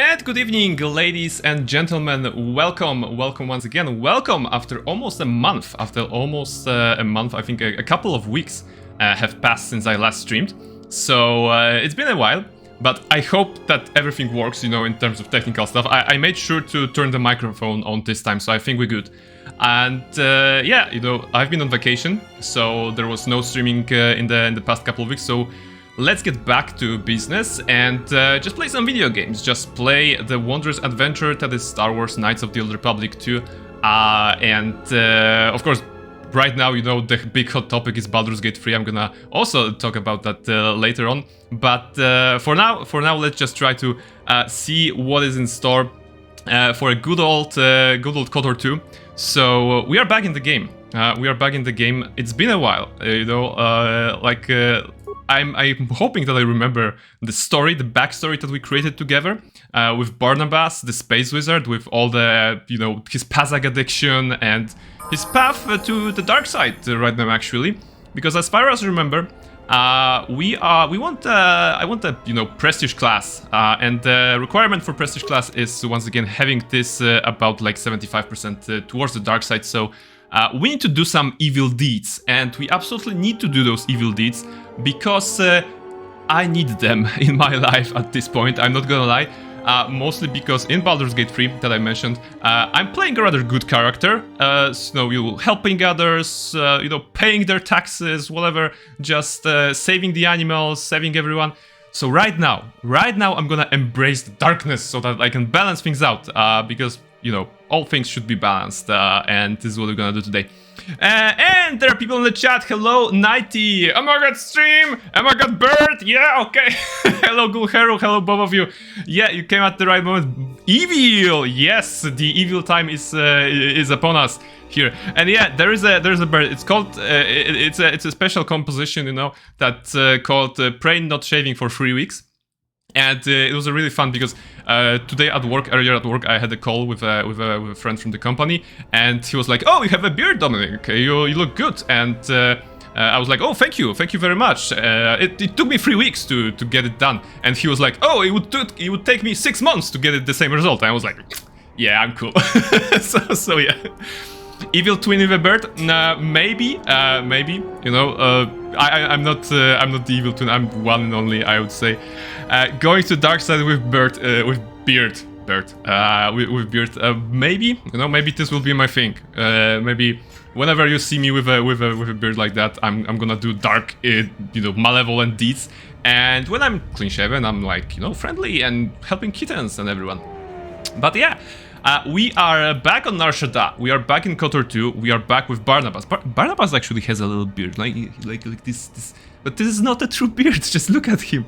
And good evening, ladies and gentlemen. Welcome once again. Welcome after almost a month. I think a couple of weeks have passed since I last streamed. So it's been a while, but I hope that everything works, in terms of technical stuff. I made sure to turn the microphone on this time, so I think we're good. And yeah, I've been on vacation, so there was no streaming in the past couple of weeks. So let's get back to business and just play some video games. Just play the wondrous adventure that is Star Wars Knights of the Old Republic 2. Of course, right now, the big hot topic is Baldur's Gate 3. I'm gonna also talk about that later on. But for now, let's just try to see what is in store for a good old KotOR 2. So we are back in the game. It's been a while, I'm hoping that I remember the backstory that we created together with Barnabas, the space wizard, with all the, his Pazag addiction and his path to the dark side right now, actually. Because as far as I remember, I want a prestige class, and the requirement for prestige class is once again having this about like 75% towards the dark side. So we need to do some evil deeds, and we absolutely need to do those evil deeds because I need them in my life at this point. I'm not gonna lie. Mostly because in Baldur's Gate 3 that I mentioned, I'm playing a rather good character. Helping others, paying their taxes, whatever, just saving the animals, saving everyone. So right now I'm gonna embrace the darkness so that I can balance things out, because all things should be balanced, and this is what we're gonna do today. And there are people in the chat. Hello, Nighty. Oh my god, stream. Oh my god, Bird. Yeah, okay. Hello, Gulhero. Hello, both of you. Yeah, you came at the right moment. Evil. Yes, the evil time is upon us here. And yeah, there's a bird. It's called it's a special composition, that's called Pray Not Shaving for 3 weeks. And it was really fun because earlier at work, I had a call with a friend from the company, and he was like, "Oh, you have a beard, Dominic. You look good." And I was like, "Oh, thank you very much." It took me 3 weeks to get it done, and he was like, "Oh, it would take me 6 months to get it the same result." And I was like, "Yeah, I'm cool." so yeah. Evil twin with a bird? Maybe. I'm not the evil twin. I'm one and only, I would say. Going to dark side with beard. Maybe. Maybe this will be my thing. Maybe whenever you see me with a beard like that, I'm gonna do dark, malevolent deeds. And when I'm clean shaven, I'm like, friendly and helping kittens and everyone. But yeah. We are back on Nar Shaddaa. We are back in KotOR 2. We are back with Barnabas. Barnabas actually has a little beard, like this. But this is not a true beard. Just look at him.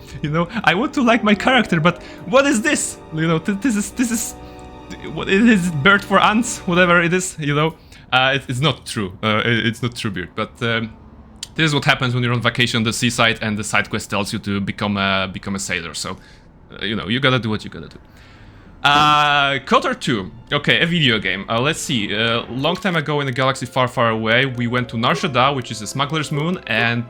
I want to like my character, but what is this? This is what it is. Bird for ants, whatever it is. It's not true. It's not true beard. But this is what happens when you're on vacation on the seaside and the side quest tells you to become a sailor. So you gotta do what you gotta do. KotOR 2. Okay, a video game. Let's see. Long time ago in a galaxy far, far away, we went to Nar Shaddaa, which is a smuggler's moon, and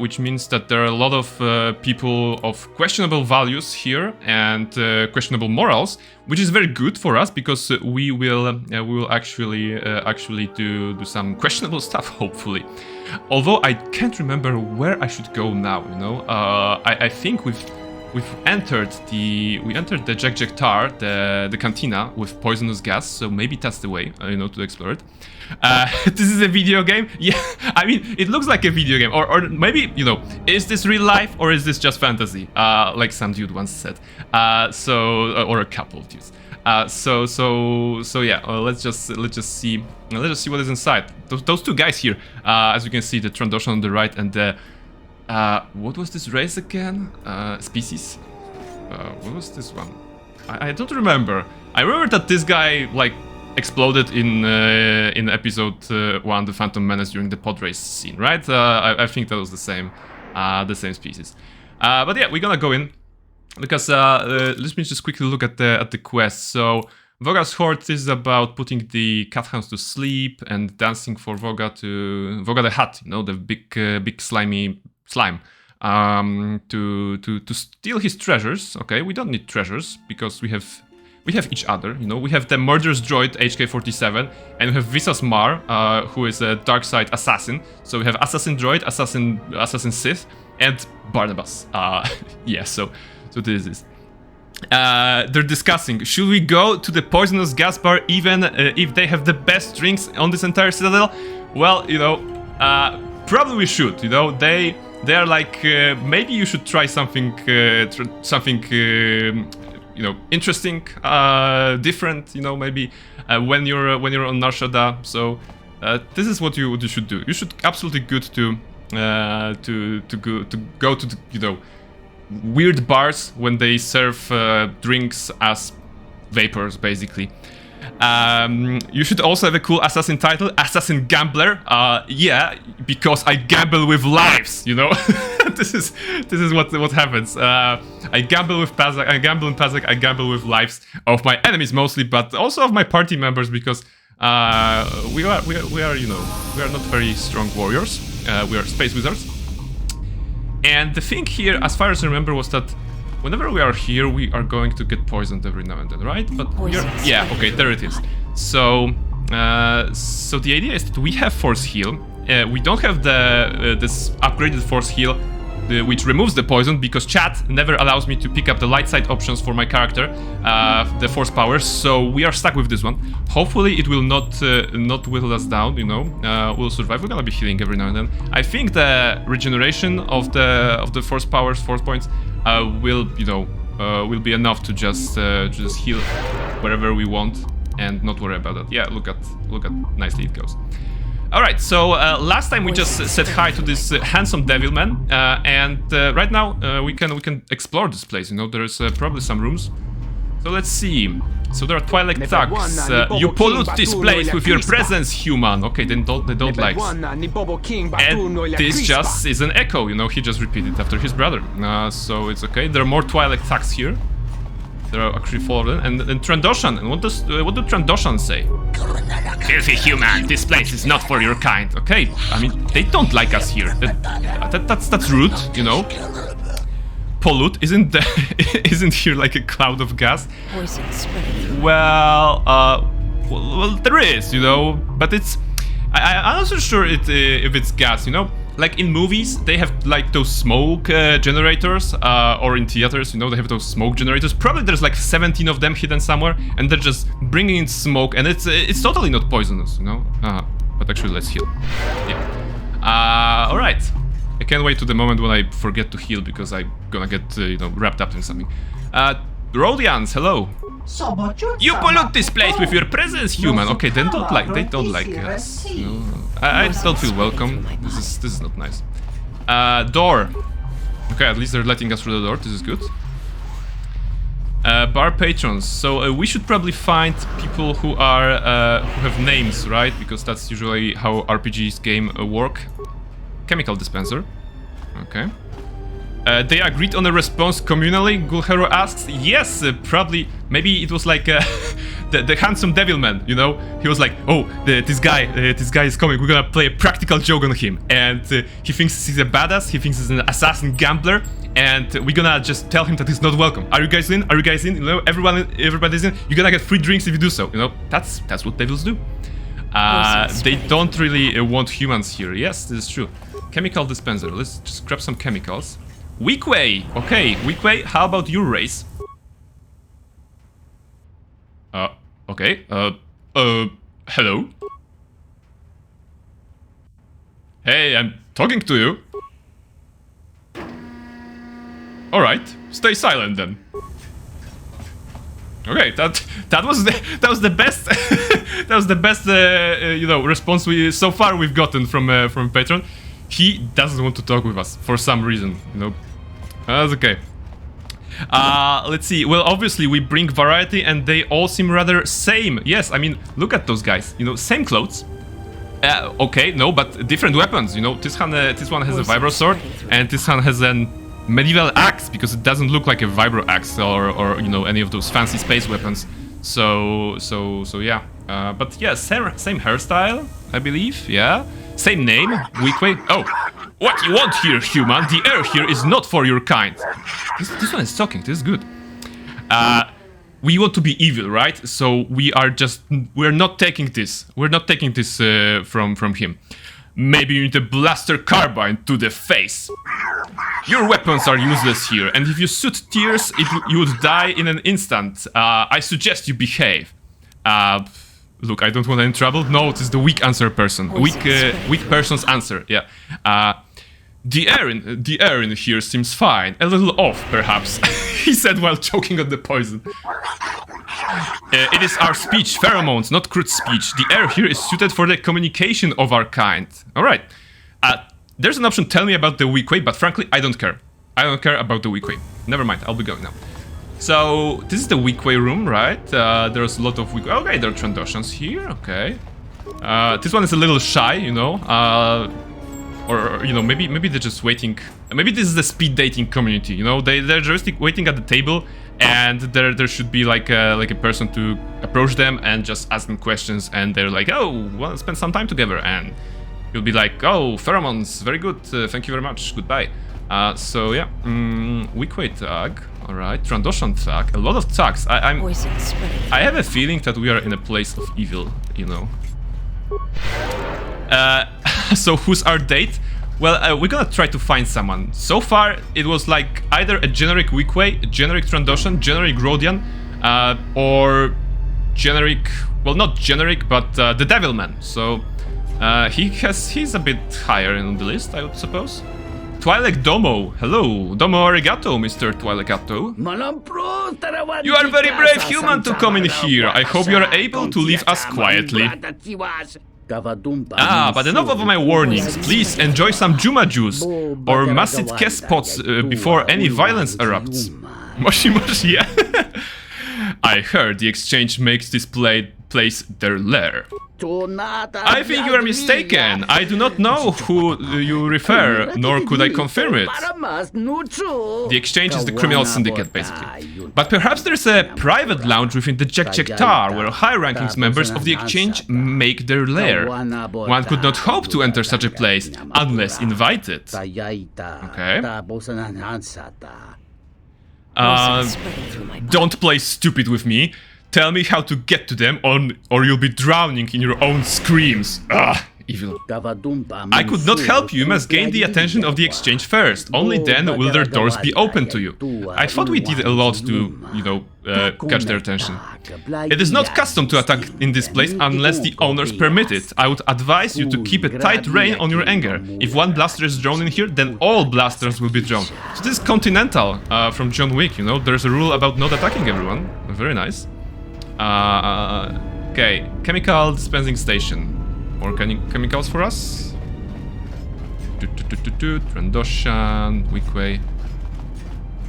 which means that there are a lot of people of questionable values here and questionable morals, which is very good for us because we will actually do some questionable stuff, hopefully. Although I can't remember where I should go now. I think we entered the Jack Tar, the cantina with poisonous gas, so maybe that's the way, to explore it. This is a video game? Yeah, I mean, it looks like a video game, or maybe, is this real life or is this just fantasy? Like some dude once said. Or a couple of dudes. So yeah, let's just see what is inside. Those two guys here, as you can see, the Trandoshan on the right and the what was this race again? Species? What was this one? I don't remember. I remember that this guy, exploded in episode 1, The Phantom Menace, during the pod race scene, right? I think that was the same species. But yeah, we're gonna go in, because let me just quickly look at the quest. So, Voga's Horde is about putting the cat hounds to sleep and dancing for Voga the Hat, the big slimy slime. to steal his treasures. Okay, we don't need treasures because we have each other. You know, we have the murderous droid HK-47, and we have Visas Mar, who is a dark side assassin. So we have assassin droid, assassin Sith, and Barnabas. Yeah. So this is. They're discussing, should we go to the poisonous gas bar even if they have the best drinks on this entire citadel? Well, you know, probably we should. You know, they are like, maybe you should try something you know, interesting, different. You know, maybe when you're on Nar Shaddaa. So this is what you should do. You should absolutely good to go to the, you know, weird bars when they serve drinks as vapors, basically. You should also have a cool assassin title, Assassin Gambler. Yeah, because I gamble with lives, you know. this is what happens. I gamble with Pazak, I gamble in Pazak, I gamble with lives of my enemies mostly, but also of my party members, because we are you know, we are not very strong warriors. We are space wizards. And the thing here, as far as I remember, was that whenever we are here, we are going to get poisoned every now and then, right? But yeah, okay, there it is. So, so the idea is that we have force heal. We don't have the this upgraded force heal, which removes the poison, because chat never allows me to pick up the light side options for my character, the force powers. So we are stuck with this one. Hopefully, it will not whittle us down. You know, we'll survive. We're gonna be healing every now and then. I think the regeneration of the force powers, force points, will, you know, will be enough to just heal wherever we want and not worry about it. Yeah, look at nicely it goes. All right, so last time we just said hi to this handsome devilman, and right now we can explore this place. You know, there's probably some rooms. So let's see. So there are Twilight thugs. You pollute this place with your presence, human. Okay, they don't like. And this just is an echo. You know, he just repeated after his brother. So it's okay. There are more Twilight thugs here. There are actually 4 of them, and Trandoshan. And what do Trandoshan say? Filthy human, this place is not for your kind. Okay, I mean, they don't like us here. That's rude, you know. Pollute isn't here like a cloud of gas? Well, there is, you know, but it's. I'm not so sure if it's gas, you know. Like in movies, they have like those smoke generators, or in theaters, you know, they have those smoke generators. Probably there's like 17 of them hidden somewhere, and they're just bringing in smoke, and it's totally not poisonous, you know. But actually, let's heal. Yeah. All right. I can't wait to the moment when I forget to heal, because I'm gonna get you know, wrapped up in something. Rodians, hello. You pollute this place with your presence, human. Okay, they don't like us. You know? I don't feel welcome. This is not nice. Door. Okay, at least they're letting us through the door. This is good. Bar patrons. So we should probably find people who are who have names, right? Because that's usually how RPGs game work. Chemical dispenser. Okay. They agreed on a response communally, Gulhero asks. Yes, probably. Maybe it was like the handsome devilman, you know? He was like, oh, this guy is coming. We're gonna play a practical joke on him. And he thinks he's a badass. He thinks he's an assassin gambler. And we're gonna just tell him that he's not welcome. Are you guys in? Are you guys in? You know, everybody's in. You're gonna get free drinks if you do so. You know, that's what devils do. They don't really want humans here. Yes, this is true. Chemical dispenser. Let's just grab some chemicals. Weekway! Okay, Weekway, how about your race? Okay, hello? Hey, I'm talking to you. Alright, stay silent then. Okay, that was the best that was the best you know, response so far we've gotten from Patron. He doesn't want to talk with us for some reason, you know. That's okay. Let's see. Well, obviously we bring variety, and they all seem rather same. Yes, I mean, look at those guys. You know, same clothes. Okay, no, but different weapons. You know, this one has a vibro sword, and this one has an medieval axe, because it doesn't look like a vibro axe or you know, any of those fancy space weapons. So yeah. But yeah, same hairstyle, I believe. Yeah, same name. Weekway. Oh, What you want here, human? The air here is not for your kind. This one is talking. This is good. We want to be evil, right? So we're not taking this. We're not taking this from him. Maybe you need a blaster carbine to the face. Your weapons are useless here, and if you shoot tears, you would die in an instant. I suggest you behave. Look, I don't want any trouble. No, it is the weak answer person. Weak person's answer. Yeah. The air in here seems fine. A little off, perhaps. He said while choking on the poison. It is our speech, pheromones, not crude speech. The air here is suited for the communication of our kind. Alright. There's an option, tell me about the weak way, but frankly, I don't care. I don't care about the weak way. Never mind, I'll be going now. So, this is the weak way room, right? There's a lot of weak... Okay, there are Trandoshans here, okay. This one is a little shy, you know. Or you know, maybe they're just waiting. Maybe this is the speed dating community, you know. They're just waiting at the table, and there should be like a person to approach them and just ask them questions, and they're like, oh, well, spend some time together, and you'll be like, oh, pheromones, very good, thank you very much, goodbye. So yeah, weak way tag, all right, Trandoshan tag, a lot of tags. I have a feeling that we are in a place of evil, you know. So who's our date? Well, we're gonna try to find someone. So far, it was like either a generic Wookie, a generic Trandoshan, generic Rodian, or generic... Well, not generic, but the Devilman. So he's a bit higher on the list, I would suppose. Twi'lek Domo. Hello. Domo arigato, Mr. Twi'lekato. You are very brave human to come in here. I hope you are able to leave us quietly. But enough of my warnings. Please enjoy some Juma juice or Masit Kespots before any violence erupts. Moshi Moshi, yeah. I heard the exchange makes this place their lair. I think you are mistaken. I do not know who you refer, nor could I confirm it. The exchange is the criminal syndicate, basically. But perhaps there's a private lounge within the KotOR where high-ranking members of the exchange make their lair. One could not hope to enter such a place unless invited. Okay. Don't play stupid with me. Tell me how to get to them, or you'll be drowning in your own screams. Ah, evil. I could not help you. You must gain the attention of the exchange first. Only then will their doors be open to you. I thought we did a lot to, you know, catch their attention. It is not custom to attack in this place unless the owners permit it. I would advise you to keep a tight rein on your anger. If one blaster is drawn in here, then all blasters will be drawn. So this is Continental from John Wick, you know. There's a rule about not attacking everyone. Very nice. Okay, chemical dispensing station. More chemicals for us. Trandoshan, Wookie.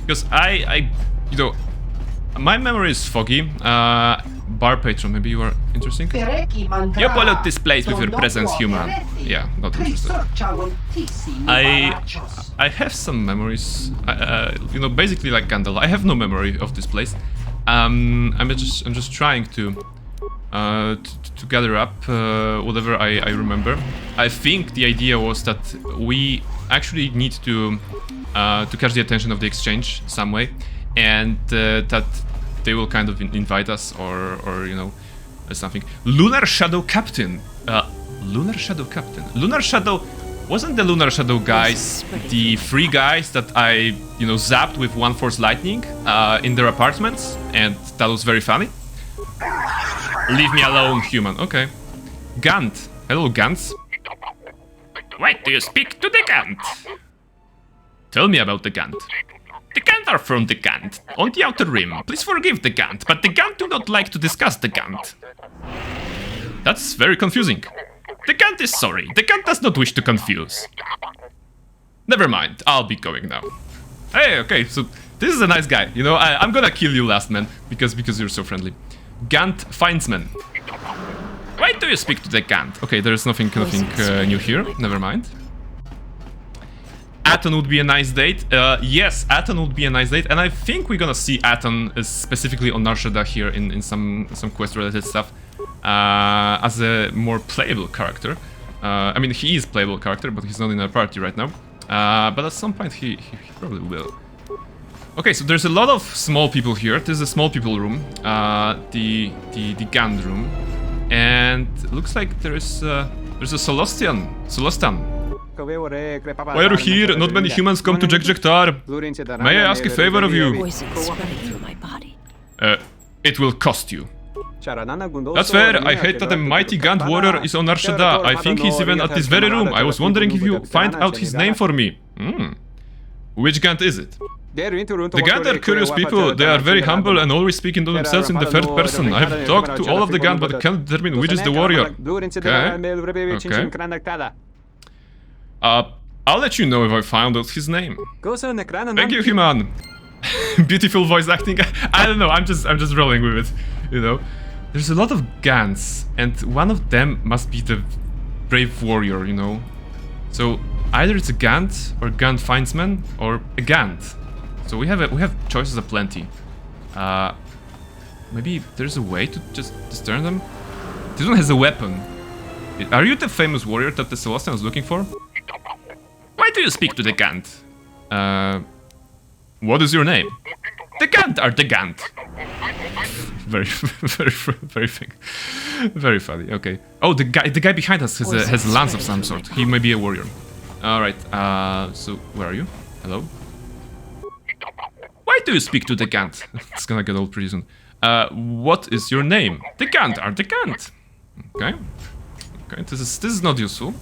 Because you know, my memory is foggy. Bar patron, maybe you are interesting. You pollute this place with your presence, human. Yeah, not interested. I have some memories. You know, basically like Gandalf. I have no memory of this place. I'm just trying to gather up whatever I remember. I think the idea was that we actually need to catch the attention of the exchange some way, and that they will kind of invite us or you know, something. Lunar Shadow Captain. Lunar Shadow Captain. Lunar Shadow. Wasn't the Lunar Shadow guys the 3 guys that I, you know, zapped with one force lightning in their apartments? And that was very funny. Leave me alone, human. Okay. Gant. Hello, Gants. Why do you speak to the Gant? Tell me about the Gant. The Gant are from the Gant, on the outer rim. Please forgive the Gant, but the Gant do not like to discuss the Gant. That's very confusing. The Gant is sorry. The Gant does not wish to confuse. Never mind. I'll be going now. Hey, okay, so this is a nice guy. You know, I'm gonna kill you, last man, because you're so friendly. Gant Findsman. Why do you speak to the Gant? Okay, there's nothing new here. Never mind. Aton would be a nice date. Yes, Aton would be a nice date, and I think we're gonna see Aton specifically on Nar Shaddaa here in some quest-related stuff. As a more playable character. I mean, he is playable character, but he's not in our party right now. But at some point he probably will. Okay, so there's a lot of small people here. This is a small people room, the Gand room, and it looks like there's a Celestian. Why are you here? Not many humans come to KotOR. May I ask a favor of you? It will cost you. That's fair. I hate that the mighty Gand warrior is on Arshada. I think he's even at this very room. I was wondering if you find out his name for me. Which Gand is it? The Gand are curious people. They are very humble and always speaking to themselves in the third person. I have talked to all of the Gand, but I can't determine which is the warrior. Okay. I'll let you know if I found out his name. Thank you, human. Beautiful voice acting. I don't know. I'm just rolling with it. You know, there's a lot of Gands, and one of them must be the brave warrior. You know, so either it's a Gand or Gand findsman or a Gand. So we have choices aplenty. Maybe there's a way to just discern them. This one has a weapon. Are you the famous warrior that the Celestian was looking for? Why do you speak to the Gand? What is your name? The Gand are the Gand. Very funny. Okay. Oh, the guy behind us has a lance of some sort. He may be a warrior. All right. So where are you? Hello. Why do you speak to the Gand? It's gonna get old pretty soon. What is your name? The Gand are the Gand. Okay. Okay. This is not useful.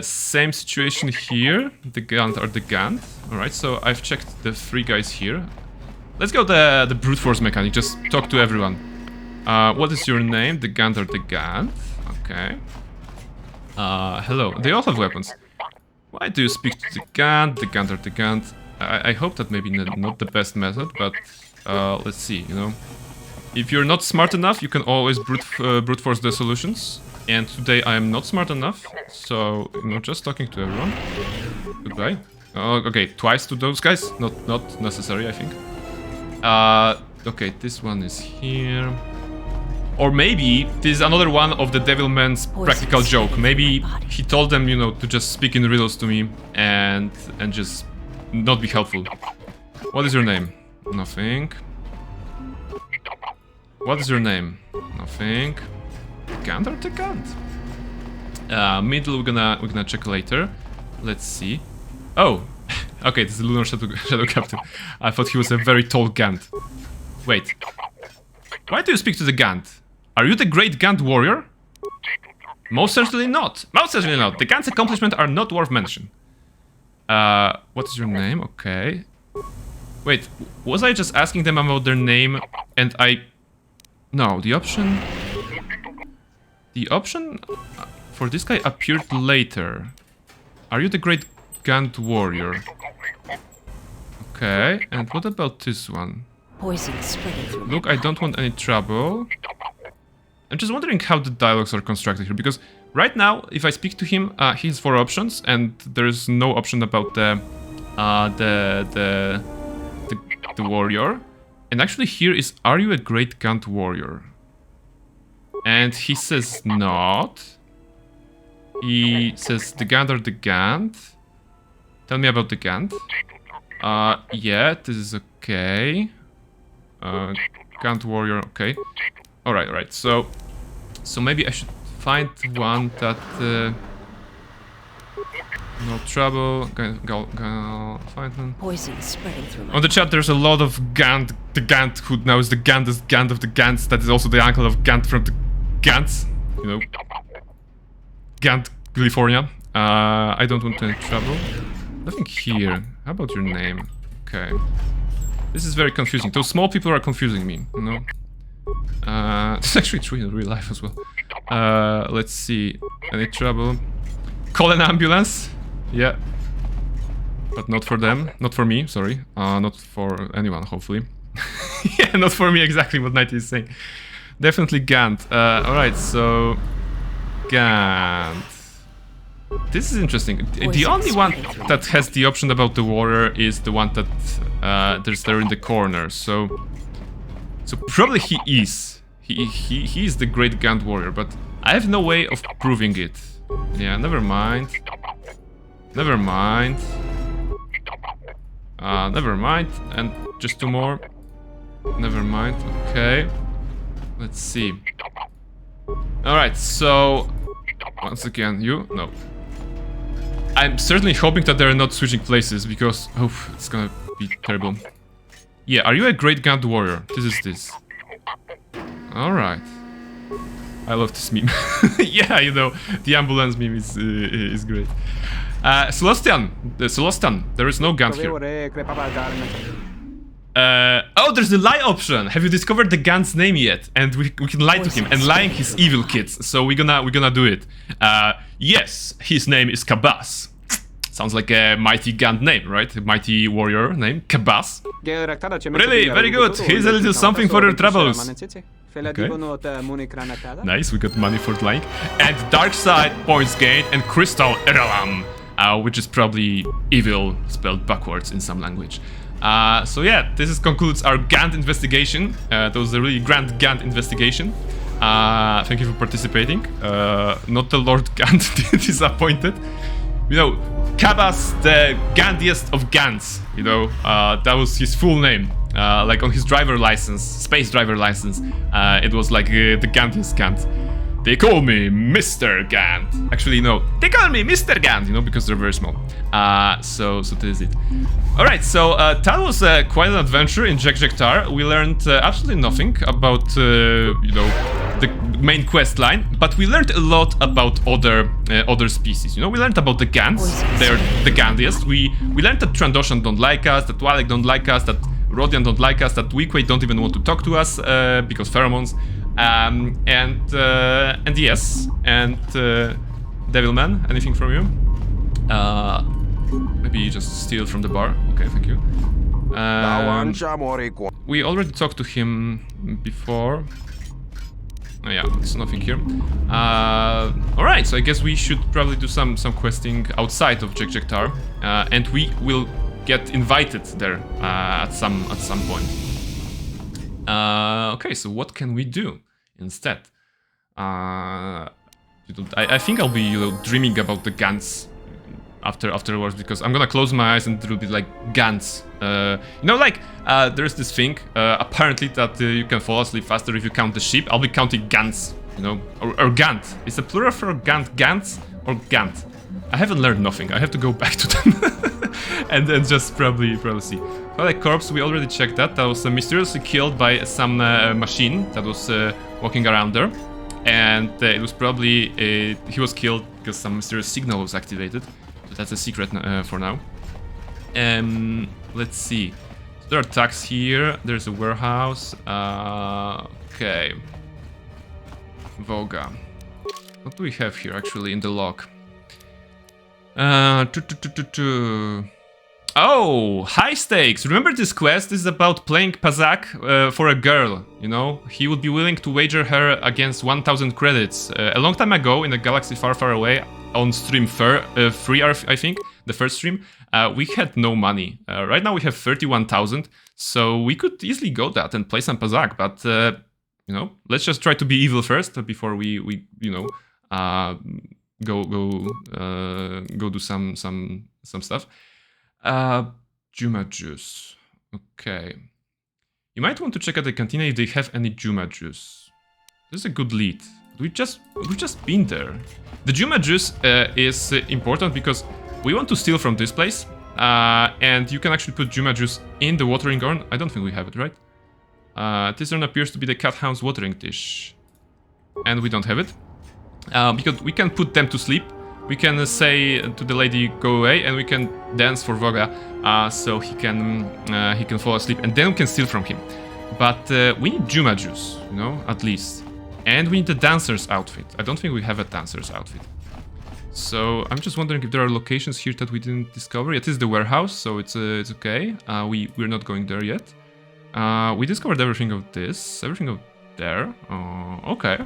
Same situation here. The Gand are the Gand. Alright, so I've checked the 3 guys here. Let's go the brute force mechanic. Just talk to everyone. What is your name? The Gand are the Gand. Okay. Hello. They all have weapons. Why do you speak to the Gand? The Gand are the Gand. I hope that maybe not the best method, but let's see, you know. If you're not smart enough, you can always brute force the solutions. And today I am not smart enough, so you know, just talking to everyone. Goodbye. Okay, twice to those guys. Not necessary, I think. Okay, this one is here. Or maybe this is another one of the Devilman's practical joke. Maybe he told them, you know, to just speak in riddles to me and just not be helpful. What is your name? Nothing. What is your name? Nothing. Gand or the Gand? Middle we're gonna check later. Let's see. Oh, okay, this is Lunar Shadow Captain. I thought he was a very tall Gand. Wait. Why do you speak to the Gand? Are you the great Gand warrior? Most certainly not. Most certainly not. The Gand's accomplishments are not worth mention. What is your name? Okay. Wait, was I just asking them about their name and No, the option for this guy appeared later. Are you the great Gand warrior? Okay, and what about this one? Look, I don't want any trouble. I'm just wondering how the dialogues are constructed here, because right now, if I speak to him, he has 4 options, and there's no option about the warrior. And actually here is, are you a great Gand warrior? And he says not. He says the Gand are the Gand. Tell me about the Gand. Yeah, this is okay. Gand warrior, okay. Alright, so maybe I should find one that no trouble. Find one. Poison spreading through my On the chat, there's a lot of Gand. The Gand who now is the Gandest Gand of the Gands. That is also the uncle of Gand from the Gands. You know, Gand, California. I don't want any trouble. Nothing here. How about your name? Okay. This is very confusing. Those small people are confusing me. You know. This is actually true in real life as well. Let's see. Any trouble? Call an ambulance. Yeah. But not for them. Not for me, sorry. Not for anyone, hopefully. Yeah, not for me, exactly what Nighty is saying. Definitely Gand. Alright, so... Gand. This is interesting. The only one that has the option about the warrior is the one that there's there in the corner, so probably he is. He is the great Gand warrior, but I have no way of proving it. Yeah, never mind. Never mind. Never mind. And just 2 more. Never mind. Okay. Let's see. Alright, so... Once again, you? No. I'm certainly hoping that they're not switching places, because... Oh, it's gonna be terrible. Yeah, are you a great gun warrior? This is this. Alright. I love this meme. Yeah, you know, the ambulance meme is great. Celestian, there is no gun here. Oh, there's the lie option. Have you discovered the gun's name yet? And we can lie to him. And lying is evil, kids. So we're gonna do it. Yes, his name is Kabas. Sounds like a mighty gun name, right? A mighty warrior name, Kabas. Really, very good. Here's a little something for your troubles. Okay. Nice, we got money for lying. And Dark Side, Points Gained, and Crystal Eralam, which is probably evil spelled backwards in some language. So yeah, this concludes our Gantt investigation. That was a really grand Gantt investigation. Thank you for participating. Not the Lord Gantt disappointed. You know, Kabas, the Ganthiest of Gants. You know, that was his full name. Like on his driver license, space driver license, it was like the Ganthiest Gant. They call me Mr. Gant. Actually, no, they call me Mr. Gant, you know, because they're very small. So this is it. Alright, so that was quite an adventure in Jak-Jak-Tar. We learned absolutely nothing about, you know, the main quest line, but we learned a lot about other species. You know, we learned about the Gants. They're the Ganthiest. We learned that Trandoshan don't like us, that Walek don't like us, that Rodian don't like us, that Weequay don't even want to talk to us because pheromones. And yes, and Devilman, anything from you? Maybe just steal from the bar. Okay, thank you. We already talked to him before. Oh yeah, there's nothing here. Alright, so I guess we should probably do some questing outside of Jak-Jak-Tar, and we will get invited there at some point. Okay, so what can we do instead? I think I'll be, you know, dreaming about the Gants afterwards, because I'm gonna close my eyes and it will be like Gants. You know, like there's this thing apparently that you can fall asleep faster if you count the sheep. I'll be counting Gants, you know, or Gant. Is the plural for Gant Gants or Gant? I haven't learned nothing. I have to go back to them and then just probably see. Like corpse, we already checked that. That was mysteriously killed by some machine that was walking around there, and it was probably he was killed because some mysterious signal was activated. So that's a secret for now. Let's see. So there are attacks here. There's a warehouse. Okay. Voga. What do we have here actually in the log? Oh, high stakes. Remember this quest? This is about playing Pazak for a girl, you know? He would be willing to wager her against 1000 credits. A long time ago, in a galaxy far, far away, on stream 3, I think, the first stream, we had no money. Right now we have 31,000, so we could easily go that and play some Pazak, but, you know, let's just try to be evil first before we you know, go do some stuff. Juma juice. Okay. You might want to check out the cantina if they have any Juma juice. This is a good lead. We've just been there. The Juma juice is important because we want to steal from this place, and you can actually put Juma juice in the watering urn. I don't think we have it, right? This urn appears to be the cat hound's watering dish, and we don't have it because we can put them to sleep. We can say to the lady, go away, and we can dance for Voga, so he can fall asleep, and then we can steal from him. But we need Juma juice, you know, at least. And we need the dancer's outfit. I don't think we have a dancer's outfit. So I'm just wondering if there are locations here that we didn't discover. It is the warehouse, so it's okay. We're not going there yet. We discovered everything of this, everything of there. Okay.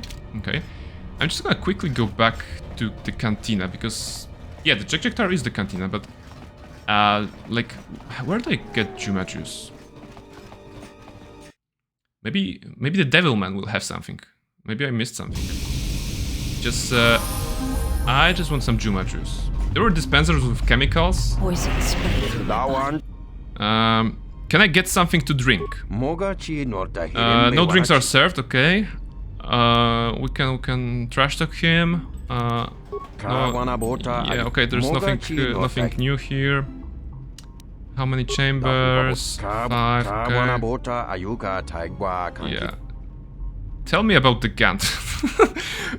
I'm just gonna quickly go back to the cantina because, yeah, the Jak-Jak-Tar is the cantina, but like, where do I get Juma juice? Maybe the Devilman will have something. Maybe I missed something. I just want some Juma juice. There were dispensers with chemicals. Poison spray through my body. Can I get something to drink? No drinks are served. Okay. We can trash talk him. No, yeah. Okay. There's nothing new here. How many chambers? 5. Okay. Yeah. Tell me about the Gant.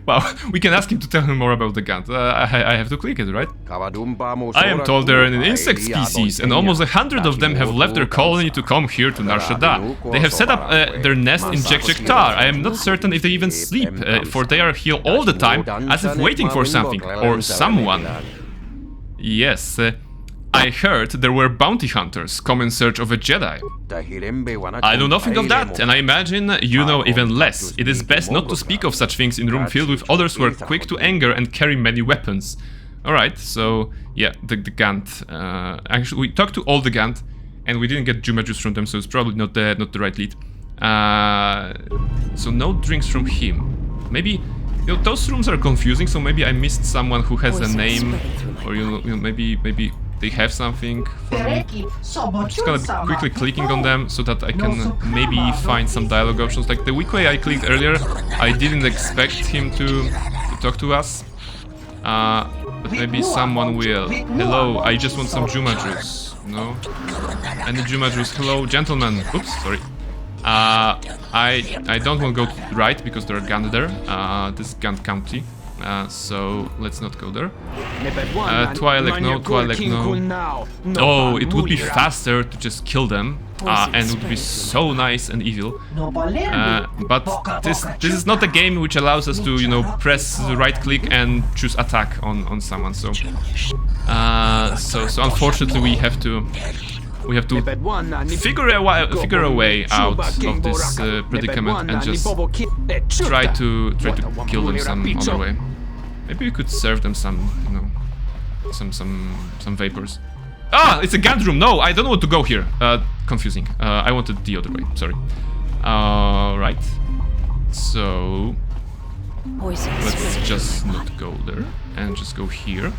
Wow, we can ask him to tell him more about the Gant. I have to click it, right? I am told they're an insect species, and almost 100 of them have left their colony to come here to Nar Shaddaa. They have set up their nest in KotOR. I am not certain if they even sleep, for they are here all the time, as if waiting for something, or someone. Yes, I heard there were bounty hunters come in search of a Jedi. I know nothing of that, and I imagine you know even less. It is best not to speak of such things in room filled with others who are quick to anger and carry many weapons. Alright, so yeah, the Gant. Actually, we talked to all the Gant, and we didn't get Juma juice from them, so it's probably not the right lead. So no drinks from him. Maybe, you know, those rooms are confusing, so maybe I missed someone who has a name, or you know, maybe they have something for me. I'm just gonna be quickly clicking on them so that I can maybe find some dialogue options. Like the Wookie I clicked earlier, I didn't expect him to talk to us. But maybe someone will. Hello, I just want some Juma juice. No? Any Juma juice? Hello, gentlemen. Oops, sorry. I don't want to go to the right because there are Gant there. This is Gant County. So let's not go there. Twilight, no, Twilight, no. Oh, it would be faster to just kill them, and it would be so nice and evil. But this is not a game which allows us to, you know, press the right click and choose attack on someone. So unfortunately we have to figure a way out of this predicament and just try to kill them some other way. Maybe we could serve them some, you know, some vapors. Ah, it's a Gant room. No, I don't want to go here. Confusing. I wanted the other way. Sorry. Right. So let's just not go there and just go here.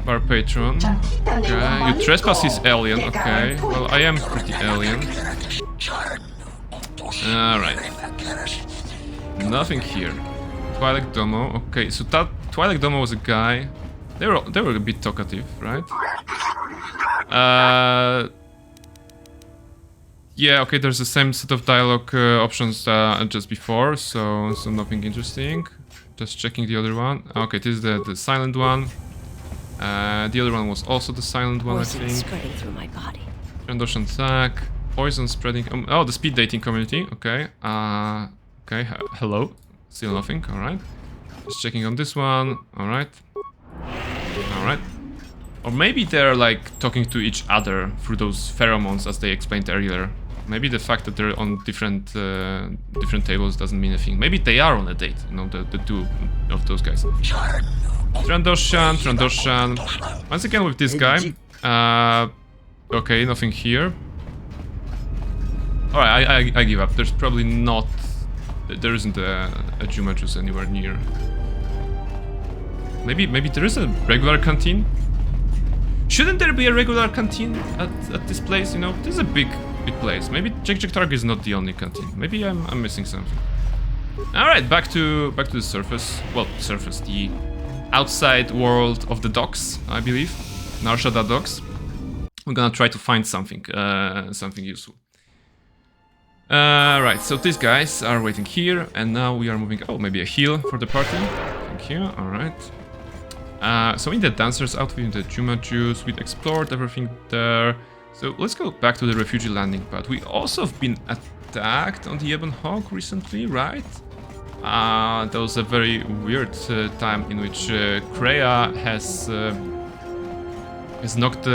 Bar patron. Okay, you trespass is alien. Okay, well, I am pretty alien. Alright. Nothing here. Twilight Domo. Okay, so that Twilight Domo was a guy. They were a bit talkative, right? Yeah, okay, there's the same set of dialogue options just before, so nothing interesting. Just checking the other one. Okay, this is the silent one. The other one was also the silent one, Poison I think. spreading through my body. Trandoshan attack. Poison spreading. Oh, the speed dating community. Okay. Okay. Hello. Still nothing. All right. Just checking on this one. All right. All right. Or maybe they're like talking to each other through those pheromones, as they explained earlier. Maybe the fact that they're on different tables doesn't mean anything. Maybe they are on a date. You know, the two of those guys. Trandoshan. Once again with this guy. Okay, nothing here. Alright, I give up. There's probably not... There isn't a Juma juice anywhere near. Maybe there is a regular canteen? Shouldn't there be a regular canteen at this place, you know? This is a big place. Maybe KotOR is not the only canteen. Maybe I'm missing something. Alright, back to the surface. Well, surface, the outside world of the docks, I believe. Nar Shaddaa docks. We're gonna try to find something useful. Right, so these guys are waiting here, and now we are moving... Oh, maybe a heal for the party. Thank you, alright. So in the dancer's outfit, in the Juma juice, we explored everything there. So let's go back to the refugee landing pad. We also have been attacked on the Ebon Hawk recently, right? That was a very weird time in which Kreia has knocked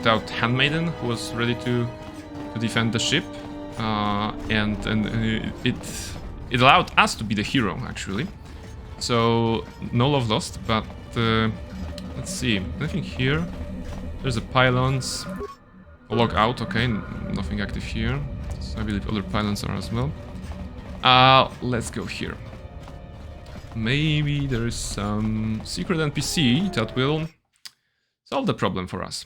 out Handmaiden, who was ready to defend the ship, and it allowed us to be the hero, actually. So no love lost, but let's see, nothing here. There's a pylons. Log out, okay, nothing active here. So I believe other pylons are as well. Let's go here. maybe there's some secret NPC that will solve the problem for us.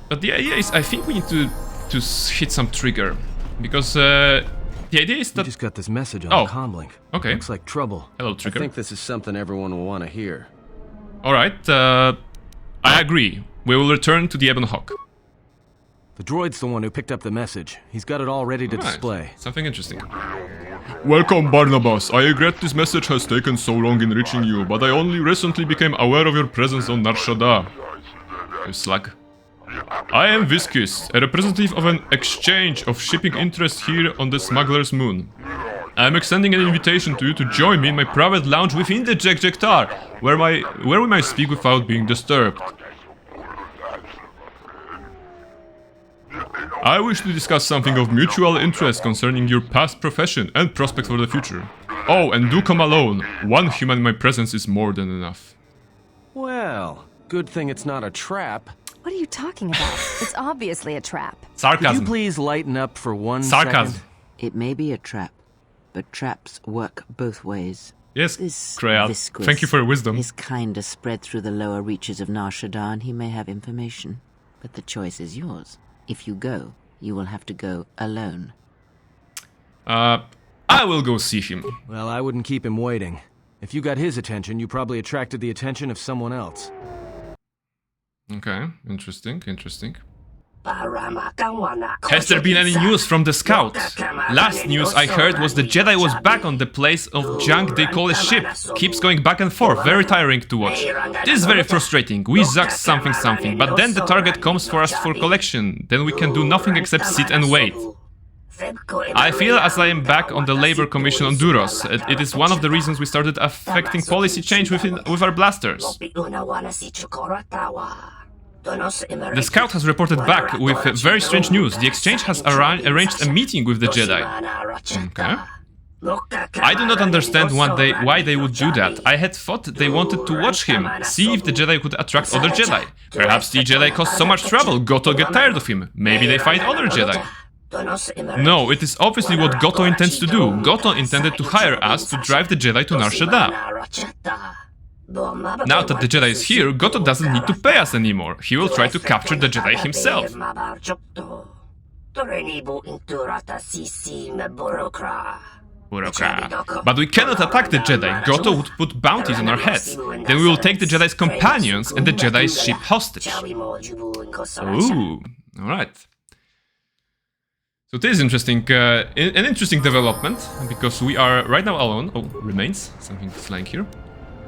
But the idea is, I think we need to hit some trigger, because the idea is that... We just got this message on Oh, the comlink. okay. Looks like trouble. Hello, I trigger. think this is something everyone will want to hear. Alright, I agree. We will return to the Ebon Hawk. The droid's the one who picked up the message. He's got it all ready to Alright, display. something interesting. Welcome, Barnabas. I regret this message has taken so long in reaching you, but I only recently became aware of your presence on Nar Shaddaa. You slug. I am Viscus, a representative of an exchange of shipping interests here on the Smuggler's Moon. I am extending an invitation to you to join me in my private lounge within the Jektar, where we might speak without being disturbed. I wish to discuss something of mutual interest concerning your past profession and prospects for the future. Oh, and do come alone. One human in my presence is more than enough. Well, good thing it's not a trap. What are you talking about? It's obviously a trap. Could you Sarcasm. please lighten up for one Sarcasm. second? It may be a trap, but traps work both ways. Yes, This Kreat. Viscus Thank you for your wisdom. is kinda spread through the lower reaches of Nar Shaddaa, and he may have information. But the choice is yours. If you go, you will have to go alone. I will go see him. Well, I wouldn't keep him waiting. If you got his attention, you probably attracted the attention of someone else. Okay, interesting, interesting. Has there been any news from the scouts? Last news I heard was the Jedi was back on the place of junk they call a ship. Keeps going back and forth, very tiring to watch. This is very frustrating. We zuck something, but then the target comes for us for collection. Then we can do nothing except sit and wait. I feel as I am back on the Labor Commission on Duros. It is one of the reasons we started affecting policy change with our blasters. The scout has reported back with very strange news. The exchange has arranged a meeting with the Jedi. Okay. I do not understand why they would do that. I had thought they wanted to watch him, see if the Jedi could attract other Jedi. Perhaps the Jedi caused so much trouble, Goto get tired of him. Maybe they find other Jedi. No, it is obviously what Goto intends to do. Goto intended to hire us to drive the Jedi to Nar Shaddaa. Now that the Jedi is here, Goto doesn't need to pay us anymore. He will try to capture the Jedi himself. But we cannot attack the Jedi. Goto would put bounties on our heads. Then we will take the Jedi's companions and the Jedi's ship hostage. Ooh, alright. So this is interesting, an interesting development, because we are right now alone. Oh, remains, something flying here.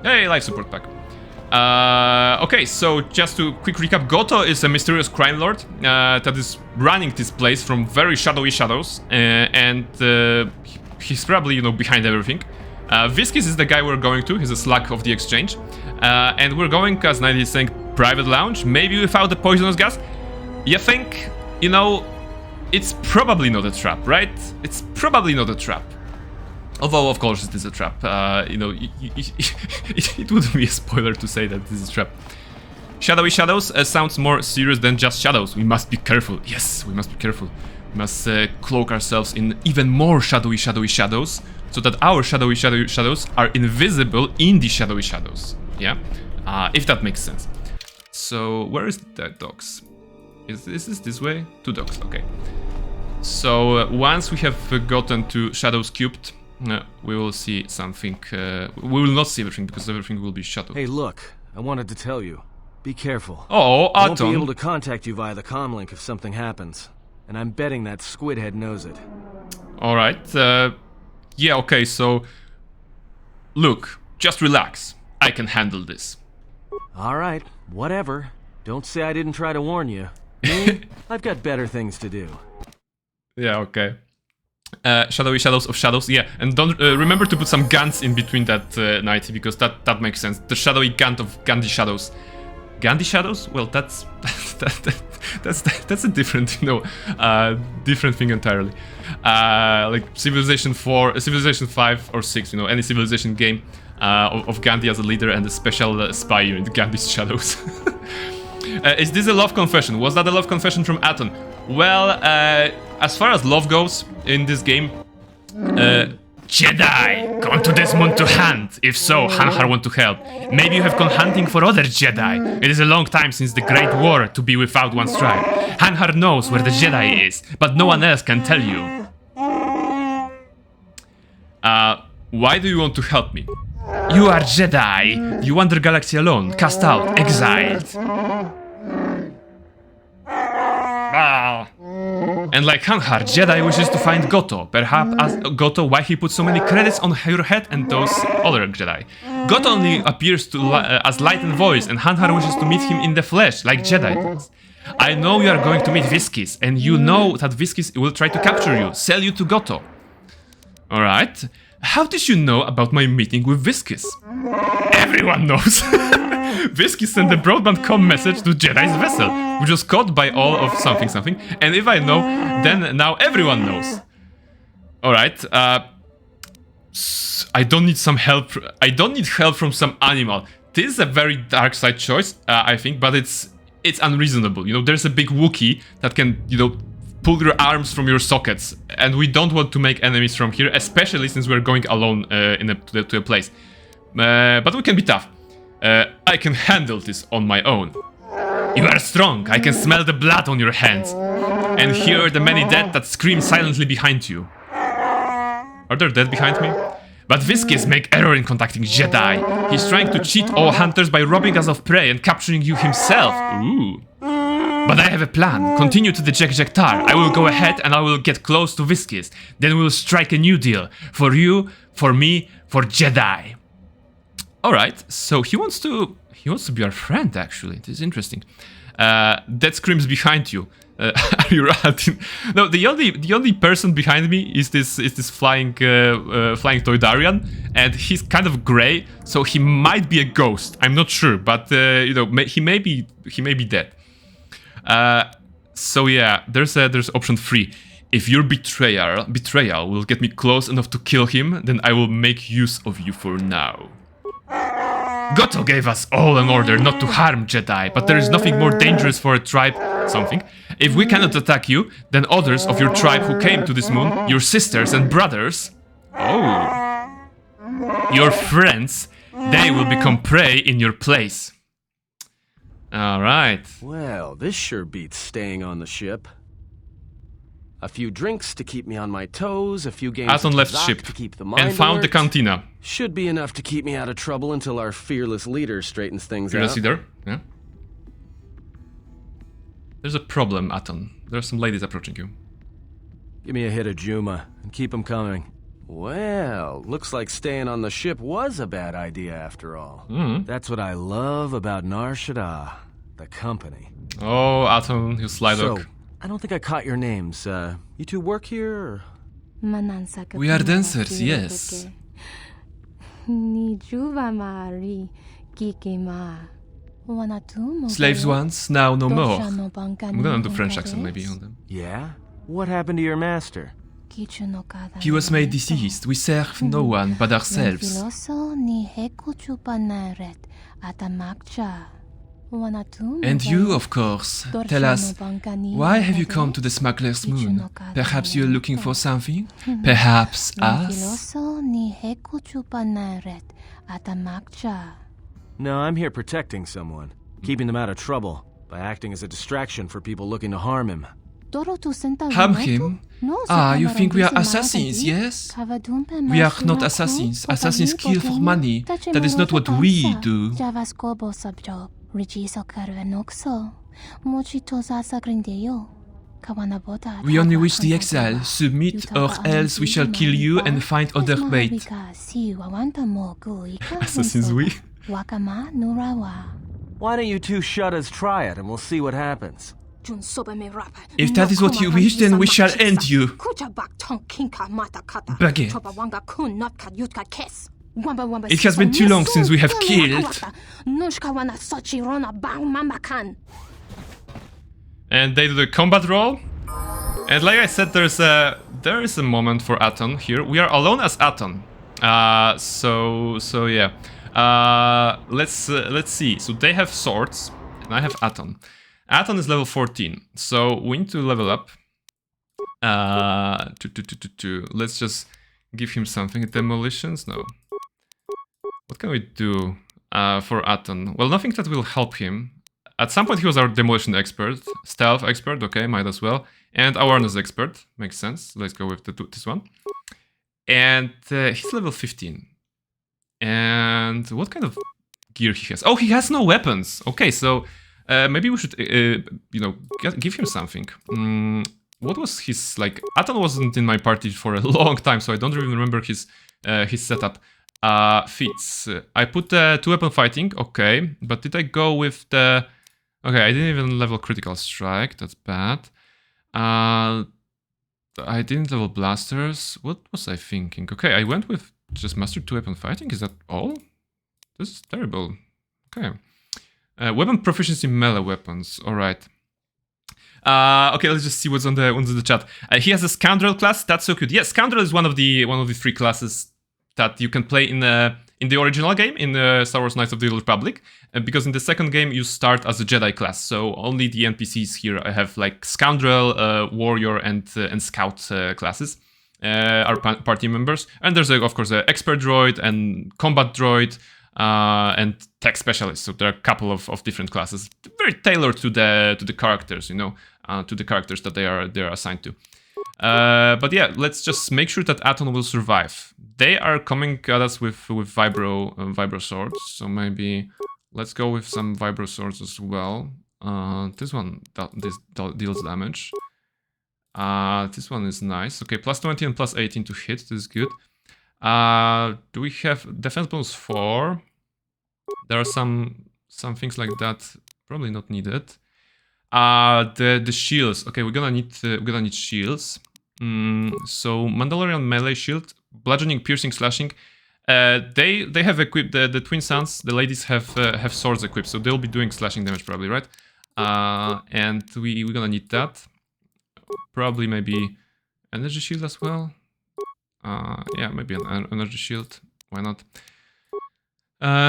Hey, life support pack. Okay, so just to quick recap, Goto is a mysterious crime lord that is running this place from very shadowy shadows, and he's probably, behind everything. Viscus is the guy we're going to, he's a slug of the exchange. And we're going, as Night is saying, private lounge, maybe without the poisonous gas. You think, it's probably not a trap, right? It's probably not a trap. Although, of course, it is a trap. It wouldn't be a spoiler to say that this is a trap. Shadowy shadows sounds more serious than just shadows. We must be careful. Yes, we must be careful. We must cloak ourselves in even more shadowy shadows, so that our shadowy shadows are invisible in the shadowy shadows. Yeah? If that makes sense. So, where is the dogs? Is this way? 2 dogs, okay. So, once we have gotten to shadows cubed, we will see something. We will not see everything because everything will be shadowed. Hey, look, I wanted to tell you. Be careful. Oh, I won't be able Aton. to contact you via the comlink if something happens. And I'm betting that Squidhead knows it. Alright. Yeah, okay, so... Look, just relax. I can handle this. Alright, whatever. Don't say I didn't try to warn you. Me, I've got better things to do. Yeah, okay. Shadowy shadows of shadows, yeah. And don't remember to put some guns in between that, Nighty, because that makes sense. The shadowy gun of Gandhi shadows. Gandhi shadows? Well, that's a different, different thing entirely. Like Civilization 4, Civilization 5 or 6, any Civilization game of Gandhi as a leader and a special spy unit, Gandhi's shadows. Is this a love confession? Was that a love confession from Aton? Well, as far as love goes in this game, Jedi, gone to this moon to hunt. If so, Hanhar want to help. Maybe you have gone hunting for other Jedi. It is a long time since the Great War to be without one's tribe. Hanhar knows where the Jedi is, but no one else can tell you. Why do you want to help me? You are Jedi. You wander galaxy alone, cast out, exiled. And like Hanhar, Jedi wishes to find KotOR. Perhaps ask KotOR why he put so many credits on your head and those other Jedi. KotOR only appears to as light and voice, and Hanhar wishes to meet him in the flesh, like Jedi does. I know you are going to meet Viskis, and you know that Viskis will try to capture you, sell you to KotOR. Alright. How did you know about my meeting with Viskis? Everyone knows. Viskis sent a broadband comm message to Jedi's vessel, which was caught by all of something something, and if I know, then now everyone knows. Alright, I don't need some help. I don't need help from some animal. This is a very dark side choice, I think, but it's unreasonable. You know, there's a big Wookie that can, you know, pull your arms from your sockets, and we don't want to make enemies from here, especially since we're going alone to a place. But we can be tough. I can handle this on my own. You are strong. I can smell the blood on your hands, and hear the many dead that scream silently behind you. Are there dead behind me? But Viskis make error in contacting Jedi. He's trying to cheat all hunters by robbing us of prey and capturing you himself. Ooh. But I have a plan. Continue to the Jektar. I will go ahead and I will get close to Viskis. Then we will strike a new deal. For you, for me, for Jedi. Alright, so he wants to be our friend, actually. This is interesting. Dead screams behind you. Are you right? No, the only person behind me is this flying Toydarian, and he's kind of gray, so he might be a ghost. I'm not sure, but you know, he may be dead. So yeah, there's option 3. If your betrayal will get me close enough to kill him, then I will make use of you for now. KotOR gave us all an order not to harm Jedi, but there is nothing more dangerous for a tribe, something. If we cannot attack you, then others of your tribe who came to this moon, your sisters and brothers, your friends, they will become prey in your place. Alright. Well, this sure beats staying on the ship. A few drinks to keep me on my toes, a few games Aton of left Kazakh ship to keep the mind and found the alert. cantina. Should be enough to keep me out of trouble until our fearless leader straightens things Fearless out. leader? Yeah. There's a problem, Aton. There are some ladies approaching you. Give me a hit of Juma and keep them coming. Well, looks like staying on the ship was a bad idea after all. That's what I love about Nar Shaddaa, the company. Oh, Aton, you sly So, dog. I don't think I caught your names. You two work here, or? We are dancers, yes. Slaves once, now no more. I'm gonna do French accent maybe on them. Yeah? What happened to your master? He was made deceased. We serve no one but ourselves. And you, of course, tell us, why have you come to the Smuggler's Moon? Perhaps you're looking for something? Perhaps us? No, I'm here protecting someone. Keeping them out of trouble. By acting as a distraction for people looking to harm him. Harm him? Ah, you think we are assassins, yes? We are not assassins. Assassins kill for money. That is not what we do. We only wish the exile. Submit, or else we shall kill you and find other bait. Assassins we? Why don't you two shuttas try it and we'll see what happens? If that is what you wish, then we shall end you. Baguette. It has been too long since we have killed. And they do the combat roll. And like I said, there is a moment for Aton here. We are alone as Aton. So yeah. Let's see. So they have swords, and I have Aton. Aton is level 14, so we need to level up. Let's just give him something. Demolitions? No. What can we do for Aton? Well, nothing that will help him. At some point he was our demolition expert. Stealth expert, okay, might as well. And awareness expert, makes sense. Let's go with this one. And he's level 15. And what kind of gear he has? Oh, he has no weapons. Okay, so maybe we should, give him something. What was his, like, Aton wasn't in my party for a long time, so I don't even remember his setup. Feats. I put 2-weapon fighting, okay, but did I go with the... Okay, I didn't even level critical strike, that's bad. I didn't level blasters. What was I thinking? Okay, I went with just master 2-weapon fighting, is that all? This is terrible. Okay. Weapon proficiency melee weapons, alright. Okay, let's just see what's on the chat. He has a Scoundrel class, that's so cute. Yes, Scoundrel is one of the 3 classes that you can play in the original game, in Star Wars Knights of the Old Republic, because in the second game you start as a Jedi class, so only the NPCs here have like Scoundrel, Warrior, and Scout classes are party members, and there's of course an Expert Droid and Combat Droid and Tech Specialist. So there are a couple of different classes, very tailored to the characters, to the characters that they are assigned to. But yeah, let's just make sure that Aton will survive. They are coming at us with vibro swords, so maybe let's go with some vibro swords as well. This one deals damage. This one is nice. Okay, plus 20 and plus 18 to hit. This is good. Do we have defense bonus 4? There are some things like that probably not needed. The shields. Okay, we're gonna need shields. So Mandalorian melee shield, bludgeoning, piercing, slashing. They have equipped the Twin Suns. The ladies have swords equipped, so they'll be doing slashing damage probably, right? And we're gonna need that. Probably maybe energy shield as well. Yeah, maybe an energy shield. Why not?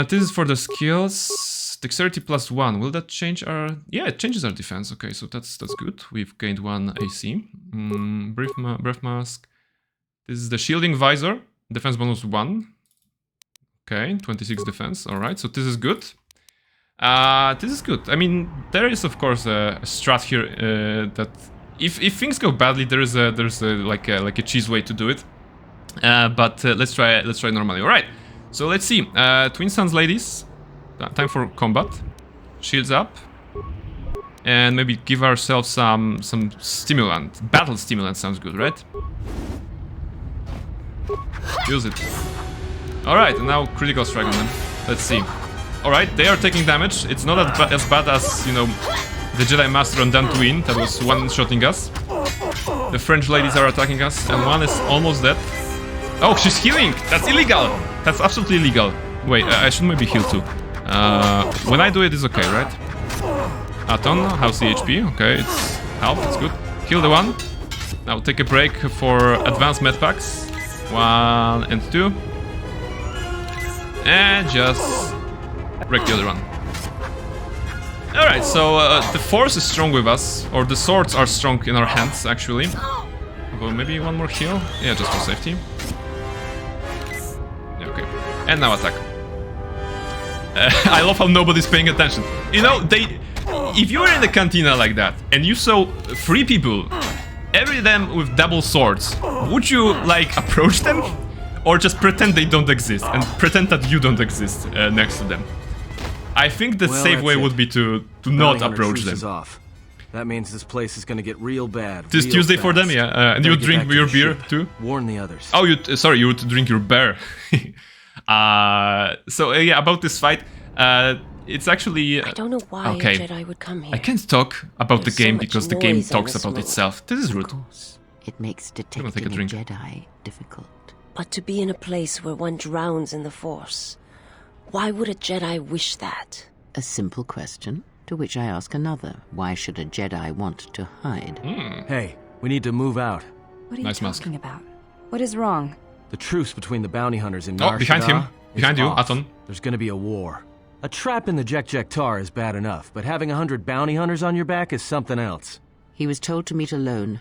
This is for the skills. Dexterity plus 1. Will that change our... Yeah, it changes our defense. Okay, so that's good. We've gained 1 AC. Breath mask. This is the shielding visor. Defense bonus 1. Okay, 26 defense. Alright, so this is good. This is good. I mean, there is of course a strat here that if things go badly, there's like a cheese way to do it. But let's try normally. All right. So let's see. Twin Suns ladies. Time for combat. Shields up. And maybe give ourselves some stimulant. Battle stimulant sounds good, right? Use it. All right. And now critical strike on them. Let's see. All right. They are taking damage. It's not as bad as, you know, the Jedi Master on Dantooine that was one-shotting us. The French ladies are attacking us, and one is almost dead. Oh, she's healing! That's illegal! That's absolutely illegal. Wait, I should maybe heal too. When I do it, it's okay, right? Aton, how's the HP? Okay, it's half, that's good. Heal the one. Now take a break for advanced med packs. 1 and 2. And just wreck the other one. Alright, so the force is strong with us, or the swords are strong in our hands, actually. Well, maybe one more heal? Yeah, just for safety. Yeah, okay. And now attack. I love how nobody's paying attention. You know, if you were in the cantina like that, and you saw 3 people, every them with double swords, would you, like, approach them? Or just pretend they don't exist, and pretend that you don't exist next to them? I think the safe way would be to not approach them. Off. That means this place is gonna get real bad. This Tuesday for them, yeah. And you drink your beer too? Warn the others. Oh, you would drink your beer. So yeah, about this fight, it's actually... I don't know why a Jedi would come here. I can't talk about There's the game so much because the game noise talks on this about moon. itself. This is rude. Of course, it makes take a detecting a drink. Jedi difficult. But to be in a place where one drowns in the Force, why would a Jedi wish that? A simple question, to which I ask another. Why should a Jedi want to hide? Hey, we need to move out. What are Nice you mask. talking about? What is wrong? The truce between the bounty hunters and Oh, Nar behind him. Shaddaa is Behind you, off. Aton. There's gonna be a war. A trap in the Jek-Jek-Tar is bad enough, but having 100 bounty hunters on your back is something else. He was told to meet alone.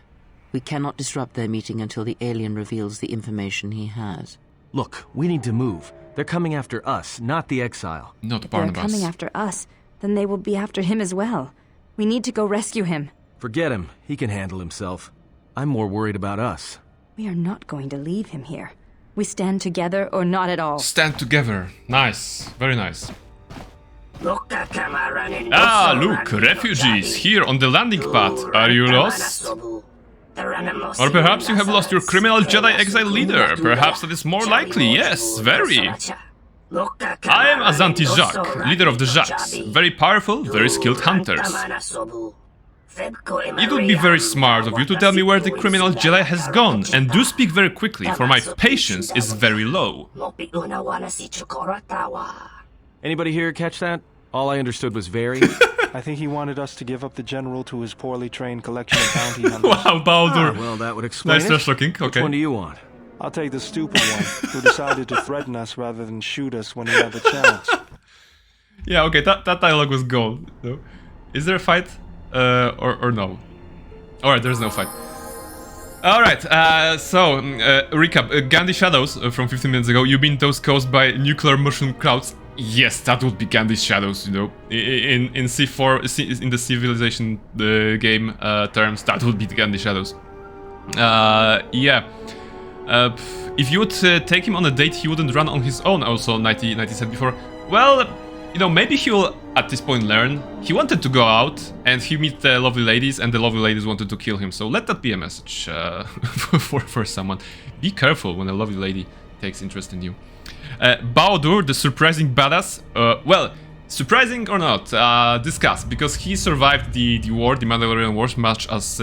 We cannot disrupt their meeting until the alien reveals the information he has. Look, we need to move. They're coming after us, not the exile. Not If they're Barnabas. coming after us, then they will be after him as well. We need to go rescue him. Forget him. He can handle himself. I'm more worried about us. We are not going to leave him here. We stand together or not at all. Stand together. Nice. Very nice. Ah, look, refugees here on the landing pad. Are you lost? Or perhaps you have lost your criminal Jedi exile leader. Perhaps that is more likely. Yes, very. I am Azanti Jacques, leader of the Jacques. Very powerful, very skilled hunters. It would be very smart of you to tell me where the criminal Jedi has gone, and do speak very quickly, for my patience is very low. Anybody here catch that? All I understood was very. I think he wanted us to give up the general to his poorly trained collection of bounty hunters. Wow, Baldur. Well, that would explain Nice it. trash talking, Which okay. one do you want? I'll take the stupid one, who decided to threaten us rather than shoot us when he had the chance. Yeah, okay, that dialogue was gold. No? Is there a fight? Or no? Alright, there's no fight. Alright, recap. Gandhi Shadows from 15 minutes ago. You've been those caused by nuclear mushroom clouds. Yes, that would be Gandhi's Shadows, you know. In C4, in the Civilization game terms, that would be the Gandhi Shadows. Yeah. If you would take him on a date, he wouldn't run on his own, also 90 said before. Well, you know, maybe he will at this point learn. He wanted to go out, and he meet the lovely ladies, and the lovely ladies wanted to kill him. So let that be a message for someone. Be careful when a lovely lady takes interest in you. Baldur, the surprising badass. Well, surprising or not, discuss, because he survived the war, the Mandalorian Wars, much as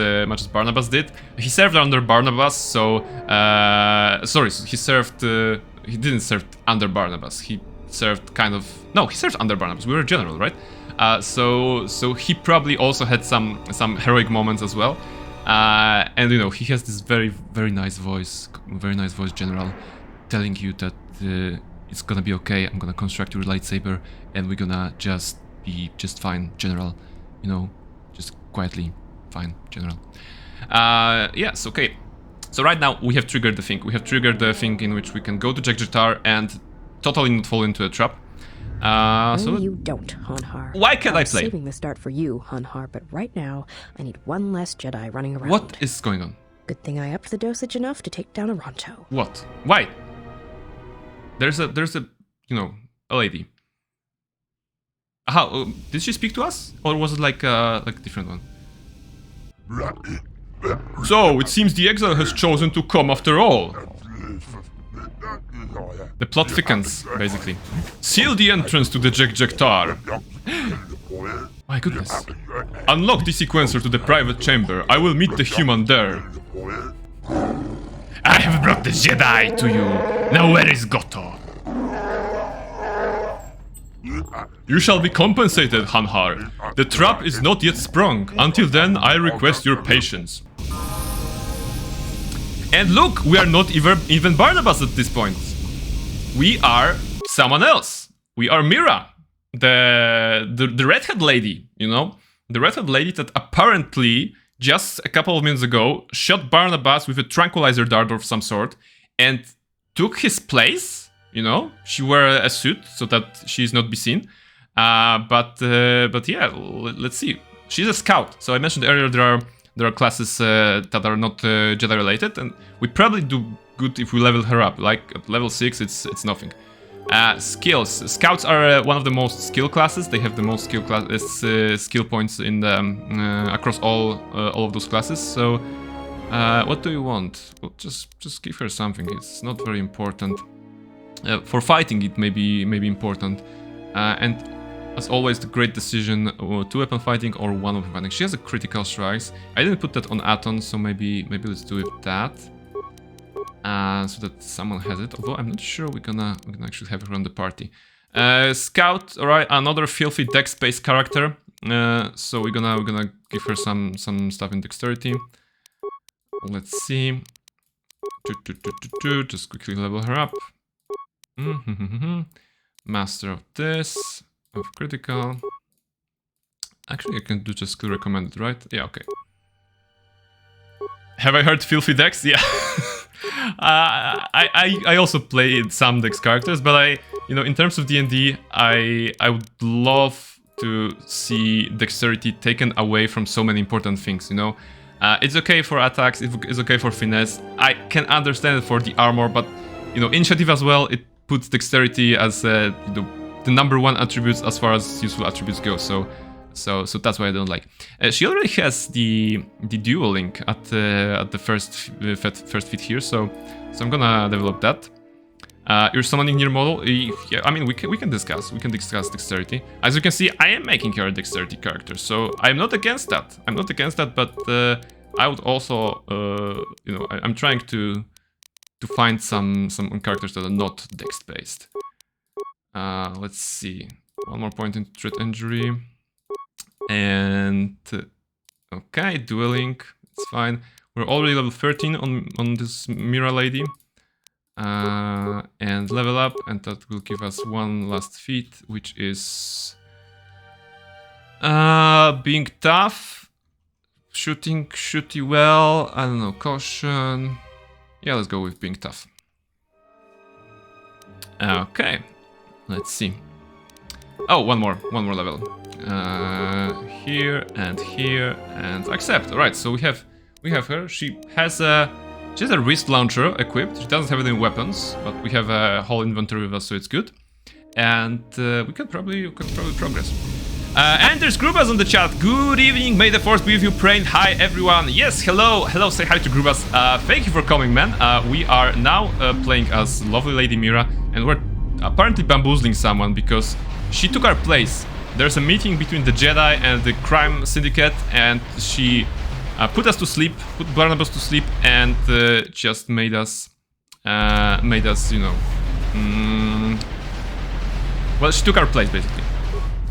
Barnabas did. He served under Barnabas, so sorry, he didn't serve under Barnabas. He served kind of he served under Barnabas. We were a general, right? So he probably also had some heroic moments as well. And you know, he has this very nice voice, general, telling you that it's gonna be okay. I'm gonna construct your lightsaber, and we're gonna just be just fine, general. You know, just quietly fine, general. Yes, okay. So right now we have triggered the thing. We have triggered the thing in which we can go to Jagjatar and totally not fall into a trap. So you don't, Hanhar. Why can't I I'm play? saving the start for you, Hanhar, but right now I need one less Jedi running around. What is going on? Good thing I upped the dosage enough to take down a Ronto. What? Why? There's a you know, a lady. How did she speak to us, or was it like a different one? So it seems the exile has chosen to come after all. The plot thickens, basically. Seal the entrance to the Jagjatar. My goodness. Unlock the sequencer to the private chamber. I will meet the human there. I have brought the Jedi to you. Now where is KotOR? You shall be compensated, Hanhar. The trap is not yet sprung. Until then, I request your patience. And look, we are not even Barnabas at this point. We are someone else. We are Mira, the redhead lady, you know? The redhead lady that apparently, just a couple of minutes ago, shot Barnabas with a tranquilizer dart of some sort and took his place, you know? She wore a suit so that she's not be seen. But yeah, let's see. She's a scout. So I mentioned earlier there are classes that are not Jedi related, and we probably do good if we level her up. Like at level 6, it's nothing. Skills. Scouts are one of the most skill classes. They have the most skill points in the, across all of those classes. So, what do you want? Well, just give her something. It's not very important. For fighting, it may be important. And as always, the great decision: 2-weapon fighting or 1-weapon fighting. She has a critical strikes. I didn't put that on Aton, so maybe let's do it that. So that someone has it, although I'm not sure we can actually have her on the party. Scout, alright, another filthy dex-based character. So we're gonna give her some stuff in dexterity. Let's see. Just quickly level her up. Master of this, of critical. Actually, I can do just skill recommended, right? Yeah, okay. Have I heard filthy decks? Yeah. I also played some Dex characters, but in terms of D&D, I would love to see dexterity taken away from so many important things, It's okay for attacks, it's okay for finesse. I can understand it for the armor, but, initiative as well, it puts dexterity as, the #1 attributes as far as useful attributes go, so that's why I don't like. She already has the dual link at the first feat here, so I'm gonna develop that. You're summoning near model. Yeah, I mean we can discuss dexterity. As you can see, I am making her a dexterity character, so I'm not against that. But I would also I'm trying to find some characters that are not dex based. Let's see. One more point in threat injury. And okay, dueling, it's fine. We're already level 13 on this Mira lady. And level up, and that will give us one last feat, which is being tough, shooting well. I don't know, caution. Yeah, let's go with being tough. Okay, let's see. Oh, one more level. Here and accept. All right, so we have her. She has a wrist launcher equipped. She doesn't have any weapons, but we have a whole inventory with us, so it's good. And we could probably progress. And there's Grubas on the chat. Good evening, may the force be with you, praying. Hi everyone. Yes, hello, say hi to Grubas. Thank you for coming, man. We are now playing as lovely Lady Mira, and we're apparently bamboozling someone because she took our place. There's a meeting between the Jedi and the crime syndicate, and she put us to sleep, put Barnabas to sleep, and just made us, well, she took our place, basically.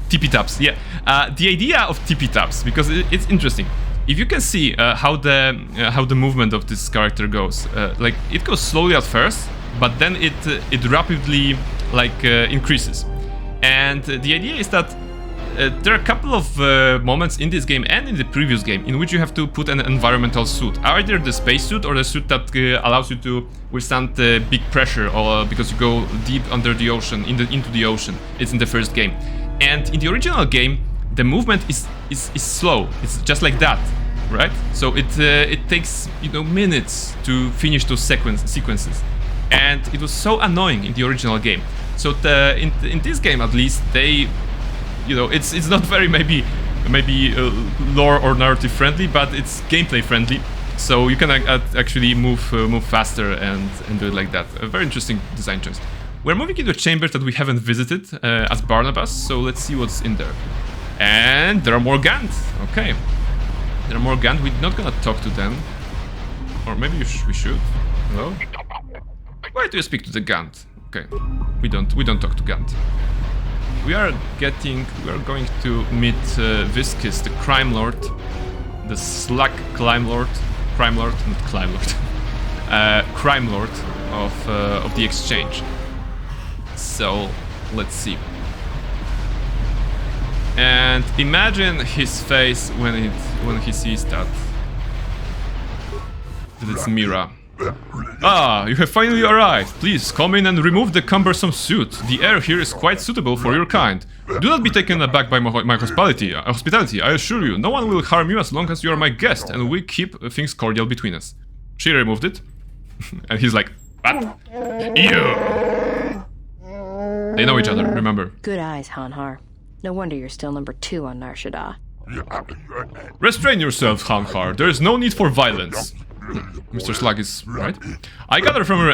Tippy-taps, yeah. The idea of tippy-taps, because it's interesting. If you can see how the movement of this character goes, like, it goes slowly at first, but then it rapidly, increases. And the idea is that there are a couple of moments in this game and in the previous game in which you have to put an environmental suit. Either the space suit or the suit that allows you to withstand big pressure, or because you go deep under the ocean, into the ocean. It's in the first game. And in the original game, the movement is slow. It's just like that, right? So it takes minutes to finish those sequences. And it was so annoying in the original game. So in this game, at least, they... it's not very maybe lore or narrative friendly, but it's gameplay friendly. So you can actually move faster and do it like that. A very interesting design choice. We're moving into chambers that we haven't visited as Barnabas, so let's see what's in there. And there are more Gant. Okay, there are more Gant. We're not gonna talk to them, or maybe we should. Hello? Why do you speak to the Gant? Okay, we don't talk to Gant. We are going to meet Viscus, the crime lord, the slack crime lord of the exchange. So let's see. And imagine his face when he sees that it's Mira. Ah, you have finally arrived. Please come in and remove the cumbersome suit. The air here is quite suitable for your kind. Do not be taken aback by my hospitality. I assure you, no one will harm you as long as you are my guest, and we keep things cordial between us. She removed it, and he's like, what? Ew. They know each other, remember. Good eyes, Hanhar. No wonder you're still number 2 on Nar Shaddaa. Restrain yourself, Hanhar. There is no need for violence. Mr. Slug is right. I gather from your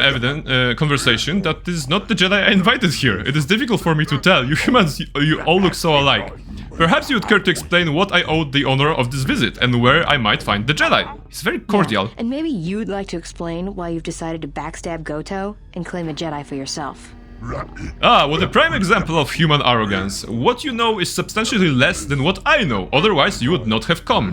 conversation that this is not the Jedi I invited here. It is difficult for me to tell. You humans, you all look so alike. Perhaps you would care to explain what I owed the honor of this visit and where I might find the Jedi. He's very cordial. Yeah. And maybe you'd like to explain why you've decided to backstab Goto and claim a Jedi for yourself. Ah, what a prime example of human arrogance. What you know is substantially less than what I know, otherwise you would not have come.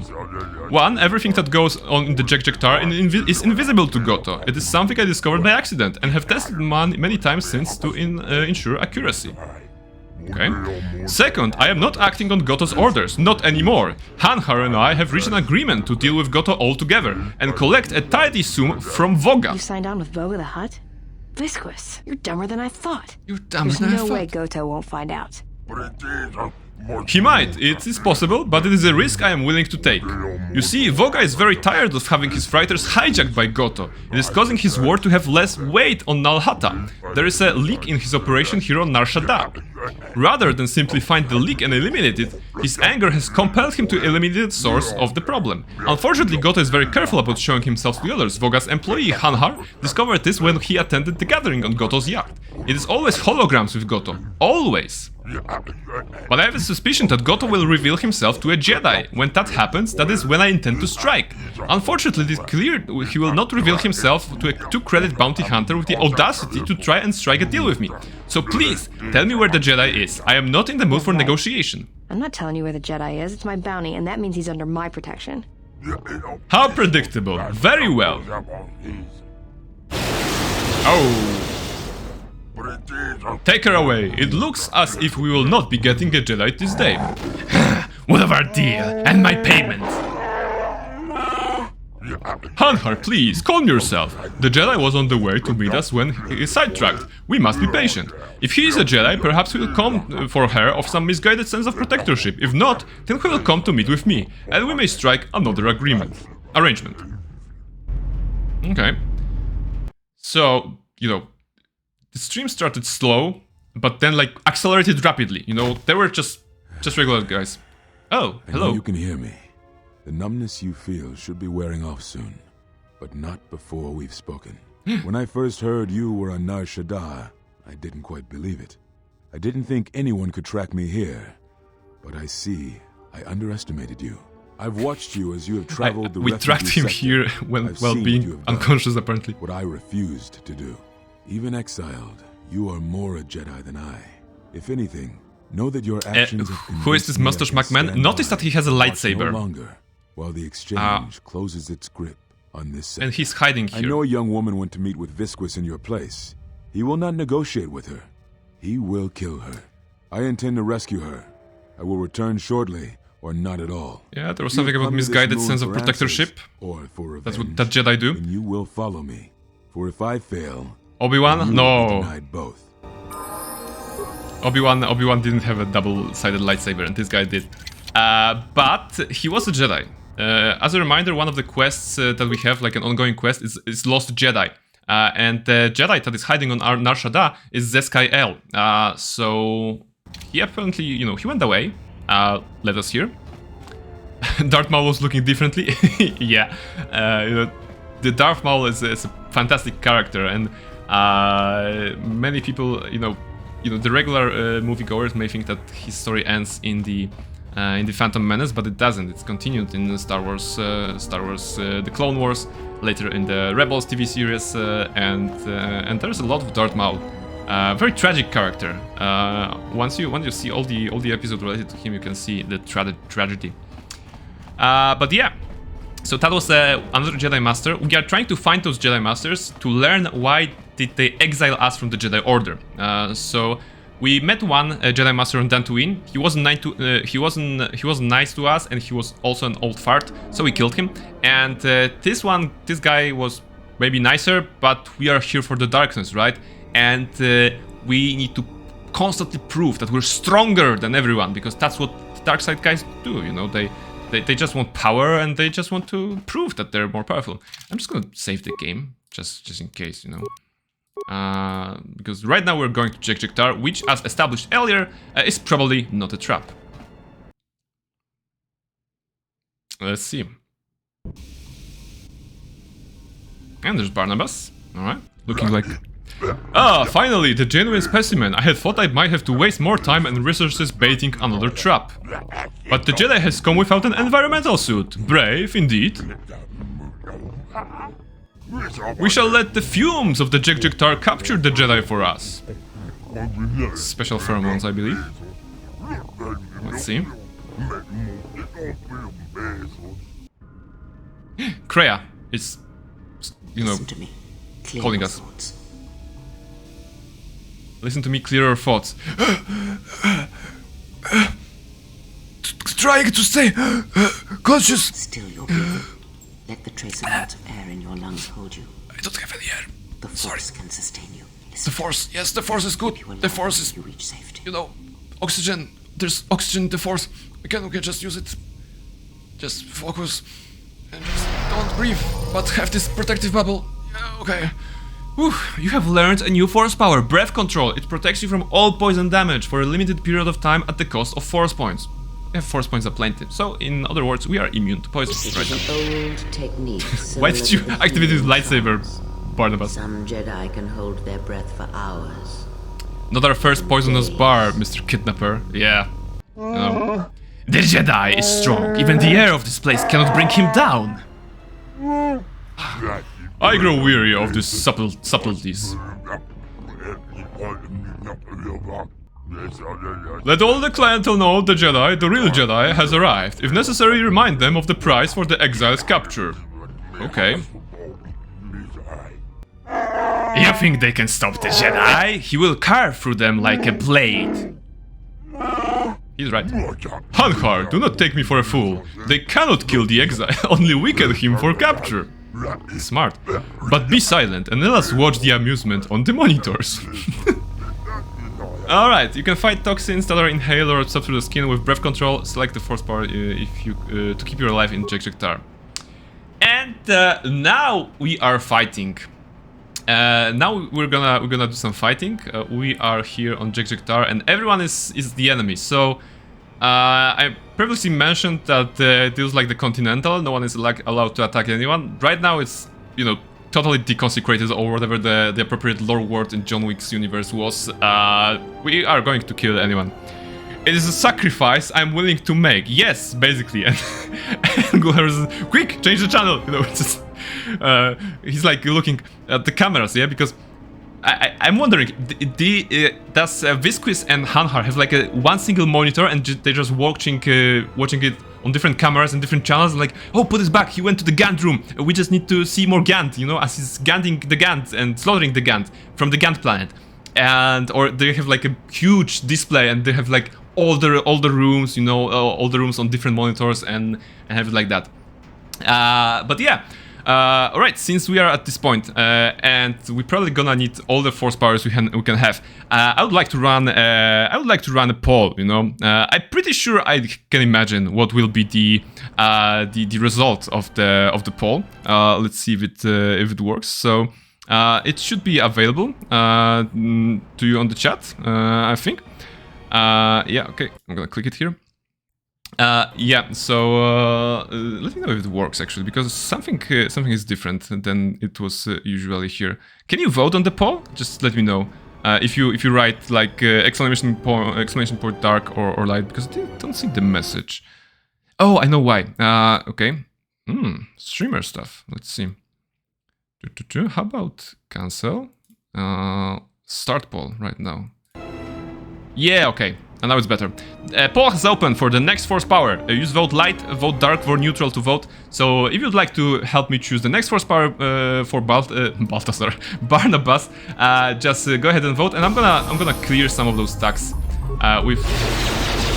1. Everything that goes on in the Jekjektar is invisible to Goto. It is something I discovered by accident and have tested many times since to ensure accuracy. Okay. Second, I am not acting on KotOR's orders, not anymore. Hanhar and I have reached an agreement to deal with KotOR altogether and collect a tidy sum from Voga. You signed on with Voga the Hutt? Visquis, you're dumber than I thought. You're dumber There's than I no way thought. KotOR won't find out. He might, it is possible, but it is a risk I am willing to take. You see, Voga is very tired of having his fighters hijacked by KotOR. It is causing his war to have less weight on Nal Hata. There is a leak in his operation here on Nar Shaddaa. Rather than simply find the leak and eliminate it, his anger has compelled him to eliminate the source of the problem. Unfortunately, KotOR is very careful about showing himself to others. Voga's employee, Hanhar, discovered this when he attended the gathering on KotOR's yacht. It is always holograms with KotOR. Always. But I have a suspicion that KotOR will reveal himself to a Jedi. When that happens, that is when I intend to strike. Unfortunately, it is clear he will not reveal himself to a 2-credit bounty hunter with the audacity to try and strike a deal with me. So please, tell me where the Jedi is. I am not in the mood for negotiation. I'm not telling you where the Jedi is, it's my bounty, and that means he's under my protection. How predictable. Very well. Oh. Take her away. It looks as if we will not be getting a Jedi this day. What of our deal and my payment? Hanhar, please, calm yourself. The Jedi was on the way to meet us when he is sidetracked. We must be patient. If he is a Jedi, perhaps he will come for her of some misguided sense of protectorship. If not, then he will come to meet with me, and we may strike another arrangement. Okay. So, you know, the stream started slow, but then like accelerated rapidly. You know, they were just regular guys. Oh, hello. I know you can hear me. The numbness you feel should be wearing off soon, but not before we've spoken. When I first heard you were on Nar Shaddaa, I didn't quite believe it. I didn't think anyone could track me here, but I see I underestimated you. I've watched you as you have traveled the we tracked him sector. here while being unconscious, apparently. What I refused to do. Even exiled, you are more a Jedi than I. If anything, know that your actions have who is this convinced Mustache me I can McMahon? stand Notice by that he has a and watch lightsaber. No longer, while the exchange closes its grip on this sector. And he's hiding here. I know a young woman went to meet with Visquis in your place. He will not negotiate with her. He will kill her. I intend to rescue her. I will return shortly, or not at all. Yeah, there was something about misguided sense of protectorship. Or for revenge, that's what that Jedi do. then you will follow me. For if I fail, Obi-Wan? you No. will be denied both. Obi-Wan didn't have a double-sided lightsaber, and this guy did. But he was a Jedi. As a reminder, one of the quests that we have, like an ongoing quest, is Lost Jedi. And the Jedi that is hiding on Nar Shaddaa is Zeskai El. So he apparently, you know, he went away. Left us here. Darth Maul was looking differently. Yeah, you know, the Darth Maul is a fantastic character, and many people, you know, the regular moviegoers may think that his story ends in the Phantom Menace, but it doesn't. It's continued in Star Wars, The Clone Wars, later in the Rebels TV series, and there's a lot of Darth Maul. Very tragic character. Once you see all the episodes related to him, you can see the tragedy. But yeah, so that was another Jedi Master. We are trying to find those Jedi Masters to learn why did they exile us from the Jedi Order. So we met one Jedi Master on Dantooine. He wasn't nice to us, and he was also an old fart, so we killed him. And this guy was maybe nicer, but we are here for the darkness, right? And we need to constantly prove that we're stronger than everyone, because that's what the dark side guys do, you know, they just want power, and they just want to prove that they're more powerful. I'm just gonna save the game, just in case, you know. Because right now we're going to Jektar, which, as established earlier, is probably not a trap. Let's see. And there's Barnabas, alright, looking like... Ah, finally, the genuine specimen. I had thought I might have to waste more time and resources baiting another trap. But the Jedi has come without an environmental suit. Brave, indeed. We shall let the fumes of the Jektar capture the Jedi for us. Special pheromones, I believe. Let's see. Kreia is, you know, calling us. Listen to me, clearer thoughts. Trying to stay conscious. Still you're breathing. Let the trace amounts of air in your lungs hold you. I don't have any air. The force can sustain you. The force, yes, the force is good. The force is, you reach safety. you know, oxygen. There's oxygen in the force. We can just use it. Just focus and just don't breathe, but have this protective bubble. Yeah, okay. Whew, you have learned a new force power, breath control. It protects you from all poison damage for a limited period of time at the cost of force points. We have force points aplenty, so in other words, we are immune to poison right now. Old technique. Why did you activate this lightsaber, Barnabas? Some Jedi can hold their breath for hours. Not our first poisonous bar, Mr. Kidnapper. Yeah. No. The Jedi is strong. Even the air of this place cannot bring him down. I grow weary of these subtleties. Let all the clientele know the Jedi, the real Jedi, has arrived. If necessary, remind them of the price for the exile's capture. Okay. You think they can stop the Jedi? He will carve through them like a blade. He's right. Hanhar, do not take me for a fool. They cannot kill the exile, only weaken him for capture. Smart. But be silent and let us watch the amusement on the monitors. Alright, you can fight toxins that are inhaled or absorbed through the skin with breath control. Select the force power if you to keep you alive in KotOR. And now we are fighting. Now we're gonna do some fighting. We are here on KotOR and everyone is the enemy. So I previously mentioned that it was like the Continental. No one is like allowed to attack anyone. Right now it's, you know, totally deconsecrated or whatever the appropriate lore word in John Wick's universe was. We are going to kill anyone. It is a sacrifice I'm willing to make. Yes, basically. And Gular is, quick, change the channel. You know, it's just, he's like looking at the cameras, yeah, because I'm wondering, does Visquis and Hanhar have like one single monitor and they're just watching it on different cameras and different channels, like, oh, put this back, he went to the Gant room, we just need to see more Gant, you know, as he's Ganting the Gant and slaughtering the Gant from the Gant planet. And, or they have like a huge display and they have like all the rooms, you know, all the rooms on different monitors and have it like that. But yeah. Alright, since we are at this point, and we're probably gonna need all the force powers we can have, I would like to run a poll, you know. I'm pretty sure I can imagine what will be the result of the poll. Let's see if it works. So it should be available to you on the chat, I think. Yeah, okay, I'm gonna click it here. Yeah, so let me know if it works actually, because something is different than it was usually here. Can you vote on the poll? Just let me know if you write like exclamation point dark or light, because I don't see the message. Oh, I know why. Okay. Streamer stuff. Let's see. How about cancel? Start poll right now. Yeah, okay. And now it's better. Poll has opened for the next force power. Use vote light, vote dark, vote neutral to vote. So if you'd like to help me choose the next force power for Balthazar, Barnabas, just go ahead and vote. And I'm gonna clear some of those stacks with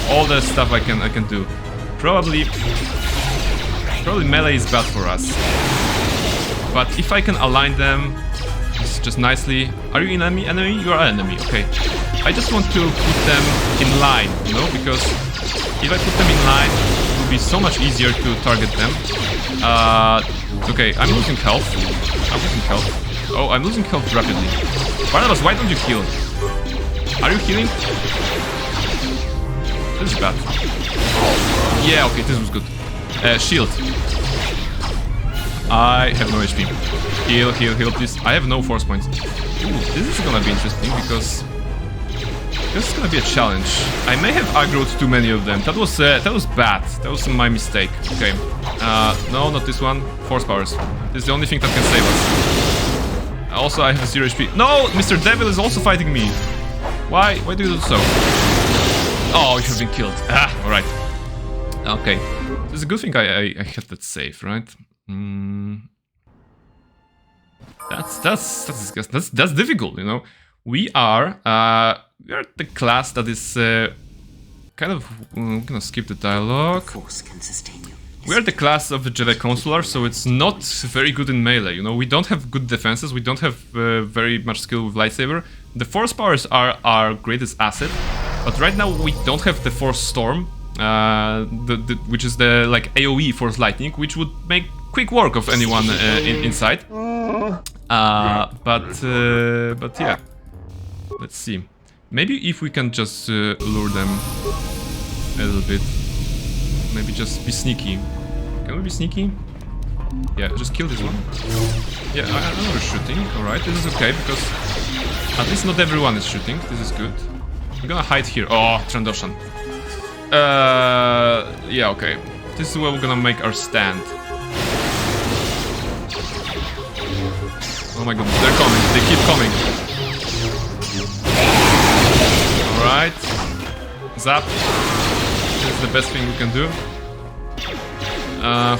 all the stuff I can do. Probably melee is bad for us. But if I can align them just nicely. Are you enemy? You are enemy. Okay. I just want to put them in line, you know, because if I put them in line, it will be so much easier to target them. Okay, I'm losing health. Oh, I'm losing health rapidly. Barnabas, why don't you heal? Are you healing? This is bad. Yeah, okay, this was good. Shield. I have no HP. Heal, please. I have no force points. Ooh, this is gonna be interesting because this is gonna be a challenge. I may have aggroed too many of them. That was bad. That was my mistake. Okay. No, not this one. Force powers. This is the only thing that can save us. Also, I have 0 HP. No, Mr. Devil is also fighting me. Why? Why do you do so? Oh, you have been killed. Ah, all right. Okay. It's a good thing I had that save, right? That's difficult, you know. we are the class that is kind of... I'm gonna skip the dialogue. Force can sustain you. We are the class of the Jedi Consular, so it's not very good in melee, you know? We don't have good defenses, we don't have very much skill with lightsaber. The Force powers are our greatest asset, but right now we don't have the Force Storm, which is the like AoE Force Lightning, which would make quick work of anyone inside. But yeah, let's see. Maybe if we can just lure them a little bit. Maybe just be sneaky. Can we be sneaky? Yeah, just kill this one. Yeah, I know we're shooting. Alright, this is okay because at least not everyone is shooting. This is good. We're gonna hide here. Oh, Trandoshan. Yeah, okay. This is where we're gonna make our stand. Oh my goodness, they're coming. They keep coming. Alright. Zap. This is the best thing we can do.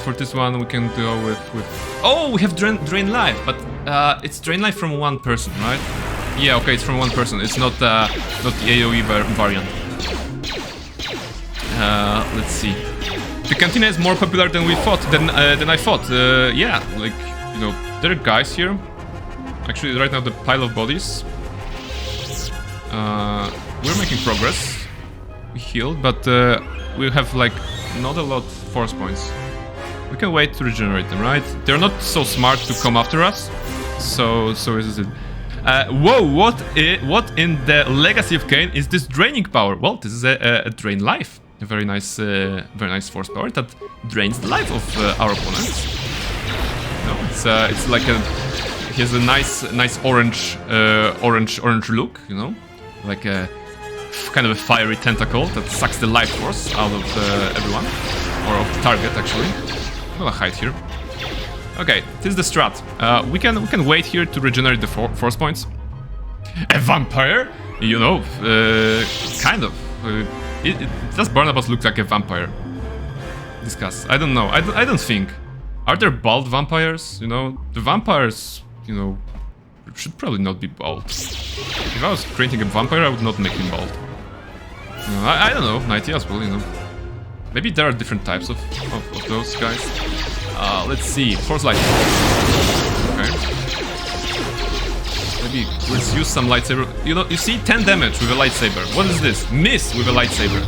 For this one, we can go with... Oh, we have drain life, but it's drain life from one person, right? Yeah, okay, it's from one person. It's not the AoE variant. Let's see. The cantina is more popular than we thought. Than I thought. Yeah, like you know, there are guys here. Actually, right now the pile of bodies. We're making progress. We healed, but we have like not a lot of force points. We can wait to regenerate them, right? They're not so smart to come after us. So this is it. Whoa, what in the Legacy of Kain is this draining power? Well, this is a drain life. A very nice force power that drains the life of our opponents. No, it's like he has a nice orange look, you know, like a kind of a fiery tentacle that sucks the life force out of everyone, or of the target actually. I'm gonna hide here. Okay, this is the strat. We can wait here to regenerate the force points. A vampire, you know, kind of. Does Barnabas look like a vampire? Discuss. I don't know. I don't think. Are there bald vampires? You know, the vampires, you know, should probably not be bald. If I was creating a vampire, I would not make him bald. You know, I don't know. Nighty as well, you know. Maybe there are different types of those guys. Let's see. Force light. Okay. Maybe let's use some lightsaber. You know, you see 10 damage with a lightsaber. What is this? Miss with a lightsaber.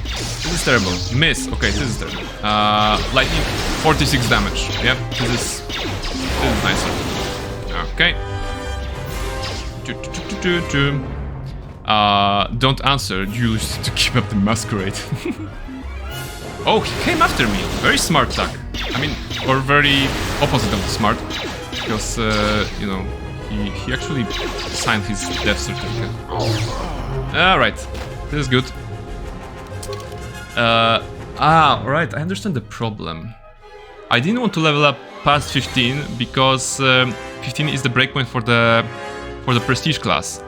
This is terrible. Miss. Okay, this is terrible. Lightning, 46 damage. Yep, this is nicer. Okay. Don't answer. You used to keep up the masquerade. Oh, he came after me. Very smart attack. I mean, or very opposite of the smart. Because, you know, he actually signed his death certificate. Alright. This is good. Right. I understand the problem. I didn't want to level up past 15 because 15 is the breakpoint for the prestige class.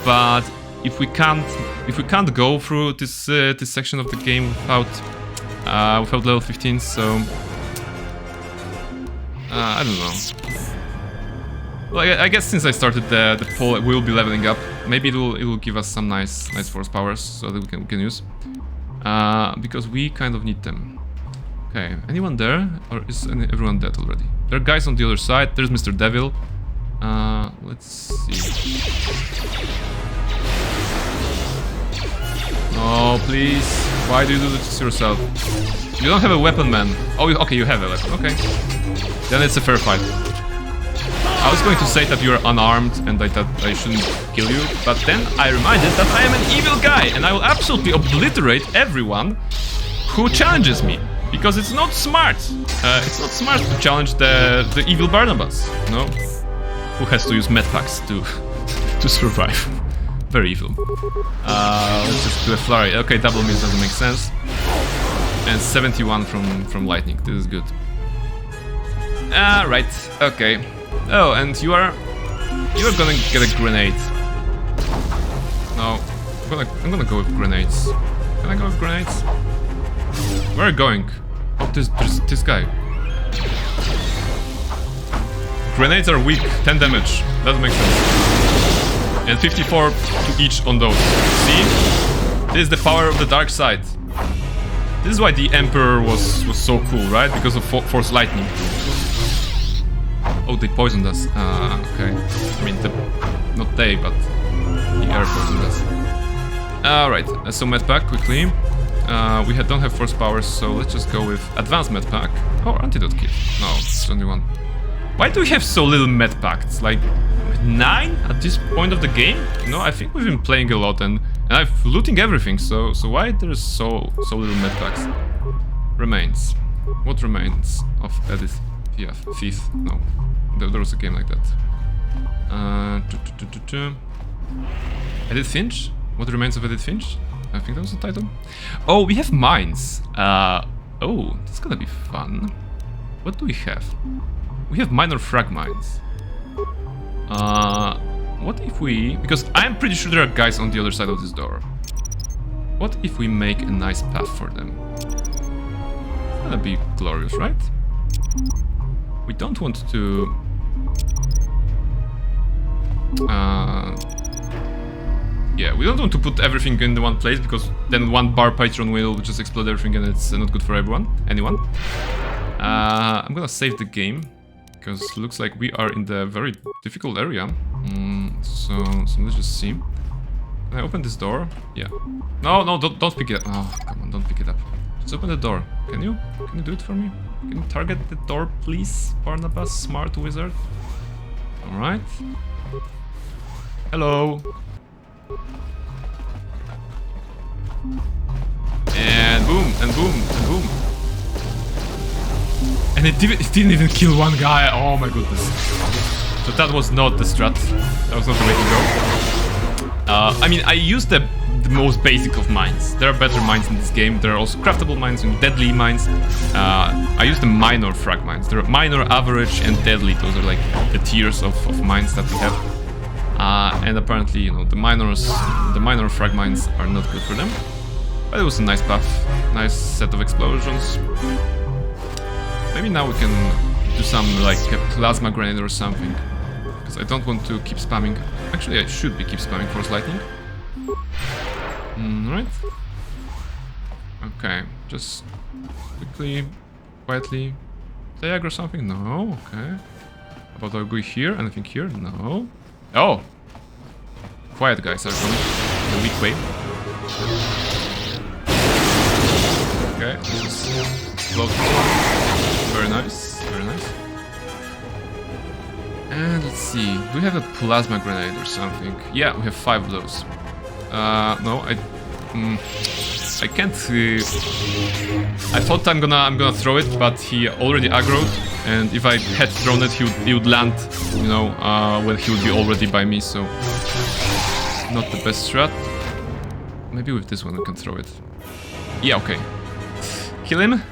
But if we can't go through this this section of the game without level 15, so I don't know. Well, I guess since I started the poll, we will be leveling up. Maybe it will give us some nice force powers so that we can use because we kind of need them. Okay, anyone there, or is everyone dead already? There are guys on the other side. There's Mr. Devil. Let's see. Oh, please. Why do you do this to yourself? You don't have a weapon, man. Oh, okay, you have a weapon. Okay. Then it's a fair fight. I was going to say that you're unarmed and that I shouldn't kill you, but then I reminded that I am an evil guy and I will absolutely obliterate everyone who challenges me. Because it's not smart. It's not smart to challenge the evil Barnabas, you know? Who has to use medpacks to survive. Very evil. Let's just do a flurry. Okay, double miss doesn't make sense. And 71 from lightning. This is good. Right. Okay. Oh, and you are gonna get a grenade. No, I'm gonna go with grenades. Can I go with grenades? Where are you going? Oh, this guy. Grenades are weak. 10 damage. That makes sense. And 54 to each on those. See? This is the power of the dark side. This is why the Emperor was so cool, right? Because of Force Lightning. Oh, they poisoned us. Okay. I mean, not they, but the air poisoned us. Alright, so med pack quickly. We don't have force powers, so let's just go with advanced med pack. Or antidote kit. No, it's only one. Why do we have so little med packs? Like 9 at this point of the game? You know, I think we've been playing a lot and I'm looting everything, so why there's so little med packs? Remains. What remains of Edith? Yeah, Thief. No. There was a game like that. Edith Finch? What remains of Edith Finch? I think that was the title. Oh, we have mines. Oh, that's gonna be fun. What do we have? We have minor frag mines. What if we... Because I'm pretty sure there are guys on the other side of this door. What if we make a nice path for them? It's gonna be glorious, right? We don't want to... yeah, we don't want to put everything in the one place, because then one bar Python will just explode everything and it's not good for anyone. I'm gonna save the game, because it looks like we are in the very difficult area. So let's just see. Can I open this door? Yeah. No, don't pick it up. Oh, come on, don't pick it up. Just open the door. Can you do it for me? Can you target the door, please, Barnabas, smart wizard? Alright. Hello. And boom, and boom, and boom. And it didn't even kill one guy. Oh my goodness. So that was not the strat. That was not the way to go. I mean, I used the most basic of mines. There are better mines in this game. There are also craftable mines and deadly mines. I used the minor frag mines. There are minor, average, and deadly. Those are like the tiers of mines that we have. And apparently, you know, the minor frag mines are not good for them. But it was a nice path. Nice set of explosions. Maybe now we can do some, like, a plasma grenade or something. Because I don't want to keep spamming. Actually, I should be keep spamming Force Lightning. Right. Okay, just quickly, quietly. Did I aggro something? No, okay. How about I go here? Anything here? No. Oh! Quiet guys are coming. The weak way. Okay, just close this one. Very nice, very nice. And let's see, do we have a plasma grenade or something? Yeah, we have 5 of those. No, I can't. I thought I'm gonna throw it, but he already aggroed, and if I had thrown it, he would land, you know, when he would be already by me. So not the best strat. Maybe with this one we can throw it. Yeah, okay. Kill him?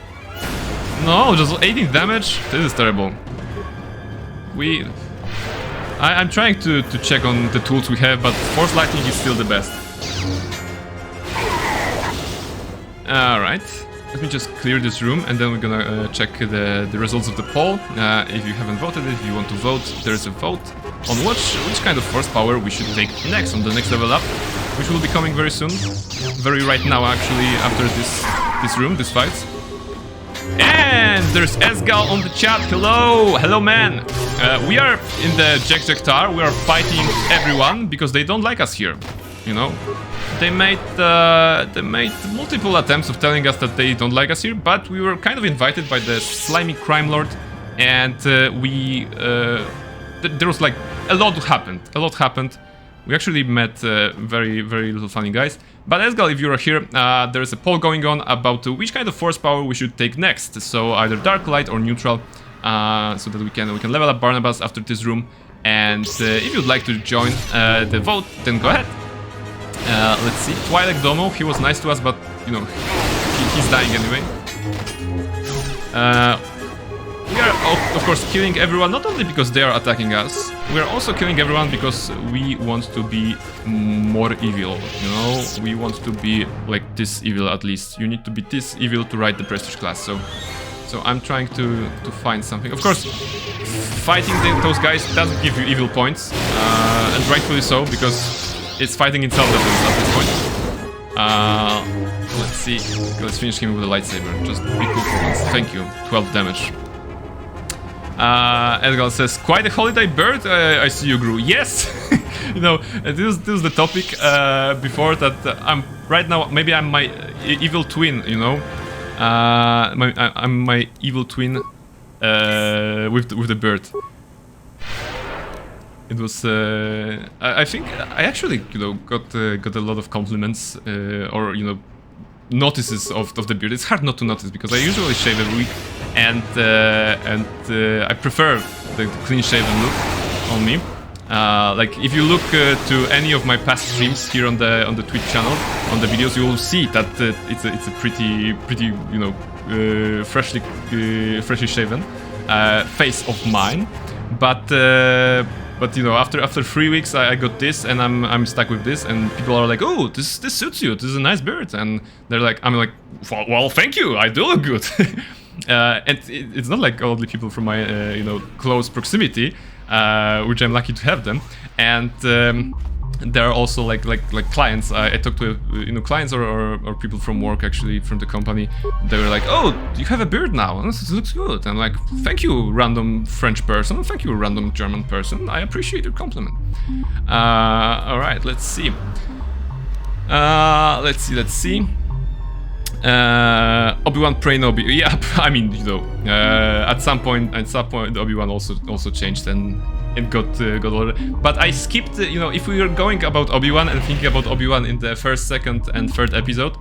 No, just 18 damage. This is terrible. I'm trying to check on the tools we have, but Force Lightning is still the best. Alright, let me just clear this room and then we're gonna check the results of the poll. If you haven't voted, if you want to vote, there's a vote on which kind of force power we should take next on the next level up, which will be coming very soon. Very right now, actually, after this fight. And there's Esgal on the chat. Hello! Hello, man! We are in the KotOR. We are fighting everyone because they don't like us here, you know? They made multiple attempts of telling us that they don't like us here, but we were kind of invited by the slimy crime lord, and there was like a lot happened. We actually met very little funny guys. But Esgal, if you're here, there is a poll going on about which kind of force power we should take next. So either dark, light, or neutral, so that we can level up Barnabas after this room. And if you'd like to join the vote, then go ahead. Let's see, Twilight Domo, he was nice to us, but, you know, he's dying anyway. We are, of course, killing everyone, not only because they are attacking us, we are also killing everyone because we want to be more evil, you know? We want to be, like, this evil, at least. You need to be this evil to ride the Prestige class, so So I'm trying to find something. Of course, fighting those guys doesn't give you evil points, and rightfully so, because it's fighting itself that is at this point. Let's see. Let's finish him with a lightsaber. Just be cool for once. Thank you. 12 damage. Edgar says, quite a holiday bird. I see you grew. Yes. You know, this is the topic before that. I'm right now. Maybe I'm my evil twin. You know, I'm my evil twin with the bird. It was. I think I actually, you know, got a lot of compliments or, you know, notices of the beard. It's hard not to notice because I usually shave every week, and I prefer the clean-shaven look on me. Like if you look to any of my past streams here on the Twitch channel, on the videos, you will see that it's a pretty you know freshly shaven face of mine. But you know, after 3 weeks, I got this, and I'm stuck with this, and people are like, "Oh, this suits you. This is a nice beard," and they're like, "I'm like, well, thank you. I do look good." And it's not like only people from my you know, close proximity, which I'm lucky to have them, and there are also like clients. I talk to, you know, clients or people from work, actually from the company. They were like, "Oh, you have a beard now. This looks good." I'm like, "Thank you, random French person. Thank you, random German person. I appreciate your compliment." All right, let's see. Let's see. Obi-Wan Prenobi. Yeah, I mean, you know, at some point, Obi-Wan also changed and it got older. But I skipped, you know, if we were going about Obi-Wan and thinking about Obi-Wan in the first, second, and third episode,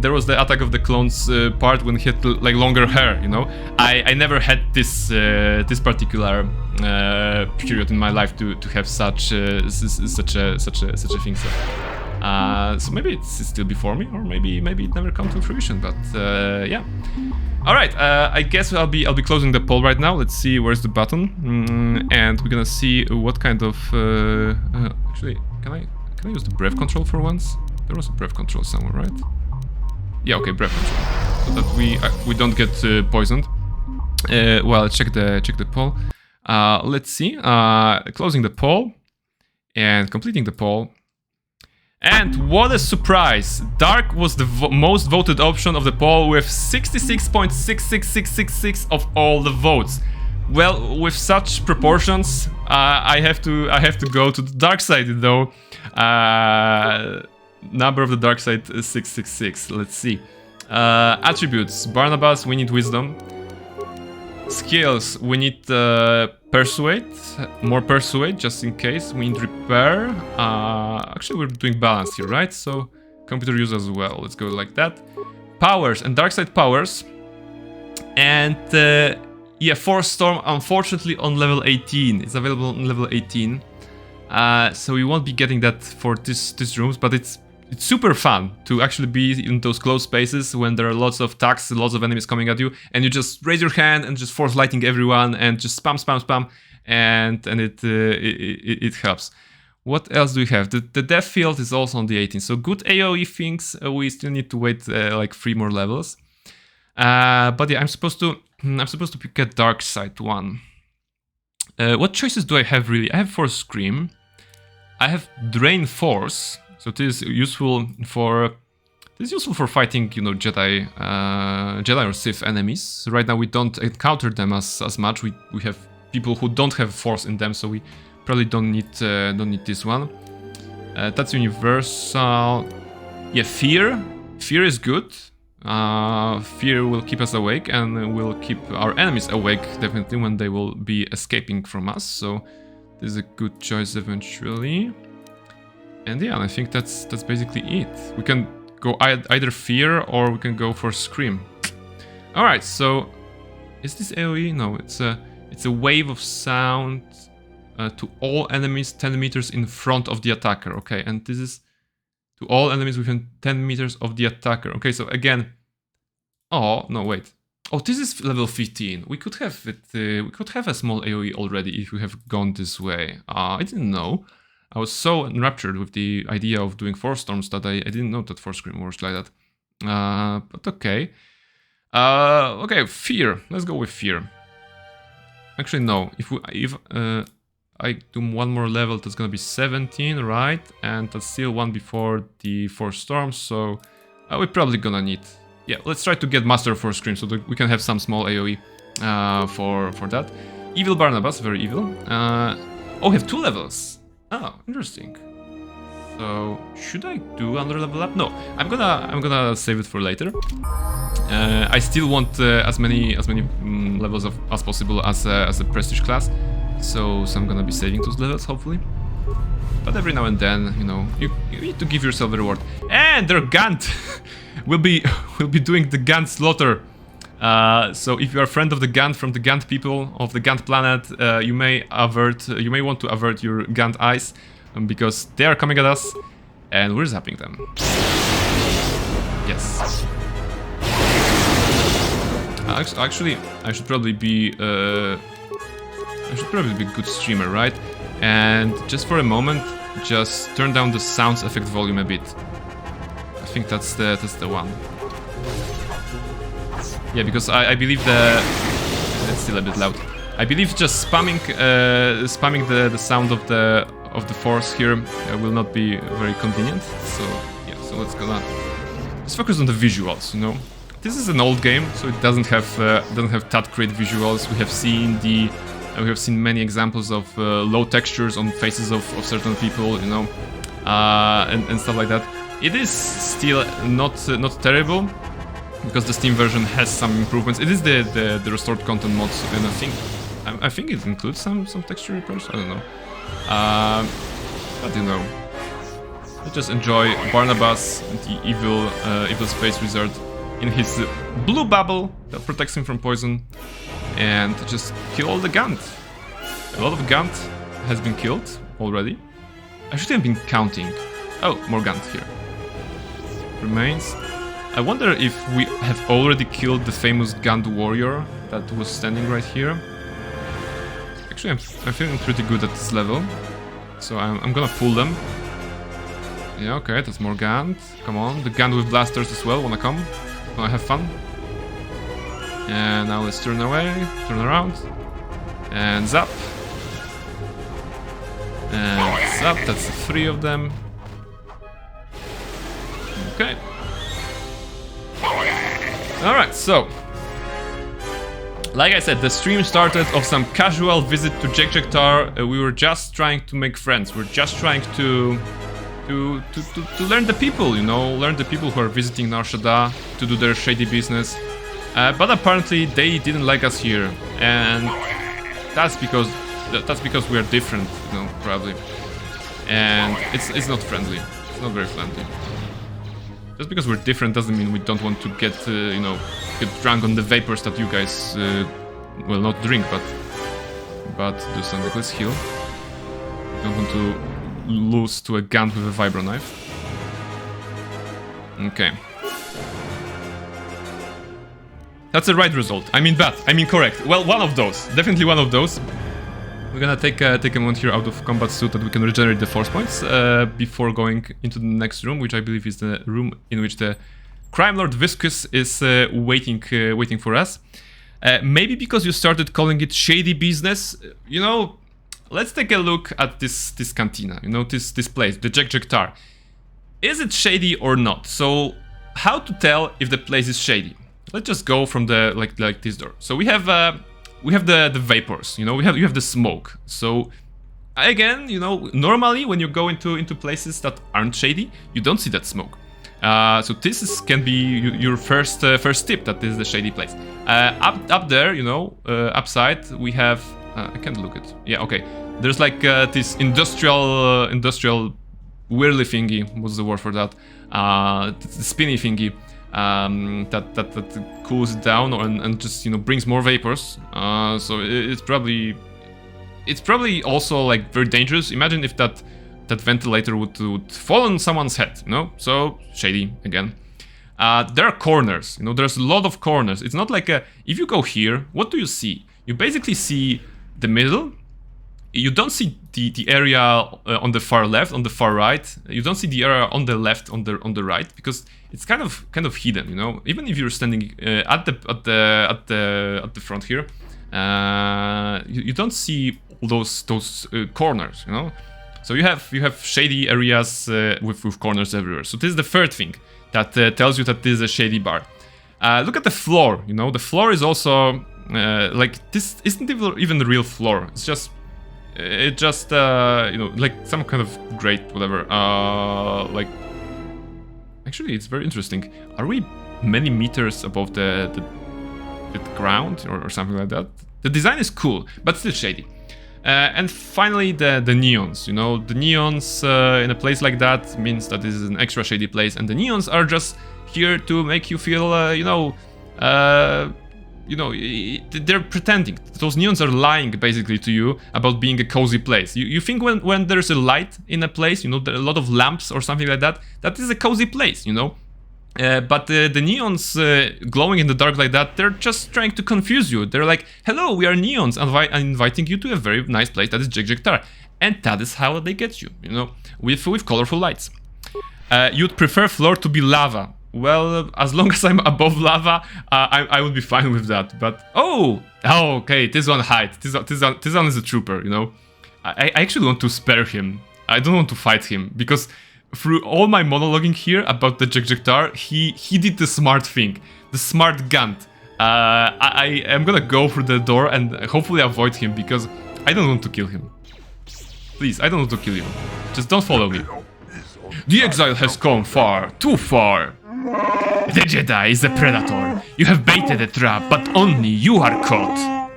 there was the Attack of the Clones part when he had like longer hair. You know, I never had this this particular period in my life to have such a thing. So maybe it's still before me, or maybe it never come to fruition. But yeah. All right. I guess I'll be closing the poll right now. Let's see where's the button, and we're gonna see what kind of. Actually, can I use the breath control for once? There was a breath control somewhere, right? Yeah. Okay, breath control, so that we don't get poisoned. Well, check the poll. Let's see. Closing the poll and completing the poll. And what a surprise! Dark was the most voted option of the poll with 66.66666 of all the votes. Well, with such proportions, I have to go to the dark side though. Number of the dark side is 666. Let's see. Attributes: Barnabas, we need wisdom. Skills: we need persuade, more persuade, just in case. We need repair. Actually, we're doing balance here, right? So computer use as well. Let's go like that. Powers and dark side powers. And yeah, Force Storm, unfortunately on level 18. It's available on level 18. So we won't be getting that for these rooms, but it's super fun to actually be in those close spaces when there are lots of attacks, lots of enemies coming at you, and you just raise your hand and just force lighting everyone and just spam, and it helps. What else do we have? The death field is also on the 18, so good AoE things. We still need to wait like 3 more levels. But yeah, I'm supposed to pick a dark side one. What choices do I have really? I have Force Scream. I have Drain Force. So this is useful for fighting, you know, Jedi or Sith enemies. Right now we don't encounter them as much. We have people who don't have Force in them, so we probably don't need this one. That's universal. Yeah, Fear. Fear is good. Fear will keep us awake and will keep our enemies awake definitely when they will be escaping from us. So this is a good choice eventually. And yeah, I think that's basically it. We can go either Fear or we can go for Scream. All right, so is this AoE? No, it's a wave of sound to all enemies 10 meters in front of the attacker. Okay, and this is to all enemies within 10 meters of the attacker. Okay, so again, oh no, wait. Oh, this is level 15. We could have it. We could have a small AoE already if we have gone this way. I didn't know. I was so enraptured with the idea of doing Force Storms that I didn't know that Force Scream works like that. But okay. Okay, fear. Let's go with fear. Actually, no. If I do one more level, that's gonna be 17, right? And that's still one before the 4 storms, so we're probably gonna need... Yeah, let's try to get Master of 4 Scream so that we can have some small AoE for that. Evil Barnabas, very evil. Oh, we have 2 levels. Oh, interesting. So should I do another level up? No, I'm gonna save it for later. I still want as many levels as possible as a prestige class, so I'm gonna be saving those levels hopefully. But every now and then, you know, you need to give yourself a reward. And their Gant will be doing the Gant slaughter. So if you are a friend of the Gant from the Gant people of the Gant planet, you may want to avert your Gant eyes. Because they are coming at us, and we're zapping them. Yes. Actually, I should probably be a good streamer, right? And just for a moment, just turn down the sounds effect volume a bit. I think that's the one. Yeah, because I believe it's still a bit loud. I believe just spamming the sound of the force here will not be very convenient. So yeah, so let's focus on the visuals. You know, this is an old game, so it doesn't have that great visuals. We have seen many examples of low textures on faces of certain people, you know, and stuff like that. It is still not terrible because the Steam version has some improvements. It is the restored content mods, and I think it includes some texture repairs. I don't know. But you know, let's just enjoy Barnabas, the evil space wizard, in his blue bubble that protects him from poison, and just kill all the Gant. A lot of Gant has been killed already. I should have been counting. Oh, more Gant here. Remains. I wonder if we have already killed the famous Gant warrior that was standing right here. Actually, I'm feeling pretty good at this level, so I'm gonna pull them. Yeah, okay, that's more Gant. Come on, the Gant with blasters as well. Wanna come? Wanna have fun? And now let's turn away, turn around, and zap. And zap. That's 3 of them. Okay. All right, so. Like I said, the stream started of some casual visit to KotOR. We were just trying to make friends. We're just trying to learn the people, you know, learn the people who are visiting Nar Shaddaa to do their shady business. But apparently they didn't like us here, and that's because we are different, you know, probably. And it's not friendly. It's not very friendly. Just because we're different doesn't mean we don't want to get, you know, get drunk on the vapors that you guys, well, not drink, but do something. Let's heal. Don't want to lose to a Gant with a vibro knife. Okay. That's the right result. I mean bad. I mean correct. Well, one of those. Definitely one of those. We're gonna take a moment here out of combat so that we can regenerate the force points before going into the next room, which I believe is the room in which the Crime Lord Viscous is waiting for us. Maybe because you started calling it shady business, you know. Let's take a look at this cantina. You know, this place, the KotOR. Is it shady or not? So, how to tell if the place is shady? Let's just go from the like this door. So we have the vapors, you know, you have the smoke. So again, you know, normally when you go into places that aren't shady, you don't see that smoke. So this can be your first tip that this is the shady place. Up there, you know, upside we have. I can't look at. Yeah, okay. There's like this industrial whirly thingy. What's the word for that? The spinny thingy. That cools it down and just, you know, brings more vapors. So it's probably also like very dangerous. Imagine if that ventilator would fall on someone's head, you know? So shady again. There are corners, you know, there's a lot of corners. It's not like if you go here, what do you see? You basically see the middle, you don't see the area on the far left, on the far right. You don't see the area on the left, on the right, because it's kind of hidden, you know. Even if you're standing at the front here, you don't see all those corners, you know. So you have shady areas with corners everywhere. So this is the third thing that tells you that this is a shady bar. Look at the floor, you know. The floor is also like, this isn't even the real floor. It's just you know, like some kind of grate, whatever. Like, actually, it's very interesting. Are we many meters above the ground or something like that? The design is cool, but still shady. And finally, the neons. You know, the neons in a place like that means that this is an extra shady place, and the neons are just here to make you feel, you know, they're pretending. Those neons are lying basically to you about being a cozy place. You think when there's a light in a place, you know, there are a lot of lamps or something like that, that is a cozy place, you know. But the neons glowing in the dark like that, they're just trying to confuse you. They're like, hello, we are neons, and inviting you to a very nice place that is Jek-Jek-Tar. And that is how they get you, you know, with colorful lights. You'd prefer floor to be lava. Well, as long as I'm above lava, I would be fine with that. But okay, this one hides. This one is a trooper, you know. I actually want to spare him. I don't want to fight him, because through all my monologuing here about the Jek-Jek-Tar, he did the smart thing, the smart Gant. I am gonna go through the door and hopefully avoid him, because I don't want to kill him. Please, I don't want to kill you. Just don't follow me. The exile has come far, too far. The Jedi is a predator. You have baited a trap, but only you are caught.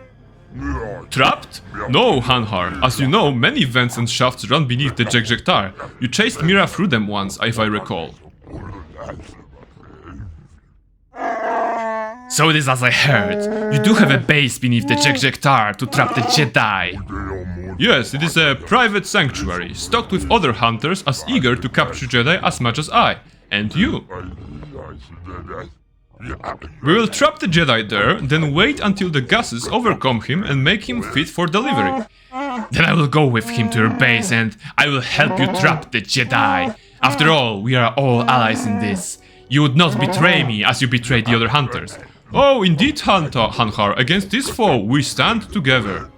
Trapped? No, Hanhar. As you know, many vents and shafts run beneath the Jek-Jek-Tar. You chased Mira through them once, if I recall. So it is as I heard. You do have a base beneath the Jek-Jek-Tar to trap the Jedi. Yes, it is a private sanctuary, stocked with other hunters as eager to capture Jedi as much as I. And you. We will trap the Jedi there, then wait until the gases overcome him and make him fit for delivery. Then I will go with him to your base and I will help you trap the Jedi. After all, we are all allies in this. You would not betray me as you betrayed the other hunters. Oh, indeed, Hanhar, against this foe we stand together.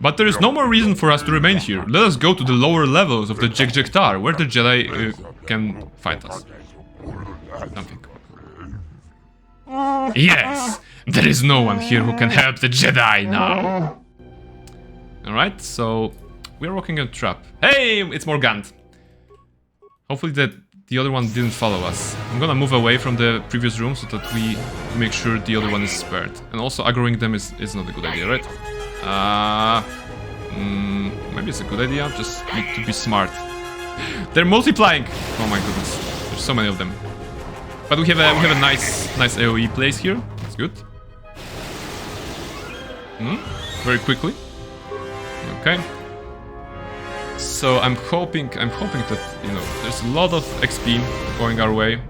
But there is no more reason for us to remain here. Let us go to the lower levels of the Jek-Jek-Tar, where the Jedi can fight us. Something. Yes! There is no one here who can help the Jedi now! Alright, so we're walking a trap. Hey! It's more Gant! Hopefully the other one didn't follow us. I'm gonna move away from the previous room so that we make sure the other one is spared. And also aggroing them is not a good idea, right? Maybe it's a good idea, just need to be smart. They're multiplying! Oh my goodness, there's so many of them. But we have a nice AoE place here. That's good. Very quickly. Okay. So I'm hoping that, you know, there's a lot of XP going our way,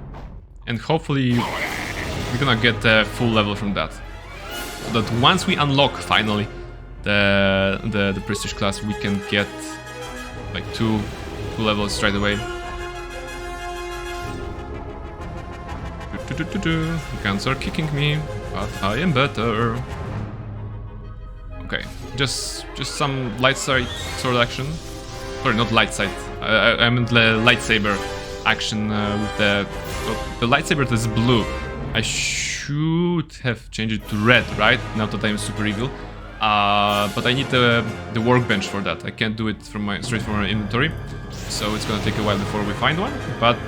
and hopefully we're gonna get a full level from that. So that once we unlock finally the prestige class, we can get like two levels straight away. Guns are kicking me, but I am better. Okay, just some light side sword action. Sorry, not light side. I meant the lightsaber action with the lightsaber that is blue. I should have changed it to red, right? Now that I'm super evil. But I need the workbench for that. I can't do it straight from my inventory, so it's gonna take a while before we find one. But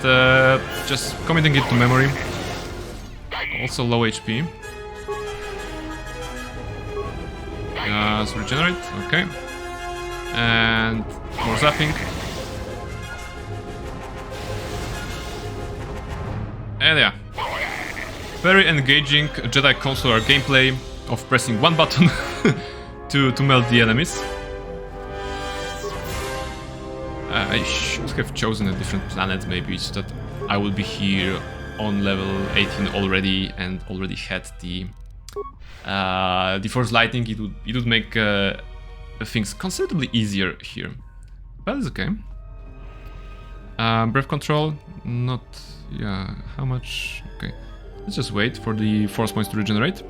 just committing it to memory. Also low HP. So regenerate, okay. And more zapping. And yeah. Very engaging Jedi KotOR gameplay of pressing one button to melt the enemies. I should have chosen a different planet maybe, so that I will be here on level 18 already and already had the Force Lightning. It would make a things considerably easier here. But it's okay. Breath control, not... yeah, how much? Okay. Let's just wait for the force points to regenerate.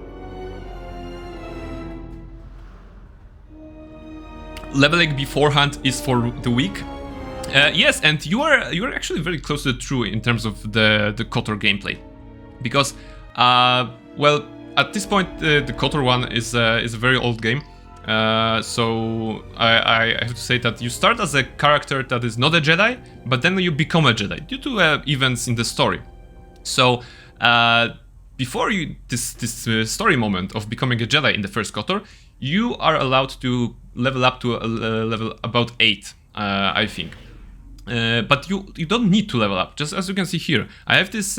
Leveling beforehand is for the weak. Yes, and you are actually very close to the truth in terms of the KotOR gameplay, because well, at this point the KotOR one is a very old game, so I have to say that you start as a character that is not a Jedi, but then you become a Jedi due to events in the story. So before this story moment of becoming a Jedi in the first KotOR, you are allowed to level up to a level about 8, I think. But you don't need to level up. Just as you can see here, I have this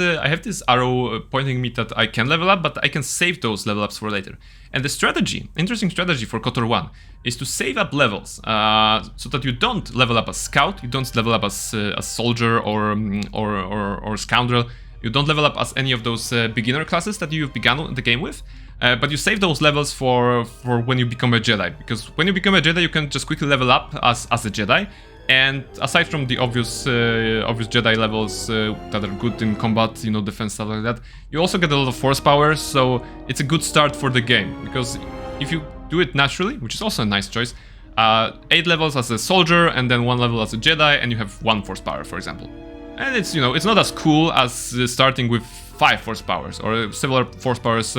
arrow pointing me that I can level up, but I can save those level ups for later. And the strategy, interesting strategy for KotOR 1, is to save up levels so that you don't level up as scout, you don't level up as soldier or scoundrel. You don't level up as any of those beginner classes that you've begun the game with, but you save those levels for when you become a Jedi. Because when you become a Jedi, you can just quickly level up as a Jedi. And aside from the obvious Jedi levels that are good in combat, you know, defense, stuff like that, you also get a lot of force power, so it's a good start for the game. Because if you do it naturally, which is also a nice choice, 8 levels as a soldier and then 1 level as a Jedi, and you have 1 force power, for example. And it's, you know, it's not as cool as starting with 5 force powers or several force powers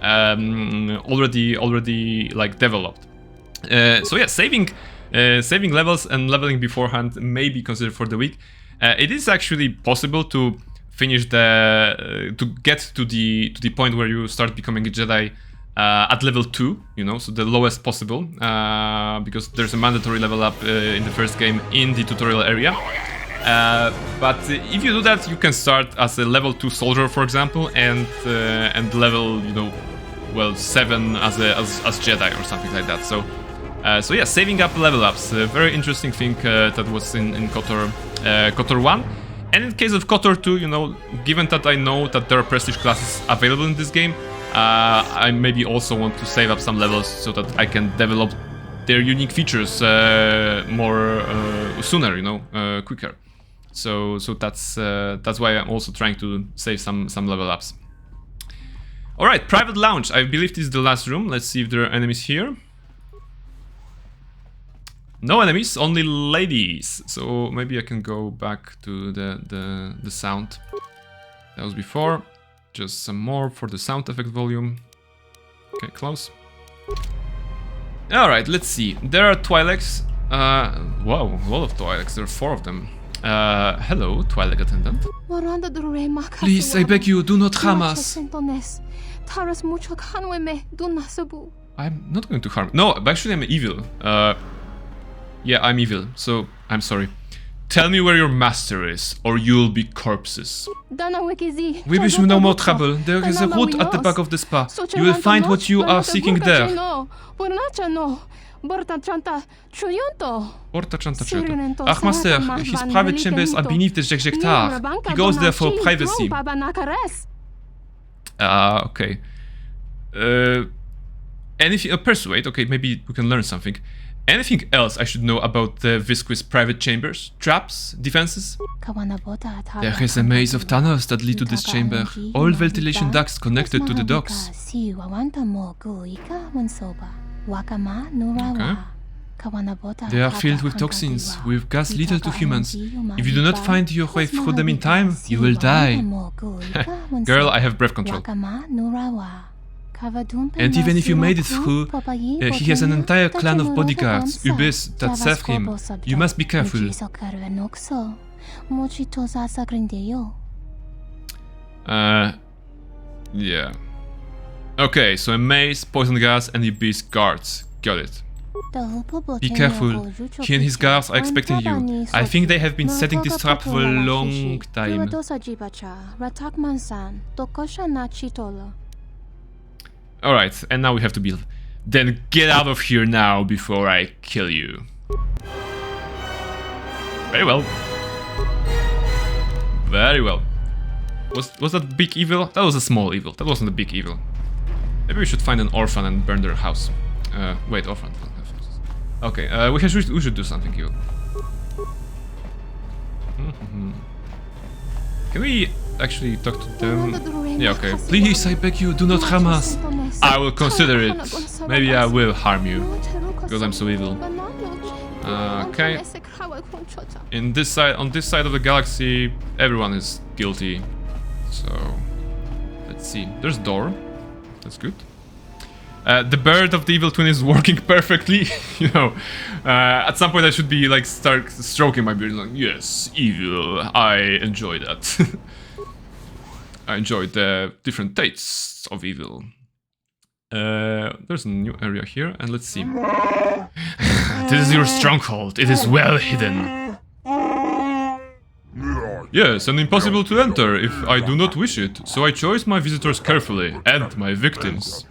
already like developed. So yeah, saving levels and leveling beforehand may be considered for the weak. It is actually possible to finish to get to the point where you start becoming a Jedi at level 2, you know, so the lowest possible, because there's a mandatory level up in the first game in the tutorial area. But if you do that, you can start as a level 2 soldier, for example, and level, you know, well, 7 as Jedi or something like that. So yeah, saving up level ups, a very interesting thing that was in KotOR 1. And in case of KotOR 2, you know, given that I know that there are prestige classes available in this game, I maybe also want to save up some levels so that I can develop their unique features more sooner, you know, quicker. So that's why I'm also trying to save some level ups. All right, private lounge. I believe this is the last room. Let's see if there are enemies here. No enemies, only ladies. So maybe I can go back to the sound that was before. Just some more for the sound effect volume. Okay, close. All right, let's see. There are Twi'leks. Wow, a lot of Twi'leks. There are 4 of them. Hello, Twi'lek attendant. Please, I beg you, do not harm us. I'm not going to harm. No, actually, I'm evil. Yeah, I'm evil, so I'm sorry. Tell me where your master is, or you'll be corpses. We wish you no more trouble. There is a root at the back of the spa. You will find what you are seeking there. Ach, master, his private chambers are beneath the Jektar. He goes there for privacy. Okay. Anything? Persuade. Okay, maybe we can learn something. Anything else I should know about the Visquis private chambers? Traps? Defenses? There is a maze of tunnels that lead to this chamber. All ventilation ducts connected to the docks. Okay. They are filled with toxins, with gas lethal to humans. If you do not find your way through them in time, you will die. Girl, I have breath control. And even if you made it through, he has an entire clan of bodyguards, Ubis, that serve him. You must be careful. Yeah. Okay, so a maze, poison gas, and Ubis guards. Got it. Be careful. He and his guards are expecting you. I think they have been setting this trap for a long time. Alright, and now we have to build. Then get out of here now before I kill you. Very well. Very well. Was that big evil? That was a small evil. That wasn't a big evil. Maybe we should find an orphan and burn their house. Wait, orphan. Okay, we should do something here. Can we actually talk to them? Yeah, okay. Please, I beg you, do not harm us. I will consider it. Maybe I will harm you, because I'm so evil. Okay. On this side of the galaxy, everyone is guilty. So, let's see. There's a door. That's good. The bird of the evil twin is working perfectly. You know, at some point I should be like start stroking my beard, like, yes, evil. I enjoy that. I enjoy the different tastes of evil. There's a new area here, and let's see. This is your stronghold. It is well hidden. Yes, and impossible to enter if I do not wish it. So I chose my visitors carefully, and my victims.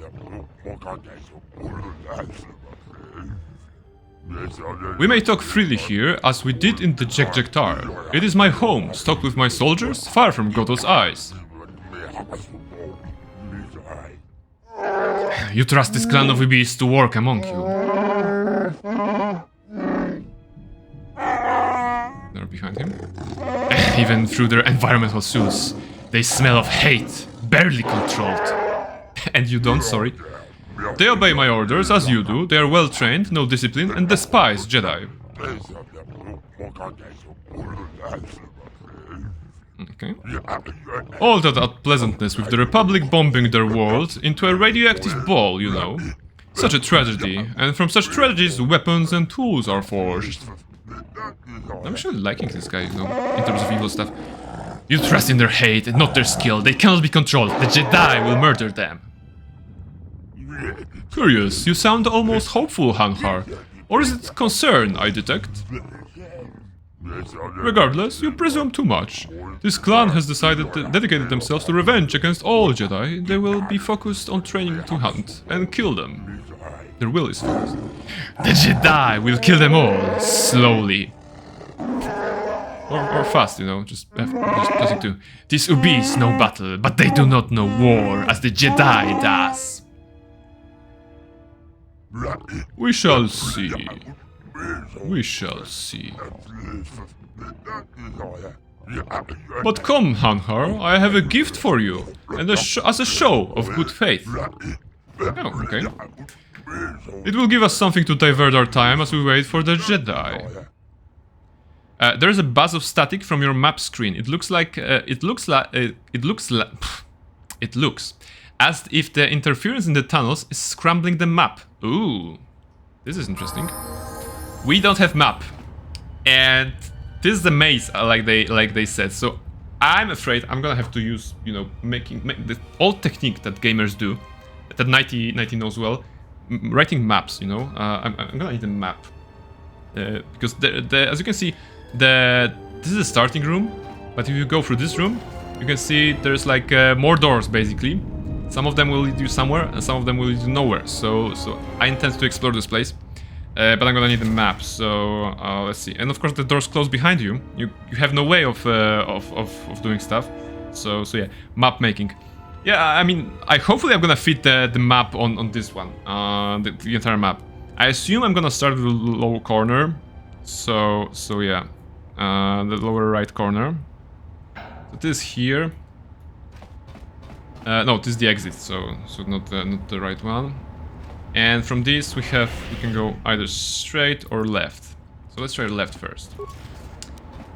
We may talk freely here, as we did in the KotOR. It is my home, stocked with my soldiers, far from KotOR's eyes. You trust this clan of beasts to work among you. They're behind him. Even through their environmental suits, they smell of hate, barely controlled. And you don't, sorry. They obey my orders, as you do. They are well trained, no discipline, and despise Jedi. Okay. All that unpleasantness with the Republic bombing their world into a radioactive ball, you know. Such a tragedy, and from such tragedies, weapons and tools are forged. I'm actually liking this guy, you know, in terms of evil stuff. You trust in their hate and not their skill. They cannot be controlled. The Jedi will murder them. Curious, you sound almost hopeful, Hanhar. Or is it concern I detect? Regardless, you presume too much. This clan has dedicated themselves to revenge against all Jedi. They will be focused on training to hunt and kill them. Their will is focused. The Jedi will kill them all, slowly. Or fast, you know, just nothing to. These Ubis know battle, but they do not know war, as the Jedi does. We shall see. We shall see. But come, Hanhar, I have a gift for you, and as a show of good faith. Oh, okay. It will give us something to divert our time as we wait for the Jedi. There is a buzz of static from your map screen. It looks as if the interference in the tunnels is scrambling the map. Ooh, this is interesting. We don't have map, and this is the maze, like they said. So I'm afraid I'm gonna have to use, you know, make the old technique that gamers do, that 90 knows well, writing maps. You know, I'm gonna need a map because as you can see, this is a starting room, but if you go through this room, you can see there's like more doors basically. Some of them will lead you somewhere, and some of them will lead you nowhere. So I intend to explore this place. But I'm gonna need a map, so let's see. And of course the doors close behind you. You have no way of doing stuff. So yeah, map making. Yeah, I mean, hopefully I'm gonna fit the map on this one, the entire map. I assume I'm gonna start with the lower corner. So yeah, the lower right corner. So this here. No, this is the exit. So not the right one. And from this we can go either straight or left. So let's try left first.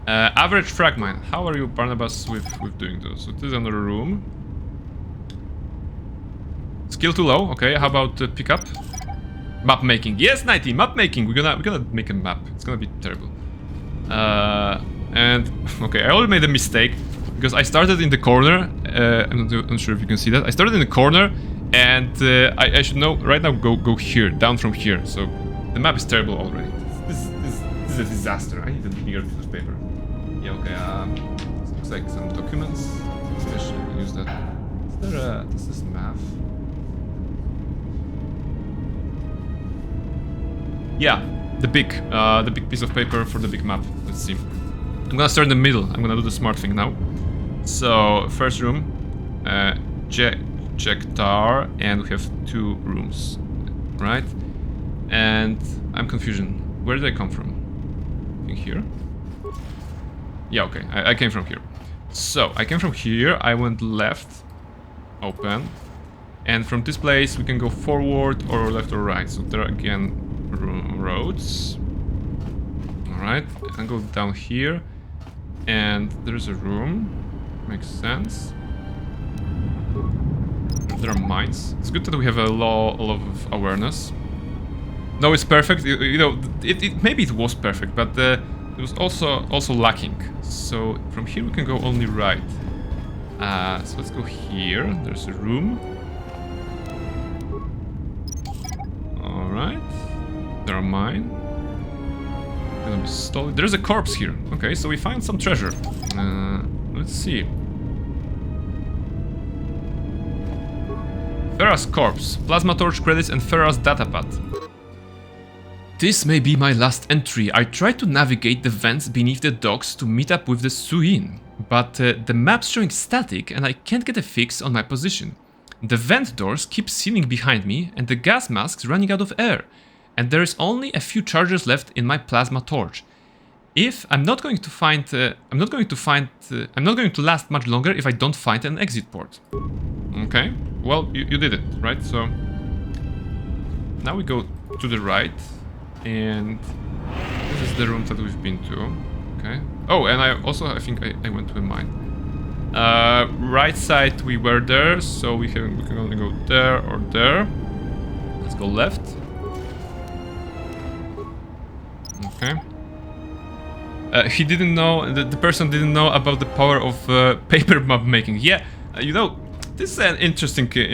Average fragment. How are you, Barnabas, with doing those? So this is another room. Skill too low. Okay, how about pickup? Map making. Yes, 90. Map making. We're gonna make a map. It's gonna be terrible. And okay, I already made a mistake because I started in the corner. I'm not sure if you can see that. I started in the corner. And I should know right now. Go here, down from here. So the map is terrible already. This is a disaster. I need a bigger piece of paper. Yeah, okay. This looks like some documents. Especially I can use that. Is there this is map? Yeah, the big piece of paper for the big map. Let's see. I'm gonna start in the middle. I'm gonna do the smart thing now. So first room, KotOR, and we have 2 rooms, right? And I'm confusion. Where did I come from? I think here? Yeah, okay. I came from here. So, I came from here, I went left. Open. And from this place we can go forward or left or right. So there are again roads. Alright, and go down here. And there's a room. Makes sense. There are mines. It's good that we have a lot of awareness. No, it's perfect. You know, maybe it was perfect, but it was also lacking. So from here we can go only right. So let's go here. There's a room. All right. There are mine. Gonna be stolen. There's a corpse here. Okay, so we find some treasure. Let's see. Ferra's corpse, plasma torch credits, and Ferra's datapad. This may be my last entry. I tried to navigate the vents beneath the docks to meet up with the Suin, but the map's showing static and I can't get a fix on my position. The vent doors keep sealing behind me and the gas mask's running out of air, and there is only a few charges left in my plasma torch. I'm not going to last much longer if I don't find an exit port. Okay, well, you did it, right? So now we go to the right. And this is the room that we've been to. Okay. Oh, and I think I went to a mine. Right side we were there, so we can only go there or there. Let's go left. Okay. He didn't know, the person didn't know about the power of paper map making. Yeah, you know, this is an interesting thing,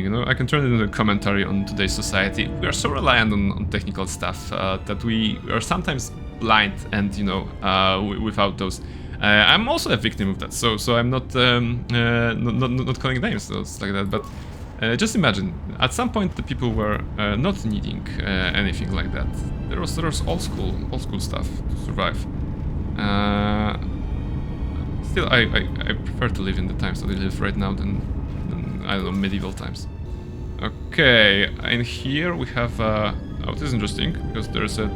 you know. I can turn it into a commentary on today's society. We are so reliant on technical stuff that we are sometimes blind and, you know, without those. I'm also a victim of that, so I'm not calling names, so it's like that. But just imagine, at some point the people were not needing anything like that. There was old school stuff to survive. Still, I prefer to live in the times that we live right now than I don't know, medieval times. Okay, in here we have oh, this is interesting because there's a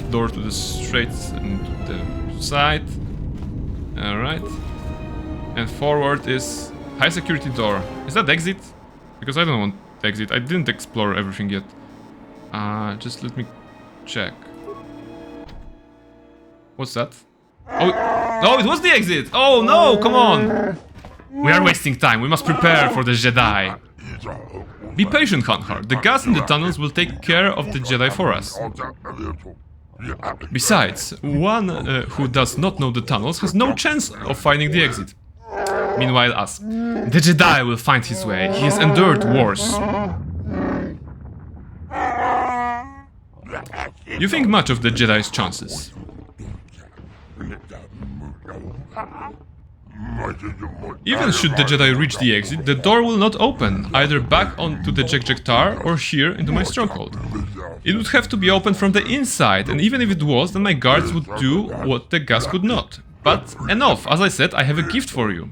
door to the straight and to the side. All right, and forward is high security door. Is that exit? Because I don't want exit. I didn't explore everything yet. Just let me check. What's that? Oh, it was the exit! Oh no, come on! We are wasting time, we must prepare for the Jedi. Be patient, Hanhar. The gas in the tunnels will take care of the Jedi for us. Besides, one who does not know the tunnels has no chance of finding the exit. Meanwhile, us. The Jedi will find his way. He has endured wars. You think much of the Jedi's chances. Even should the Jedi reach the exit, the door will not open, either back onto the Jekjektar or here into my stronghold. It would have to be opened from the inside, and even if it was, then my guards would do what the gas could not. But enough, as I said, I have a gift for you.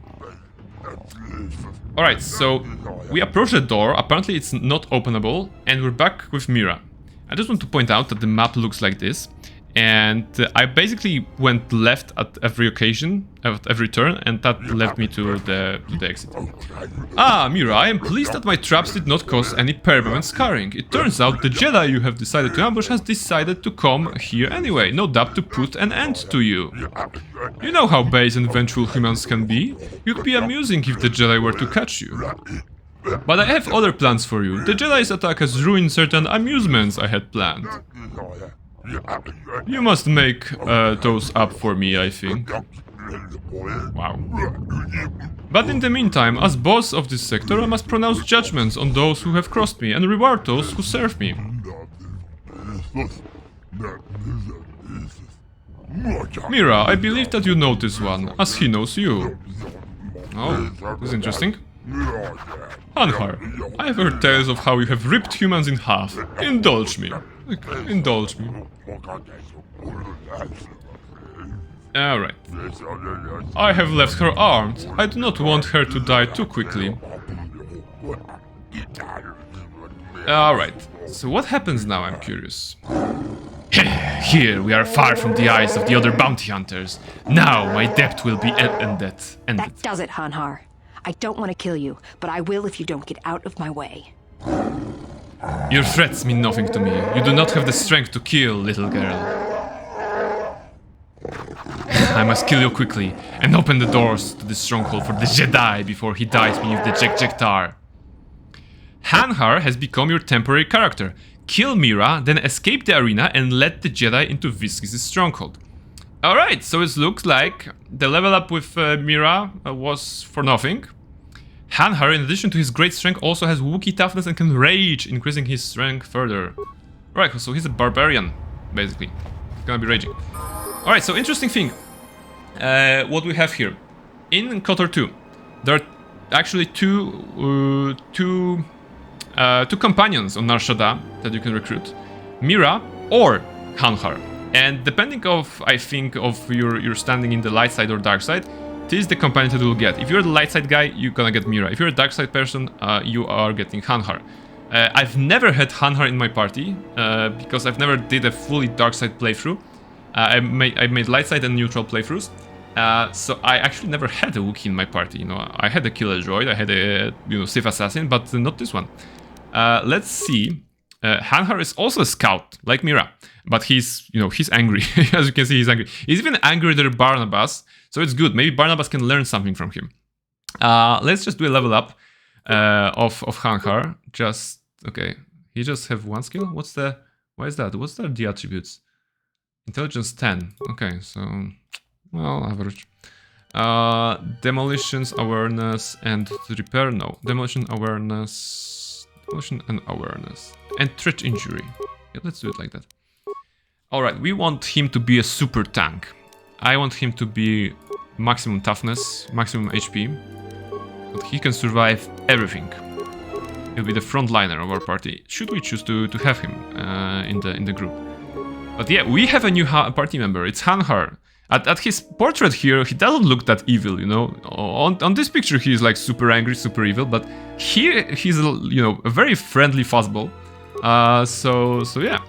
Alright, so we approach the door, apparently it's not openable, and we're back with Mira. I just want to point out that the map looks like this. And I basically went left at every occasion, at every turn, and that led me to the exit. Ah, Mira, I am pleased that my traps did not cause any permanent scarring. It turns out the Jedi you have decided to ambush has decided to come here anyway, no doubt to put an end to you. You know how base and vengeful humans can be. It would be amusing if the Jedi were to catch you. But I have other plans for you. The Jedi's attack has ruined certain amusements I had planned. You must make those up for me, I think. Wow. But in the meantime, as boss of this sector, I must pronounce judgments on those who have crossed me and reward those who serve me. Mira, I believe that you know this one, as he knows you. Oh, this is interesting. Hanhar, I have heard tales of how you have ripped humans in half. Indulge me. Okay, indulge me. Alright. I have left her armed. I do not want her to die too quickly. Alright. So what happens now, I'm curious. Here, we are far from the eyes of the other bounty hunters. Now, my debt will be ended. That does it, Hanhar. I don't want to kill you, but I will if you don't get out of my way. Your threats mean nothing to me. You do not have the strength to kill, little girl. I must kill you quickly and open the doors to the stronghold for the Jedi before he dies beneath the Jektar. Hanhar has become your temporary character. Kill Mira, then escape the arena and let the Jedi into Visky's stronghold. Alright, so it looks like the level up with Mira was for nothing. Hanhar, in addition to his great strength, also has Wookie toughness and can rage, increasing his strength further. Right, so he's a barbarian, basically. He's gonna be raging. Alright, so interesting thing. What we have here. In KotOR 2, there are actually two companions on Nar Shaddaa that you can recruit. Mira or Hanhar. And depending of, I think, of your standing in the light side or dark side, this is the companion that you will get. If you're the light side guy, you're gonna get Mira. If you're a dark side person, you are getting Hanhar. I've never had Hanhar in my party, because I've never did a fully dark side playthrough. I made light side and neutral playthroughs. So I actually never had a Wookiee in my party. You know, I had a killer droid, I had a Sith assassin, but not this one. Let's see. Hanhar is also a scout, like Mira, but he's angry. As you can see, he's angry. He's even angrier than Barnabas, so it's good. Maybe Barnabas can learn something from him. Let's just do a level up of Hanhar. Okay. He just have one skill. Why is that? What's the attributes? Intelligence 10. Okay, so well, average. Demolitions, awareness, and repair. No, demolition, awareness, demolition, and awareness, and threat injury. Yeah, let's do it like that. All right, we want him to be a super tank. I want him to be maximum toughness, maximum HP, but he can survive everything. He'll be the frontliner of our party. Should we choose to have him in the group? But yeah, we have a new party member. It's Hanhar. At his portrait here, he doesn't look that evil, you know. On this picture, he's like super angry, super evil. But here, he's a very friendly fuzzball. So yeah.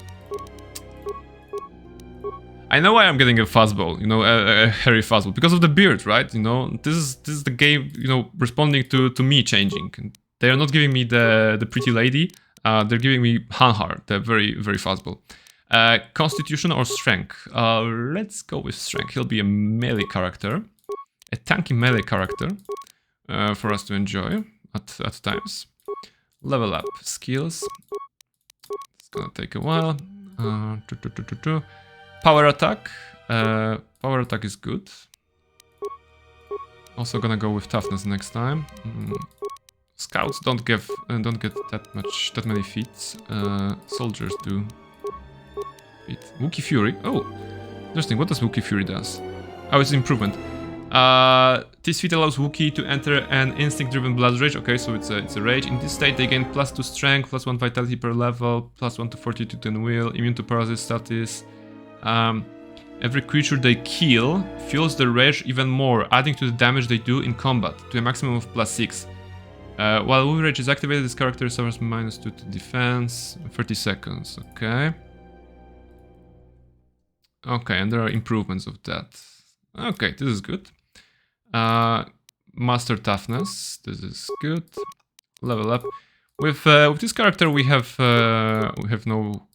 I know why I'm getting a fuzzball, a hairy fuzzball, because of the beard, right? This is the game, responding to me changing. They are not giving me the pretty lady. They're giving me Hanhar, the very, very fuzzball. Constitution or strength? Let's go with strength. He'll be a melee character, a tanky melee character, for us to enjoy at times. Level up skills. It's gonna take a while. Power attack. Power attack is good. Also gonna go with toughness next time. Scouts don't get that many feats. Soldiers do. Wookie Fury. Oh, interesting. What does Wookie Fury does? Oh, it's improvement. This feat allows Wookie to enter an instinct-driven blood rage. Okay, so it's a rage. In this state, they gain +2 strength, +1 vitality per level, +1 to fortitude and will, immune to parasite status. Every creature they kill fuels the rage even more, adding to the damage they do in combat to a maximum of +6. While Wookie Rage is activated, this character suffers -2 to defense, 30 seconds. Okay. Okay, and there are improvements of that. Okay, this is good. Master Toughness, this is good. Level up. With this character, we have no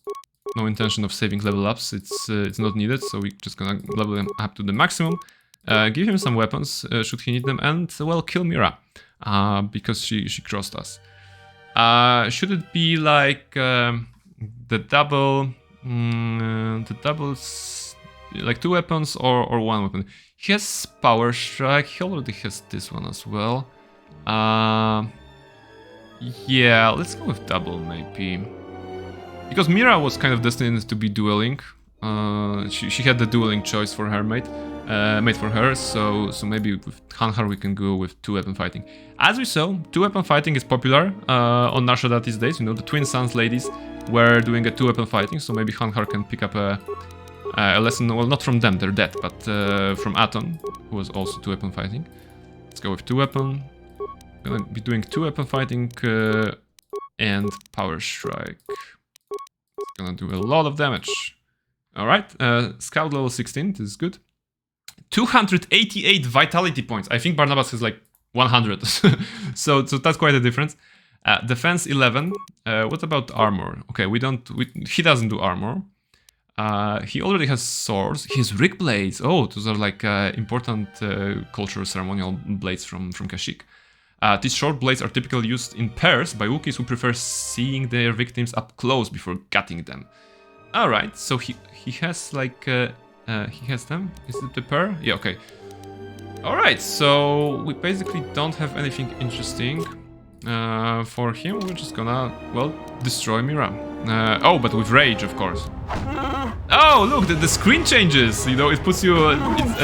intention of saving level ups. It's not needed, so we're just gonna level him up to the maximum. Give him some weapons should he need them, and well, kill Mira because she crossed us. Should it be like the double? The doubles, like 2 weapons or 1 weapon. He has Power Strike. He already has this one as well. Yeah, let's go with double maybe. Because Mira was kind of destined to be dueling. She had the dueling choice for her made for her. So maybe with Hanhar we can go with 2-weapon fighting. As we saw, 2-weapon fighting is popular on Nar Shaddaa these days. The Twin Suns ladies were doing a 2-weapon fighting, so maybe Hanhar can pick up a lesson, well, not from them, they're dead, but from Aton, who was also 2-weapon fighting. Let's go with 2-weapon. Gonna be doing 2-weapon fighting and Power Strike. Gonna do a lot of damage. Alright, Scout level 16, this is good. 288 vitality points. I think Barnabas has like 100. so that's quite a difference. Defense 11. What about armor? Okay, he doesn't do armor. He already has swords. He has Rick blades. Oh, those are like important cultural ceremonial blades from Kashyyyk. These short blades are typically used in pairs by Wookiees who prefer seeing their victims up close before gutting them. Alright, so he has like... he has them? Is it the pair? Yeah, okay. Alright, so we basically don't have anything interesting for him. We're just gonna, well, destroy Mira. Oh, but with rage, of course. Oh, look, the screen changes. You know, it puts you a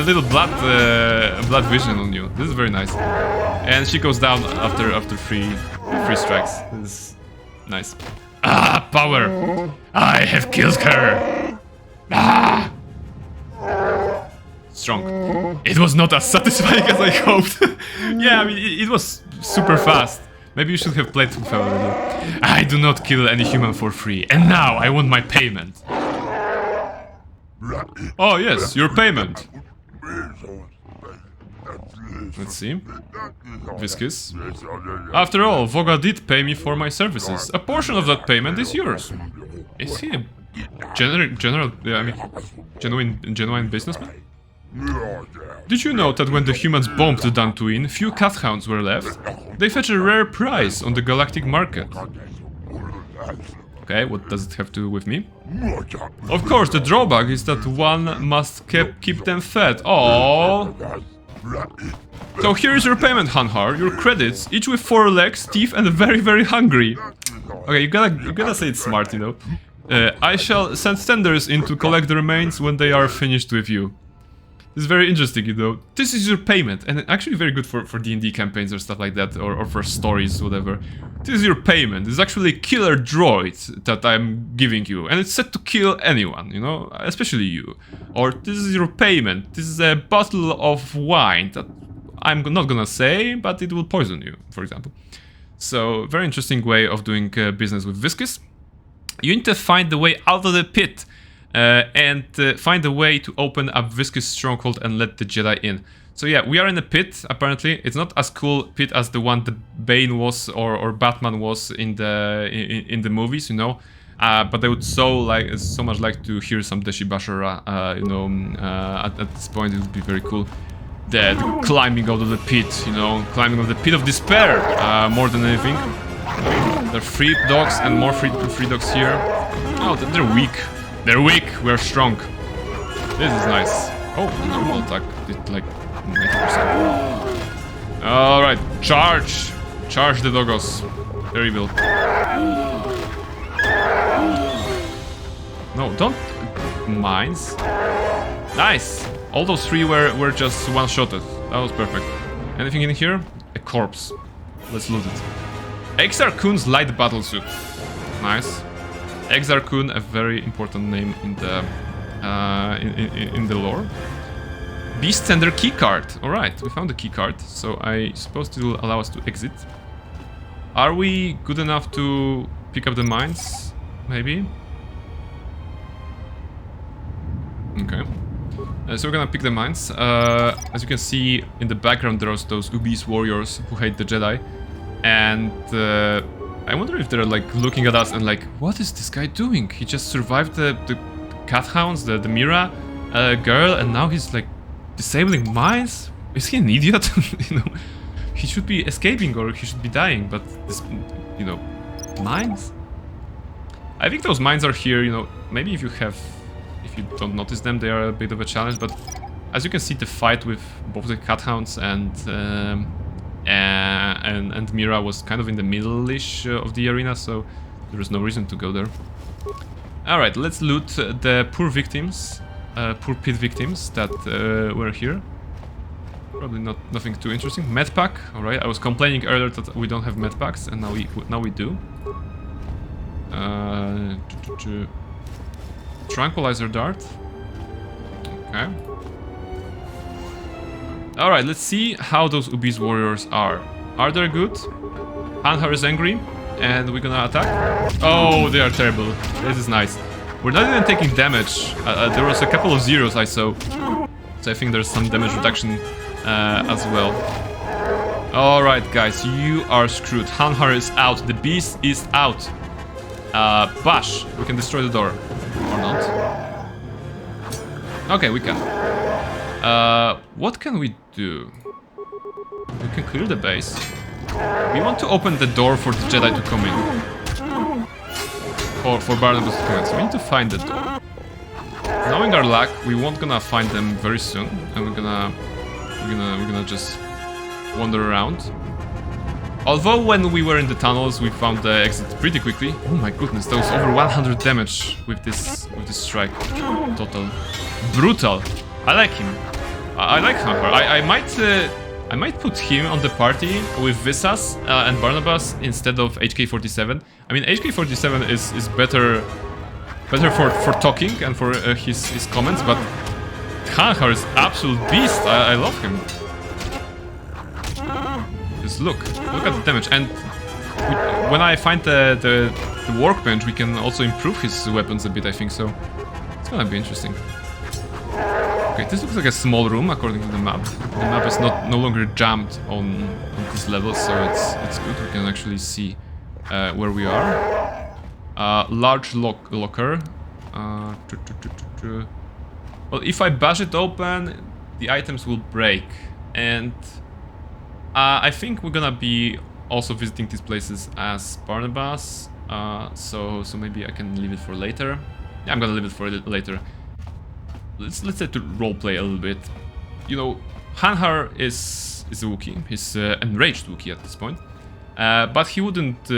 little blood vision on you. This is very nice. And she goes down after three strikes. This is nice. Ah, power! I have killed her. Ah. Strong. It was not as satisfying as I hoped. Yeah, I mean, it was super fast. Maybe you should have played with her a little. I do not kill any human for free, and now I want my payment. Oh yes, your payment. Let's see. Viscous. After all, Voga did pay me for my services. A portion of that payment is yours. Is he a genuine businessman? Did you know that when the humans bombed Dantooine, few Cathounds were left? They fetch a rare price on the galactic market. Okay, what does it have to do with me? Of course, the drawback is that one must keep them fed. Oh. So here is your payment, Hanhar. Your credits, each with 4 legs, teeth, and very, very hungry. Okay, you gotta say it smart, you know. I shall send tenders in to collect the remains when they are finished with you. It's very interesting, you know. This is your payment, and actually very good for D&D campaigns or stuff like that, or for stories, whatever. This is your payment. It's actually a killer droid that I'm giving you, and it's set to kill anyone, you know, especially you. Or this is your payment. This is a bottle of wine that I'm not gonna say, but it will poison you, for example. So, very interesting way of doing business with Viscous. You need to find the way out of the pit. And find a way to open up Viscous stronghold and let the Jedi in. So yeah, we are in a pit, apparently. It's not as cool pit as the one that Bane was or Batman was in the movies, you know. But I would so much like to hear some Deshi Bashara, you know, at this point. It would be very cool. The climbing out of the pit, you know, climbing out of the pit of despair, more than anything. There are 3 dogs and more free dogs here. Oh, they're weak. They're weak, we're strong. This is nice. Oh, the normal attack did like 90%. Alright, charge! Charge the doggos. Very well. No, don't... Mines. Nice! All those 3 were just one-shotted. That was perfect. Anything in here? A corpse. Let's loot it. Exar Kun's light battlesuit. Nice. Exar Kun, a very important name in the lore. Beast Tender keycard. Alright, we found the keycard, so I suppose it will allow us to exit. Are we good enough to pick up the mines? Maybe? Okay. So we're gonna pick the mines. As you can see in the background, there's those Ubi's warriors who hate the Jedi. And I wonder if they're like looking at us and like, what is this guy doing? He just survived the Cathounds, the Mira girl, and now he's like disabling mines? Is he an idiot? You know, he should be escaping or he should be dying, but this, you know, mines? I think those mines are here, you know, maybe if you don't notice them, they are a bit of a challenge, but as you can see, the fight with both the Cathounds and Mira was kind of in the middle-ish of the arena, so there is no reason to go there. Alright, let's loot the poor victims, poor pit victims that were here. Probably nothing too interesting. Medpack, alright, I was complaining earlier that we don't have medpacks, and now we do. Tranquilizer dart. Okay. Alright, let's see how those Ubi's warriors are. Are they good? Hanhar is angry. and we're gonna attack. Oh, they are terrible. This is nice. We're not even taking damage. There was a couple of zeros I saw, so I think there's some damage reduction as well. Alright guys, you are screwed. Hanhar is out, the beast is out. Bash, we can destroy the door. Or not. Okay, we can. What can we do? We can clear the base. We want to open the door for the Jedi to come in. Or for Barnabas to come in. So we need to find the door. Knowing our luck, we won't gonna find them very soon, and we're gonna just wander around. Although when we were in the tunnels, we found the exit pretty quickly. Oh my goodness, that was over 100 damage with this strike total. Brutal. I like him. I like Hanhar. I might put him on the party with Visas and Barnabas instead of HK47. I mean, HK47 is better for talking and for his comments, but Hanhar is absolute beast. I love him. Just look at the damage. And when I find the workbench, we can also improve his weapons a bit, I think, so it's gonna be interesting. Okay, this looks like a small room according to the map. The map is no longer jammed on this level, so it's good. We can actually see where we are. Large locker. Well, if I bash it open, the items will break, and I think we're gonna be also visiting these places as Barnabas. So maybe I can leave it for later. Yeah, I'm gonna leave it for later. Let's say to roleplay a little bit. You know, Hanhar is a Wookie. He's an enraged Wookie at this point. But he wouldn't,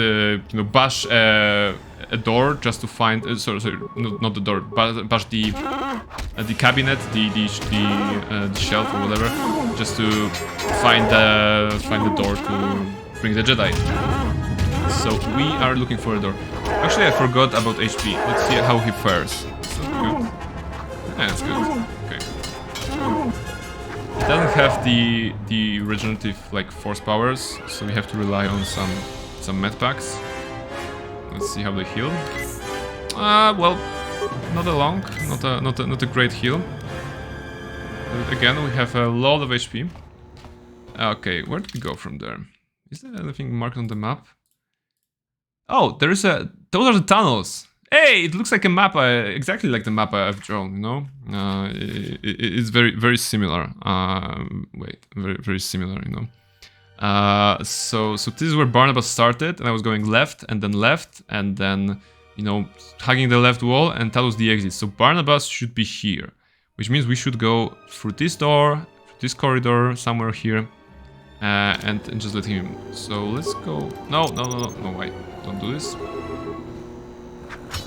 bash a door just to find. Sorry, not the door. Bash the cabinet, the shelf or whatever, just to find the door to bring the Jedi. So we are looking for a door. Actually, I forgot about HP. Let's see how he fares. Good. Yeah, that's good. Okay. It doesn't have the regenerative like force powers, so we have to rely on some med packs. Let's see how they heal. Well, not a long, not a great heal. But again, we have a lot of HP. Okay, where did we go from there? Is there anything marked on the map? Oh, those are the tunnels. Hey, it looks like a map, exactly like the map I've drawn, you know? It's very similar. Wait, very similar, you know? So this is where Barnabas started, and I was going left, and then, you know, hugging the left wall, and that was the exit. So Barnabas should be here, which means we should go through this door, through this corridor, somewhere here, and just let him in. So let's go. No, wait, don't do this.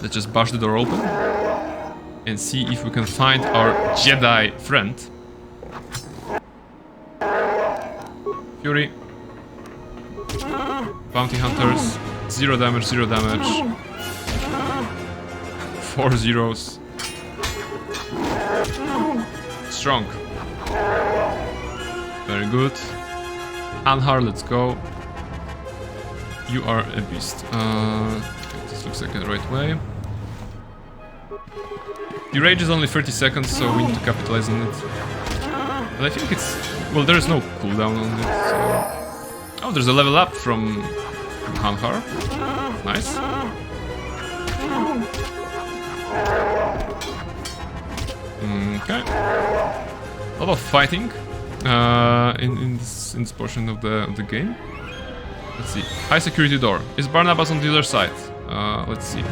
Let's just bash the door open and see if we can find our Jedi friend. Fury. Bounty hunters. 0 damage, 0 damage. 4 zeros. Strong. Very good. Hanhar, let's go. You are a beast. This looks like the right way. The rage is only 30 seconds, so we need to capitalize on it. But I think it's... well, there is no cooldown on it, so... oh, there's a level up from Hanhar. Nice. Okay. A lot of fighting in this portion of the game. Let's see. High security door. Is Barnabas on the other side? Let's see.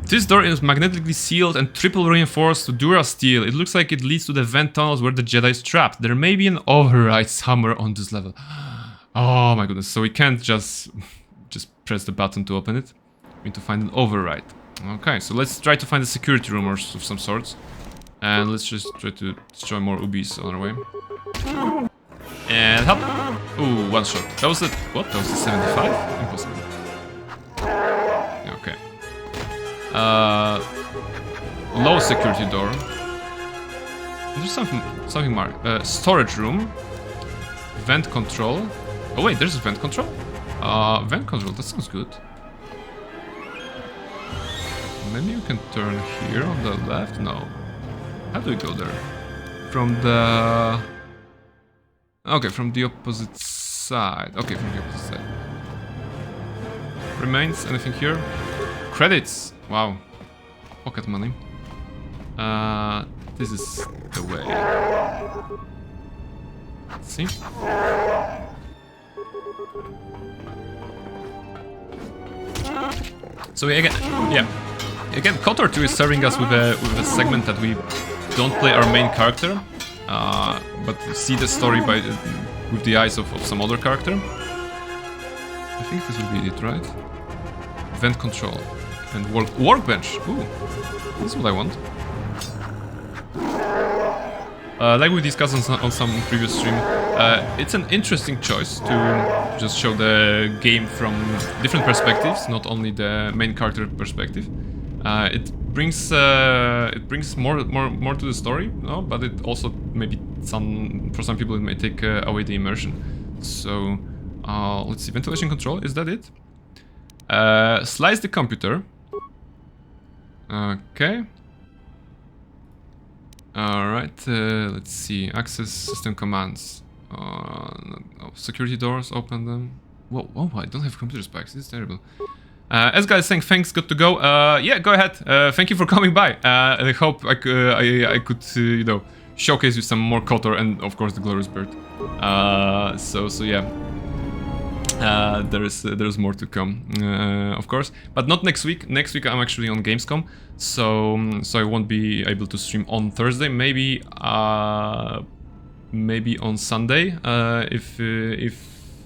This door is magnetically sealed and triple reinforced to Dura steel. It looks like it leads to the vent tunnels where the Jedi is trapped. There may be an override somewhere on this level. Oh my goodness. So we can't just press the button to open it. We need to find an override. Okay, so let's try to find a security room or of some sorts. And let's just try to destroy more Ubis on our way. And hop! Ooh, one shot. That was a... what? That was a 75? Impossible. Okay. Low security door. There's something marked. Storage room. Vent control. Oh wait, there's a vent control? Vent control, that sounds good. Maybe you can turn here on the left? No. How do we go there? From the... Okay, from the opposite side. Okay, from the opposite side. Remains, anything here? Credits! Wow. Pocket money. This is the way. Let's see. So again, yeah. Again, KotOR 2 is serving us with a segment that we don't play our main character, but see the story with the eyes of some other character. I think this will be it, right? Vent control and workbench. Ooh, this is what I want. Like we discussed on some previous stream, it's an interesting choice to just show the game from different perspectives, not only the main character perspective. It brings more to the story, no? But it also maybe for some people it may take away the immersion. So let's see, ventilation control, is that it? Slice the computer. Okay. Alright, let's see. Access system commands. Security doors, open them. Whoa, oh, I don't have computer spikes. This is terrible. As guys saying thanks, good to go. Yeah, go ahead. Thank you for coming by. And I hope I could you know, showcase you some more KotOR and of course the Glorious Bird. So yeah. There's more to come, of course, but not next week. Next week I'm actually on Gamescom, so I won't be able to stream on Thursday. Maybe on Sunday, if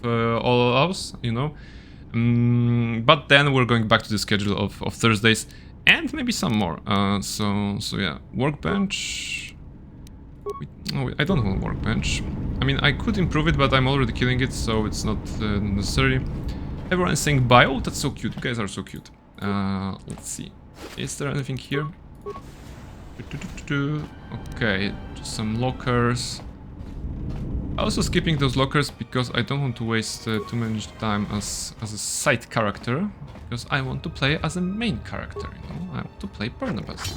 all allows, you know. But then we're going back to the schedule of Thursdays and maybe some more. So yeah, workbench. Oh, I don't want workbench. I mean, I could improve it, but I'm already killing it, so it's not necessary. Everyone is saying bye. Oh, that's so cute. You guys are so cute. Let's see. Is there anything here? Okay, just some lockers. Also skipping those lockers because I don't want to waste too much time as a side character. Because I want to play as a main character, you know? I want to play Barnabas.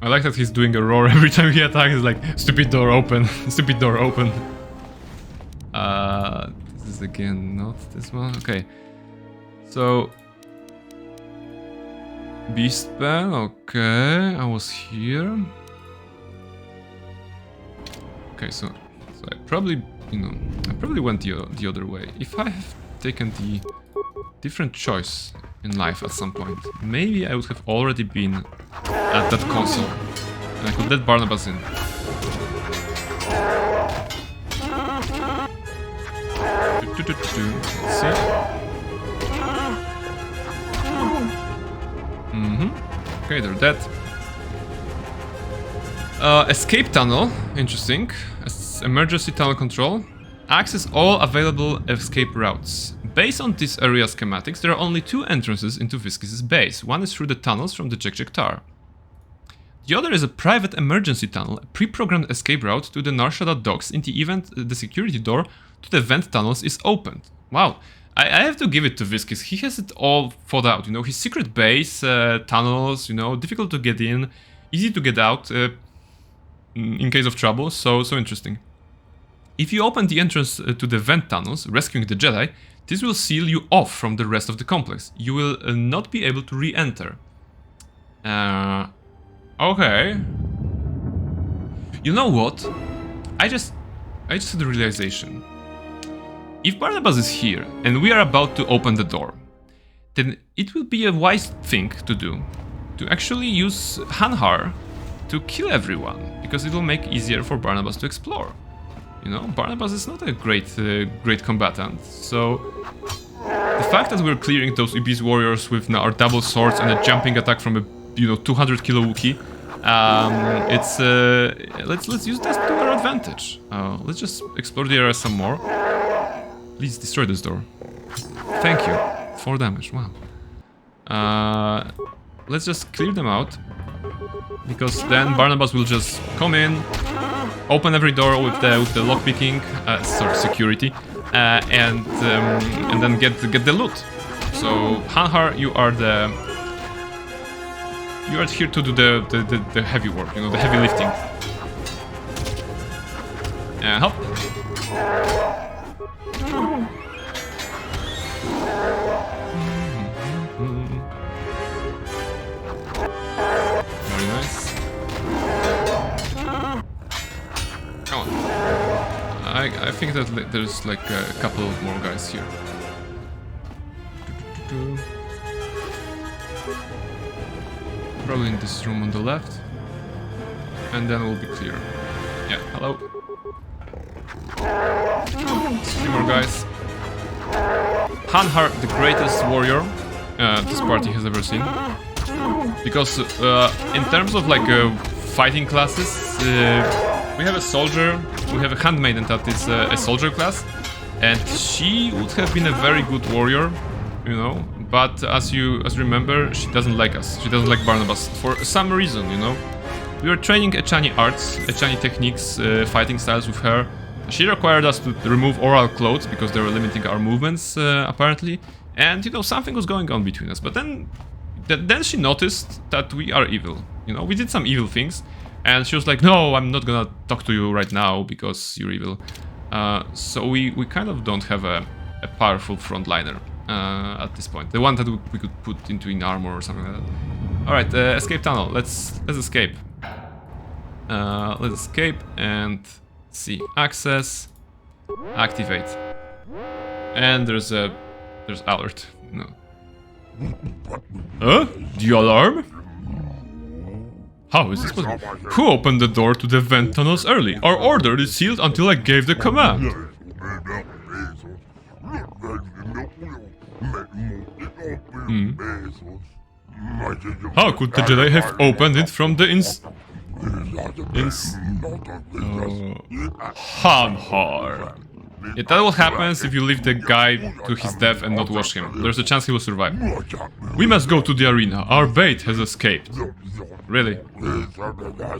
I like that he's doing a roar every time he attacks. He's like, stupid door open, stupid door open. This is again not this one. Okay. So Beast Bell, okay, I was here. Okay, so I probably, you know, I probably went the other way. If I have taken the different choice in life at some point, maybe I would have already been at that console and I could let Barnabas in. Let's see. Okay, they're dead. Escape tunnel, interesting. Emergency tunnel control. Access all available escape routes. Based on this area schematics, there are only two entrances into Viscus's base. One is through the tunnels from the Jek Tower. The other is a private emergency tunnel, a pre-programmed escape route to the Nar Shaddaa docks in the event the security door to the vent tunnels is opened. Wow, I have to give it to Viscus. He has it all thought out, you know, his secret base, tunnels, you know, difficult to get in, easy to get out in case of trouble, so interesting. If you open the entrance to the vent tunnels, rescuing the Jedi, this will seal you off from the rest of the complex. You will not be able to re-enter. Okay. You know what? I just had a realization. If Barnabas is here and we are about to open the door, then it will be a wise thing to do to actually use Hanhar to kill everyone, because it will make easier for Barnabas to explore. You know, Barnabas is not a great combatant, so the fact that we're clearing those Ibis warriors with our double swords and a jumping attack from a 200 kilo Wookie, let's use that to our advantage. Let's just explore the area some more. Please destroy this door. Thank you. 4 damage. Wow. Let's just clear them out. because then Barnabas will just come in, open every door with the lockpicking, sorry, security, and then get the loot. So Hanhar, you are here to do the heavy work, you know, the heavy lifting. And hop. Very nice. Come on. I think that there's like a couple of more guys here. Probably in this room on the left. And then we'll be clear. Yeah, hello. Three more guys. Hanhar, the greatest warrior this party has ever seen. Because in terms of like fighting classes, we have a soldier, we have a handmaiden that is a soldier class, and she would have been a very good warrior, you know. But as you remember, she doesn't like us. She doesn't like Barnabas for some reason, you know. We were training Echani arts, Echani techniques, fighting styles with her. She required us to remove oral clothes because they were limiting our movements, apparently. And, you know, something was going on between us. But then she noticed that we are evil. You know, we did some evil things. And she was like, no, I'm not gonna talk to you right now because you're evil. So we kind of don't have a powerful frontliner at this point. The one that we could put into in armor or something like that. Alright, escape tunnel. Let's escape. Let's escape and see. Access. Activate. And there's alert. No. Huh? The alarm? How is this possible? Who opened the door to the vent tunnels early? Our order is sealed until I gave the command. How could the Jedi have opened it from the Hanhar? Yeah, that what happens if you leave the guy to his death and not wash him. There's a chance he will survive. We must go to the arena. Our bait has escaped. Really?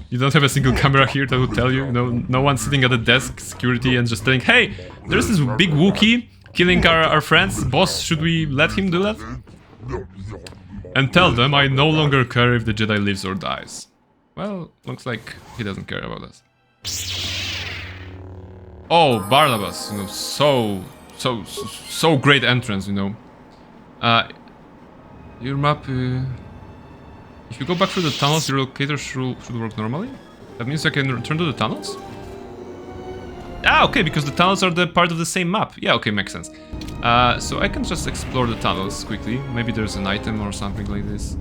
You don't have a single camera here that will tell you? No one sitting at the desk, security, and just saying, hey, there's this big Wookie killing our friends. Boss, should we let him do that? And tell them I no longer care if the Jedi lives or dies. Well, looks like he doesn't care about us. Oh, Barnabas, you know, so great entrance, you know. Your map, if you go back through the tunnels, your locator should work normally. That means I can return to the tunnels? Ah, okay, because the tunnels are the part of the same map. Yeah, okay, makes sense. So I can just explore the tunnels quickly. Maybe there's an item or something like this.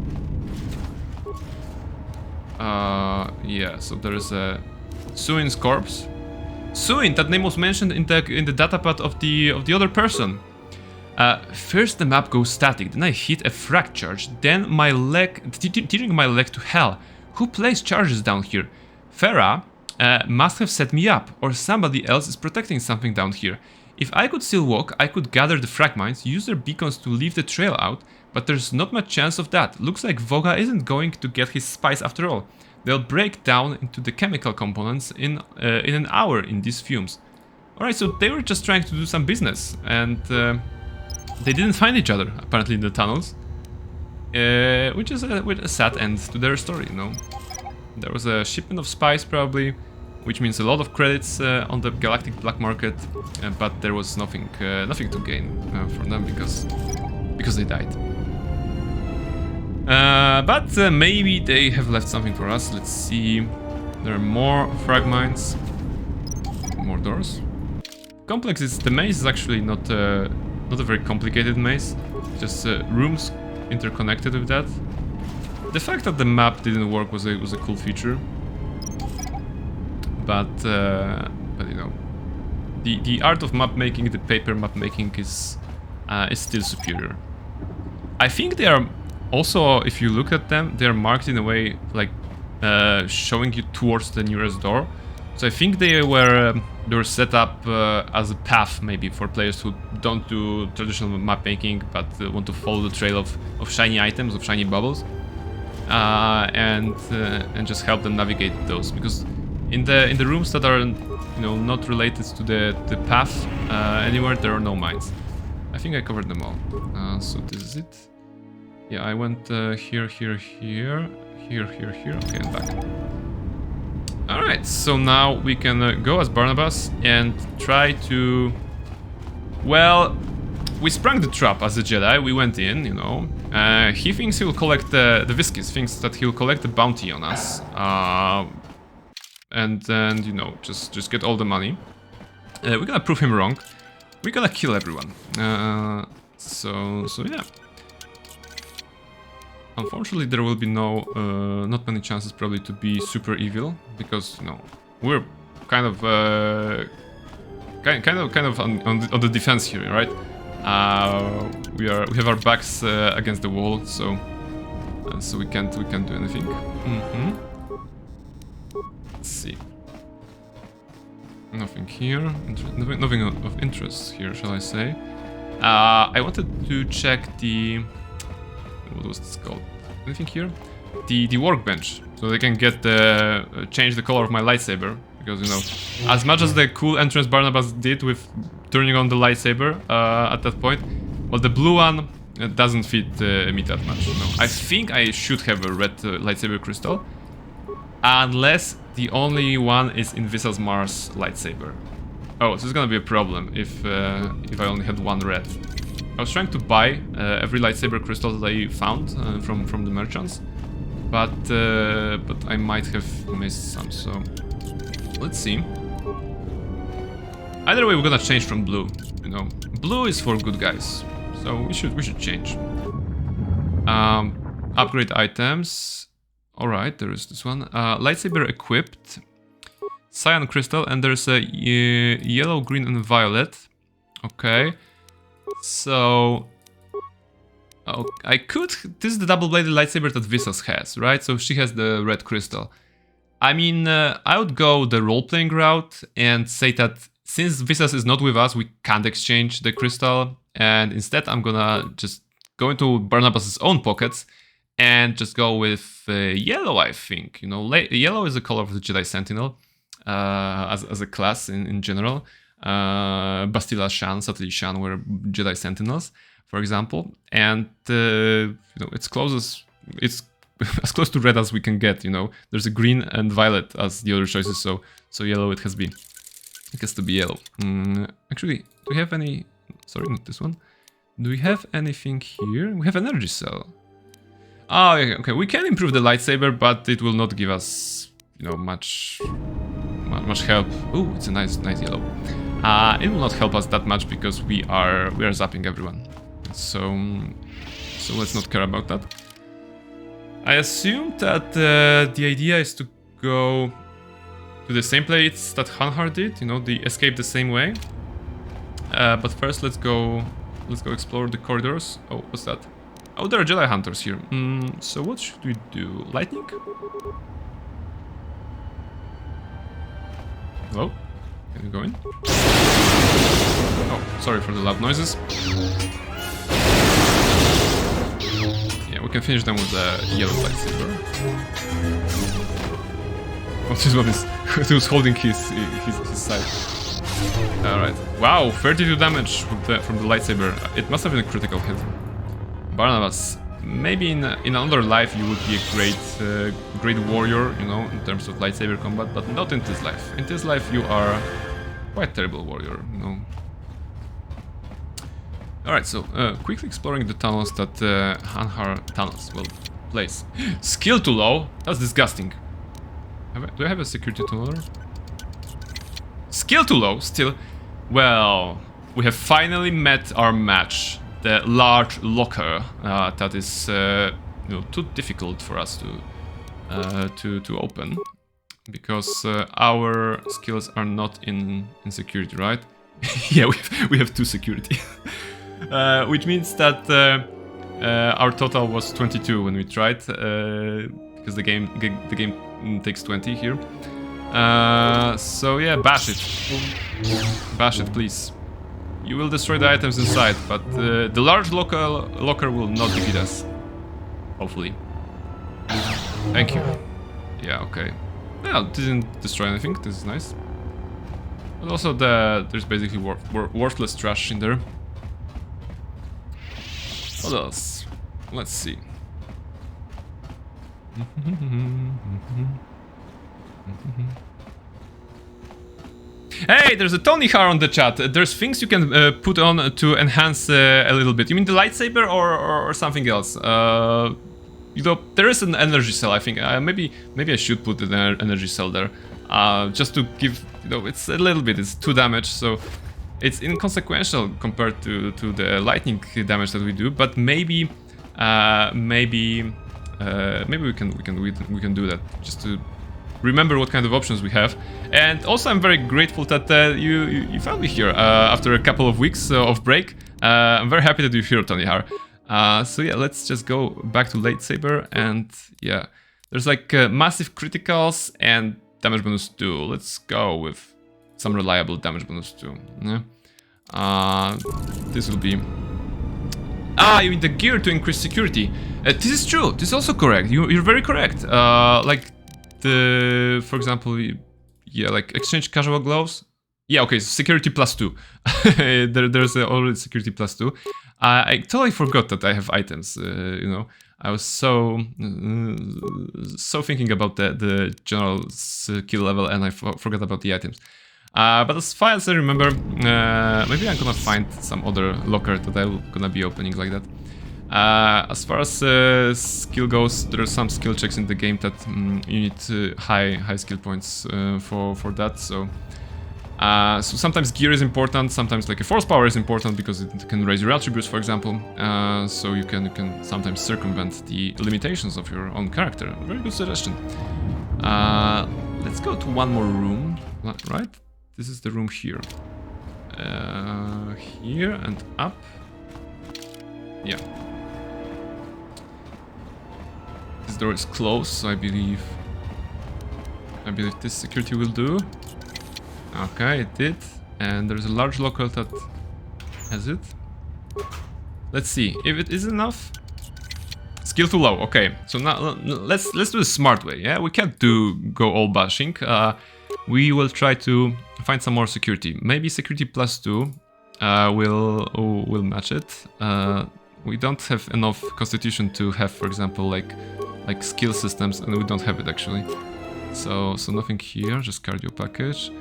Yeah, so there is a Suin's corpse. Suin, that name was mentioned in the datapad of the other person. First the map goes static, then I hit a frag charge, then my leg, tearing my leg to hell. Who placed charges down here? Farah must have set me up, or somebody else is protecting something down here. If I could still walk, I could gather the frag mines, use their beacons to leave the trail out, but there's not much chance of that. Looks like Voga isn't going to get his spice after all. They'll break down into the chemical components in an hour in these fumes. Alright, so they were just trying to do some business, and they didn't find each other, apparently, in the tunnels. Which is a sad end to their story, you know. There was a shipment of spice, probably, which means a lot of credits on the galactic black market, but there was nothing to gain from them because they died. But maybe they have left something for us. Let's see. There are more frag mines, more doors. Complex is the maze is actually not a very complicated maze. Just rooms interconnected with that. The fact that the map didn't work was a cool feature. But you know, the art of map making, the paper map making is still superior. I think they are also, if you look at them, they are marked in a way like showing you towards the nearest door. So I think they were set up as a path, maybe, for players who don't do traditional map making but want to follow the trail of shiny items, of shiny bubbles. and just help them navigate those, because in the rooms that are not related to the path anywhere, there are no mines. I think I covered them all. So this is it. Yeah, I went here, here, okay, and back. Alright, so now we can go as Barnabas and try to... Well, we sprung the trap as a Jedi, we went in, he thinks he'll collect the Viskis thinks that he'll collect the bounty on us. And then, just get all the money. We're gonna prove him wrong. We're gonna kill everyone. So yeah. Unfortunately, there will be not many chances probably to be super evil, because we're kind of on the defense here, right? We have our backs against the wall, so we can't do anything. Let's see. Nothing here. Nothing of interest here, shall I say? I wanted to check the... What was this called? Anything here? The workbench, so they can get change the color of my lightsaber, because as much as the cool entrance Barnabas did with turning on the lightsaber at that point, well, the blue one doesn't fit me that much. I think I should have a red lightsaber crystal, unless the only one is in Visas Mars lightsaber. Oh, so it's gonna be a problem if I only had one red. I was trying to buy every lightsaber crystal that I found from the merchants, but I might have missed some. So let's see. Either way, we're gonna change from blue. Blue is for good guys, so we should change. Upgrade items. All right, there is this one. Lightsaber equipped. Cyan crystal, and there's a yellow, green, and violet. Okay. So, I could... This is the double-bladed lightsaber that Visas has, right? So she has the red crystal. I mean, I would go the role-playing route and say that since Visas is not with us, we can't exchange the crystal. And instead, I'm gonna just go into Barnabas' own pockets and just go with yellow, I think. Yellow is the color of the Jedi Sentinel as a class in general. Bastila Shan, Sateli Shan were Jedi Sentinels, for example, and it's as close to red as we can get. There's a green and violet as the other choices, so yellow it has to be yellow. Actually, do we have any? Sorry, not this one. Do we have anything here? We have energy cell. Oh, okay. We can improve the lightsaber, but it will not give us much help. Ooh, it's a nice yellow. It will not help us that much because we are zapping everyone. So let's not care about that. I assume that the idea is to go to the same place that Hanhar did. They escape the same way. But first, let's go explore the corridors. Oh, what's that? Oh, there are Jedi hunters here. So what should we do? Lightning? Hello? Can we go in? Oh, sorry for the loud noises. Yeah, we can finish them with the yellow lightsaber. Oh, this one is he was holding his side. Alright. Wow, 32 damage from the lightsaber. It must have been a critical hit. Barnabas, maybe in another life you would be a great warrior, in terms of lightsaber combat, but not in this life. In this life you are quite terrible warrior, Alright, so quickly exploring the tunnels that Hanhar tunnels will place. Skill too low? That's disgusting. Do I have a security tunneler? Skill too low, still. Well, we have finally met our match. The large locker that is too difficult for us to open, because our skills are not in security, right? Yeah, we have 2 security, which means that our total was 22 when we tried, because the game takes 20 here. So yeah, bash it, please. You will destroy the items inside, but the large locker will not defeat us. Hopefully. Thank you. Yeah, okay. Well, didn't destroy anything. This is nice. But also there's basically worthless trash in there. What else? Let's see. Hey, there's a KotOR on the chat. There's things you can put on to enhance a little bit. You mean the lightsaber or something else? You know, there is an energy cell, I think. Maybe I should put an energy cell there. Just to give, you know, it's a little bit, it's 2 damage, so it's inconsequential compared to the lightning damage that we do. But maybe we can do that just to remember what kind of options we have. And also, I'm very grateful that you found me here after a couple of weeks of break. I'm very happy that you're here, KotOR. So yeah, let's just go back to lightsaber, and yeah, there's like massive criticals and damage bonus 2. Let's go with some reliable damage bonus 2. Yeah. This will be... you mean the gear to increase security. This is true. This is also correct. You're very correct. Like the, for example, yeah, like exchange casual gloves. Yeah, okay, so security +2. There's already security +2. I totally forgot that I have items. You know, I was so thinking about the general skill level, and I forgot about the items. But as far as I remember, maybe I'm gonna find some other locker that I'm gonna be opening like that. As far as skill goes, there are some skill checks in the game that you need high skill points for that. So sometimes gear is important, sometimes like a force power is important because it can raise your attributes, for example. So you can sometimes circumvent the limitations of your own character. Very good suggestion. Let's go to one more room, right? This is the room here. Here and up. Yeah. This door is closed, so I believe this security will do. Okay, it did. And there's a large locker that has it. Let's see if it is enough. Skill too low. Okay, so now let's do the smart way. Yeah, we can't go all bashing. We will try to find some more security. Maybe security +2 will match it. We don't have enough constitution to have, for example, like skill systems, and we don't have it actually. So nothing here, just cardio package.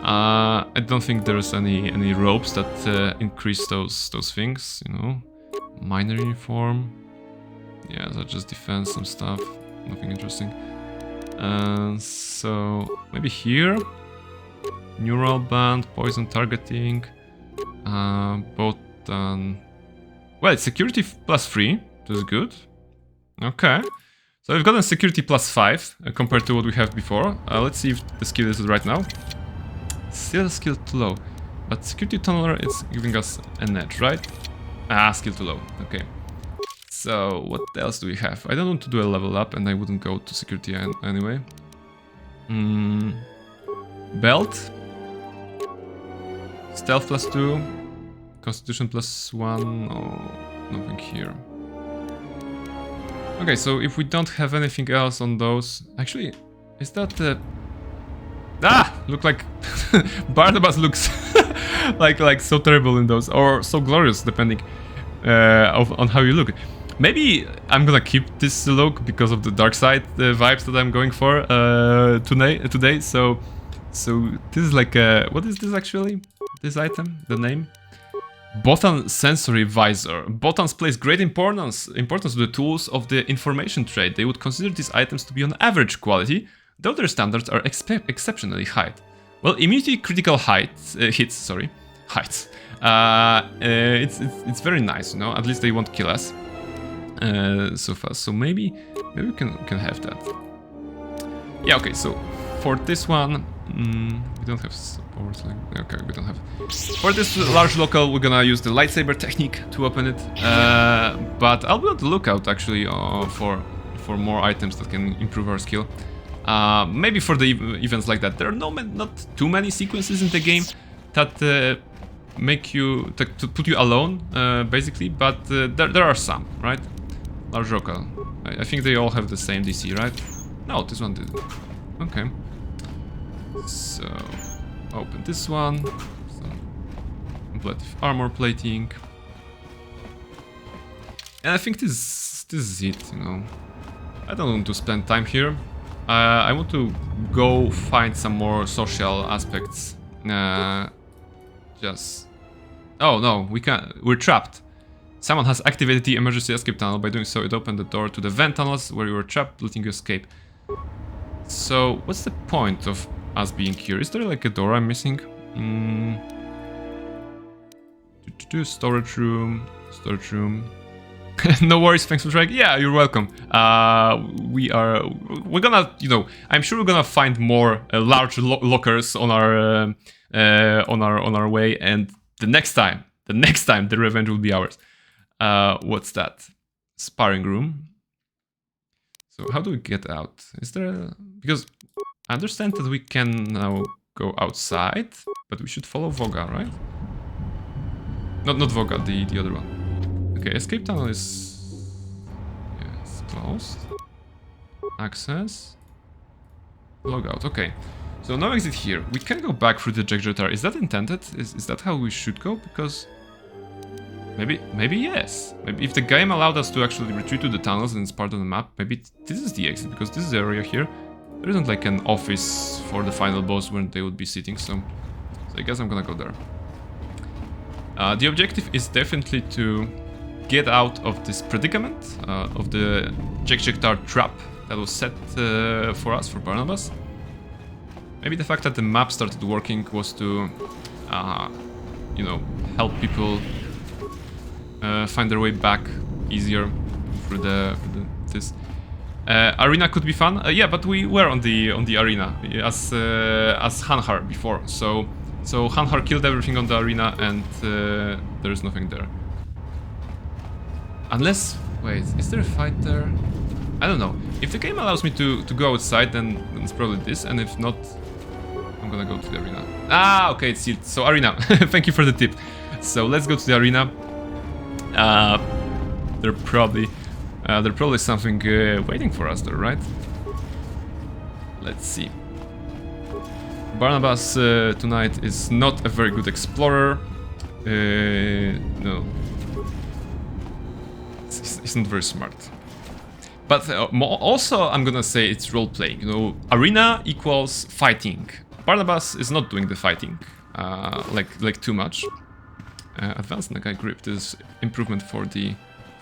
I don't think there's any ropes that increase those things, you know. Minor uniform. Yeah, that just defense some stuff. Nothing interesting. So maybe here. Neural band, poison targeting. Both done. Well, it's security +3. That's good. Okay. So we've gotten security +5 compared to what we have before. Let's see if the skill is right now. Still skill too low. But security tunneler is giving us an edge, right? Skill too low. Okay. So what else do we have? I don't want to do a level up, and I wouldn't go to security anyway. Belt. Stealth +2. Constitution +1. Oh, nothing here. Okay, so if we don't have anything else on those... Actually, is that the... Look like... Barnabas looks like so terrible in those, or so glorious, depending on how you look. Maybe I'm gonna keep this look because of the dark side vibes that I'm going for today. So this is like what is this actually? This item, the name? Botan Sensory Visor. Botans place great importance to the tools of the information trade. They would consider these items to be on average quality, though their standards are exceptionally high. Well, immunity critical hits. It's very nice, you know. At least they won't kill us so fast. So maybe we can have that. Yeah. Okay. So for this one, we don't have supports. Okay, we don't have. For this large local, we're gonna use the lightsaber technique to open it. But I'll be on the lookout actually for more items that can improve our skill. Maybe for the events like that. There are not too many sequences in the game that make you to put you alone, basically. But there are some, right? Large roca. I think they all have the same DC, right? No, this one didn't. Okay. So, open this one. Some completive armor plating. And I think this is it, you know. I don't want to spend time here. I want to go find some more social aspects. Just... Oh no, we can't. We're trapped. Someone has activated the emergency escape tunnel. By doing so, it opened the door to the vent tunnels where you were trapped, letting you escape. So, what's the point of us being here? Is there like a door I'm missing? Storage room. Storage room. No worries, thanks for trying. Yeah, you're welcome. We're gonna, you know, I'm sure we're gonna find more large lockers on our way, and the next time, the revenge will be ours. What's that? Sparring room. So how do we get out? Is there because I understand that we can now go outside, but we should follow Voga, right? Not Voga, the other one. Okay, escape tunnel is... yes, closed. Access. Logout, okay. So no exit here. We can go back through the Jegjetar. Is that intended? Is that how we should go? Because... Maybe yes. Maybe if the game allowed us to actually retreat to the tunnels and it's part of the map, maybe this is the exit, because this is the area here. There isn't like an office for the final boss where they would be sitting, so I guess I'm gonna go there. The objective is definitely to get out of this predicament, of the Jegjetar trap that was set for us, for Barnabas. Maybe the fact that the map started working was to, you know, help people find their way back easier through this. Arena could be fun. Yeah, but we were on the arena as Hanhar before, so Hanhar killed everything on the arena, and there is nothing there. Unless, wait, is there a fight there? I don't know. If the game allows me to go outside, then it's probably this, and if not, I'm gonna go to the arena. Ah, okay, it's sealed. So arena. Thank you for the tip. So let's go to the arena. There's probably something waiting for us there, right? Let's see. Barnabas tonight is not a very good explorer. No. He's not very smart. But also, I'm gonna say it's role-playing. You know, arena equals fighting. Barnabas is not doing the fighting, like too much. Advanced Nagai grip is improvement for the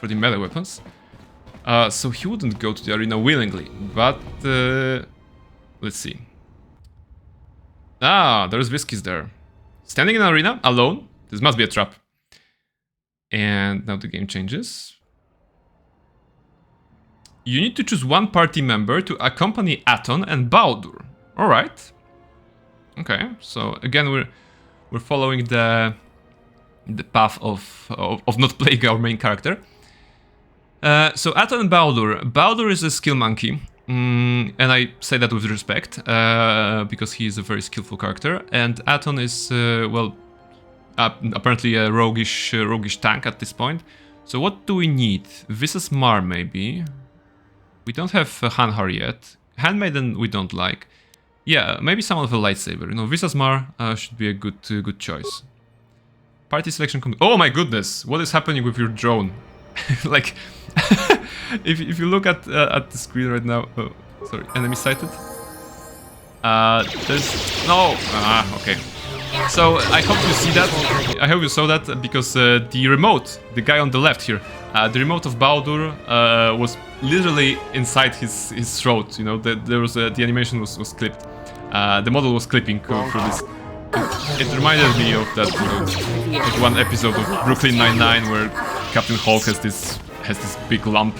melee weapons. So he wouldn't go to the arena willingly, but let's see. Ah, there's Whiskies there. Standing in an arena, alone. This must be a trap. And now the game changes. You need to choose one party member to accompany Aton and Baldur. Alright. Okay, so again we're following the path of not playing our main character. So Aton and Baldur. Baldur is a skill monkey. And I say that with respect, because he is a very skillful character, and Aton is, well, apparently a roguish tank at this point. So what do we need? Visas Mar, maybe. We don't have Hanhar yet. Handmaiden we don't like. Yeah, maybe someone with a lightsaber. You know, Visas Mar should be a good choice. Party selection. Oh my goodness! What is happening with your drone? Like, if you look at the screen right now, oh, sorry, enemy sighted. There's no. Okay. So I hope you see that. I hope you saw that because the remote, the guy on the left here, the remote of Baldur was literally inside his throat. You know, there was the animation was clipped. The model was clipping through this. It reminded me of that, you know, like one episode of Brooklyn Nine-Nine where Captain Hulk has this big lump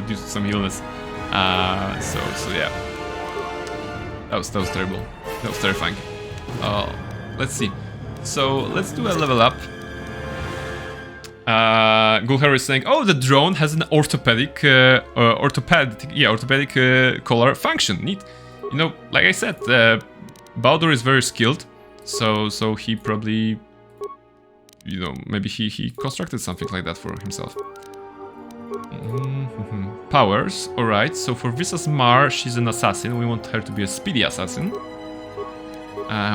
due to some illness. So yeah, that was terrible. That was terrifying. Let's see. So let's do a level up. Gulhar is saying, "Oh, the drone has an orthopedic collar function. Neat. You know, like I said, Baldur is very skilled." So he probably, you know, maybe he constructed something like that for himself. Powers, alright. So for Visas Mar, she's an assassin. We want her to be a speedy assassin.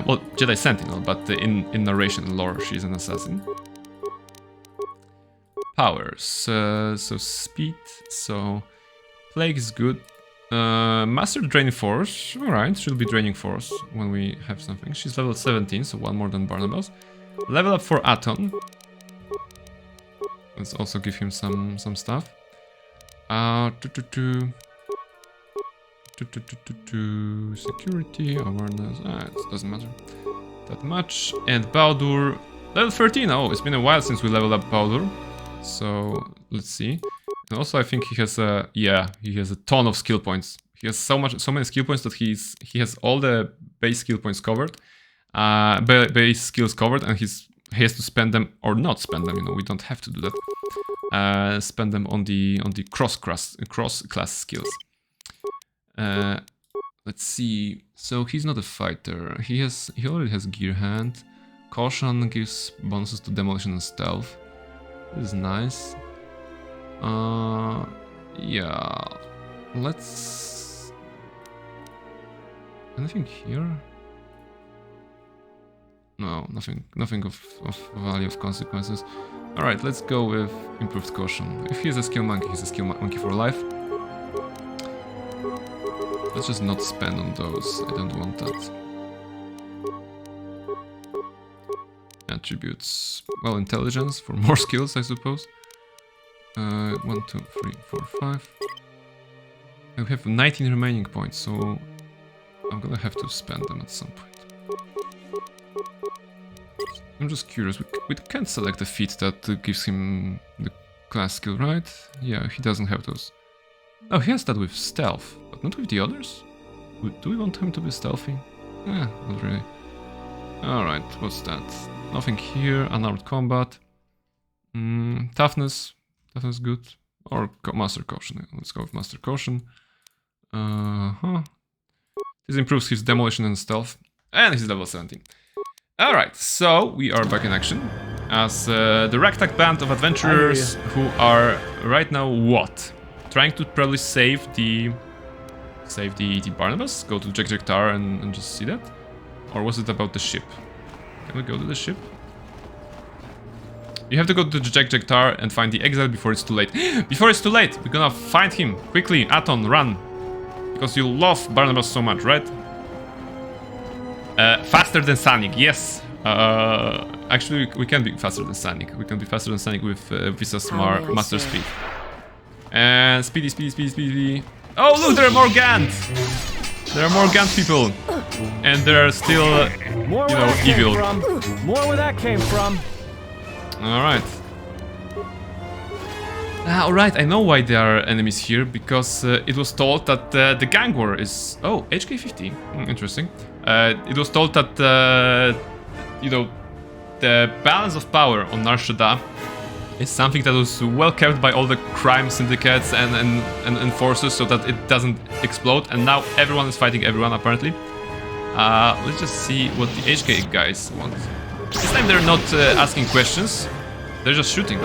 Well, Jedi Sentinel, but in narration lore, she's an assassin. Powers, so speed, so Plague is good. Master Draining Force, alright, she'll be Draining Force when we have something. She's level 17, so one more than Barnabas. Level up for Aton. Let's also give him some stuff. Security, awareness, it doesn't matter that much. And Baldur, level 13, oh, it's been a while since we leveled up Baldur. So, let's see. And also I think he has a, yeah, he has a ton of skill points. He has so many skill points that he has all the base skill points covered. Base skills covered, and he has to spend them, or not spend them, you know, we don't have to do that. Spend them on the cross class skills. Let's see. So he's not a fighter. He already has Gear Hand. Caution gives bonuses to demolition and stealth. This is nice. Yeah. Let's. Anything here? No, nothing of value of consequences. Alright, let's go with improved caution. If he's a skill monkey, he's a skill monkey for life. Let's just not spend on those. I don't want that. Attributes. Well, intelligence for more skills, I suppose. 1, 2, 3, 4, 5. I have 19 remaining points, so I'm gonna have to spend them at some point. I'm just curious, we can't select a feat that gives him the class skill, right? Yeah, he doesn't have those. Oh, he has that with stealth, but not with the others? Do we want him to be stealthy? Eh, not really. Alright, what's that? Nothing here, unarmed combat. Toughness. Toughness good. Or Master Caution. Let's go with Master Caution. This improves his demolition and stealth. And he's level 17. Alright, so we are back in action as the ragtag band of adventurers who are right now what? Trying to probably save the Barnabas? Go to Jack Tower and just see that? Or was it about the ship? Can we go to the ship? You have to go to the Jack Tower and find the exile before it's too late. Before it's too late! We're gonna find him! Quickly, Aton, run! Because you love Barnabas so much, right? Faster than Sonic, yes. Actually, we can be faster than Sonic. We can be faster than Sonic with Visas Mar Master Speed. And speedy. Oh, look, there are more Gant! There are more Gant people. And they're still, you know, evil. More where that came from. Alright. Alright, I know why there are enemies here, because it was told that the gang war is... Oh, HK50. Interesting. It was told that, you know, the balance of power on Nar Shaddaa is something that was well kept by all the crime syndicates and forces so that it doesn't explode, and now everyone is fighting everyone, apparently. Let's just see what the HK guys want. This time they're not asking questions, they're just shooting.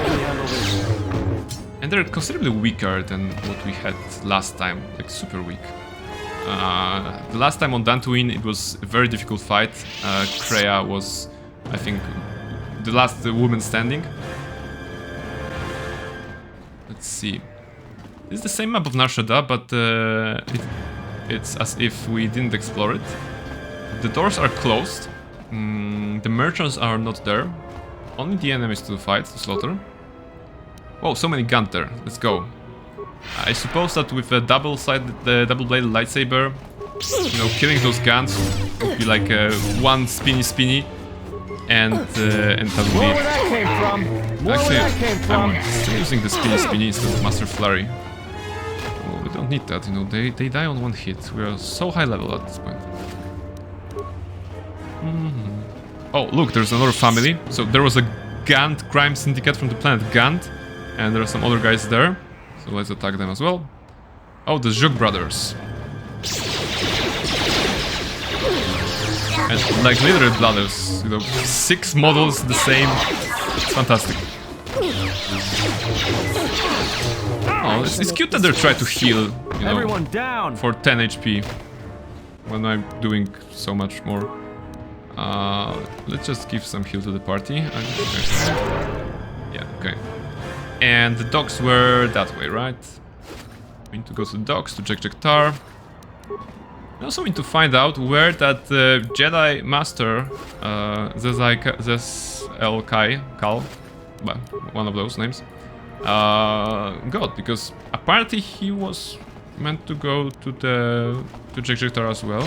And they're considerably weaker than what we had last time, like super weak. The last time on Dantooine it was a very difficult fight. Kreia was, I think, the last woman standing. Let's see. It's the same map of Nar Shaddaa, but it's as if we didn't explore it. The doors are closed. The merchants are not there. Only the enemies to fight, to slaughter. Whoa, so many guns there. Let's go. I suppose that with a double-bladed lightsaber, you know, killing those guns would be like one spinny, and that would be. Actually, I'm still using the spinny instead of Master Flurry. Well, we don't need that, you know. They die on one hit. We are so high level at this point. Oh, look, there's another family. So there was a Gant crime syndicate from the planet Gant, and there are some other guys there. So let's attack them as well. Oh, the Zhuk brothers. And like literally brothers, you know, 6 models the same. It's fantastic. Oh, it's cute that they're trying to heal, you know, Everyone down! for 10 HP when I'm doing so much more. Let's just give some heal to the party. Yeah, okay. And the dogs were that way, right? We need to go to the dogs to check KotOR. We also need to find out where that Jedi Master, Kal, one of those names, got, because apparently he was meant to go to check KotOR as well.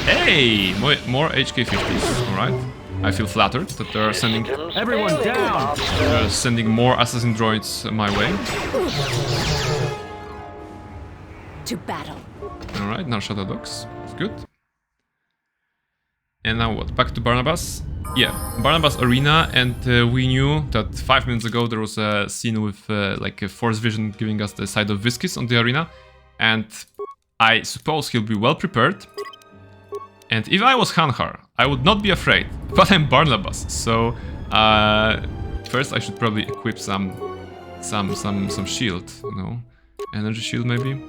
Hey, more HK50s. All right, I feel flattered that they're sending Everyone down! sending more assassin droids my way. To battle. All right, now Shadow Dogs. It's good. And now what? Back to Barnabas? Yeah, Barnabas Arena, and we knew that 5 minutes ago there was a scene with like a Force Vision giving us the side of Viscus on the arena, and I suppose he'll be well prepared. And if I was Hanhar, I would not be afraid, but I'm Barnabas, so first I should probably equip some shield, you know, energy shield maybe.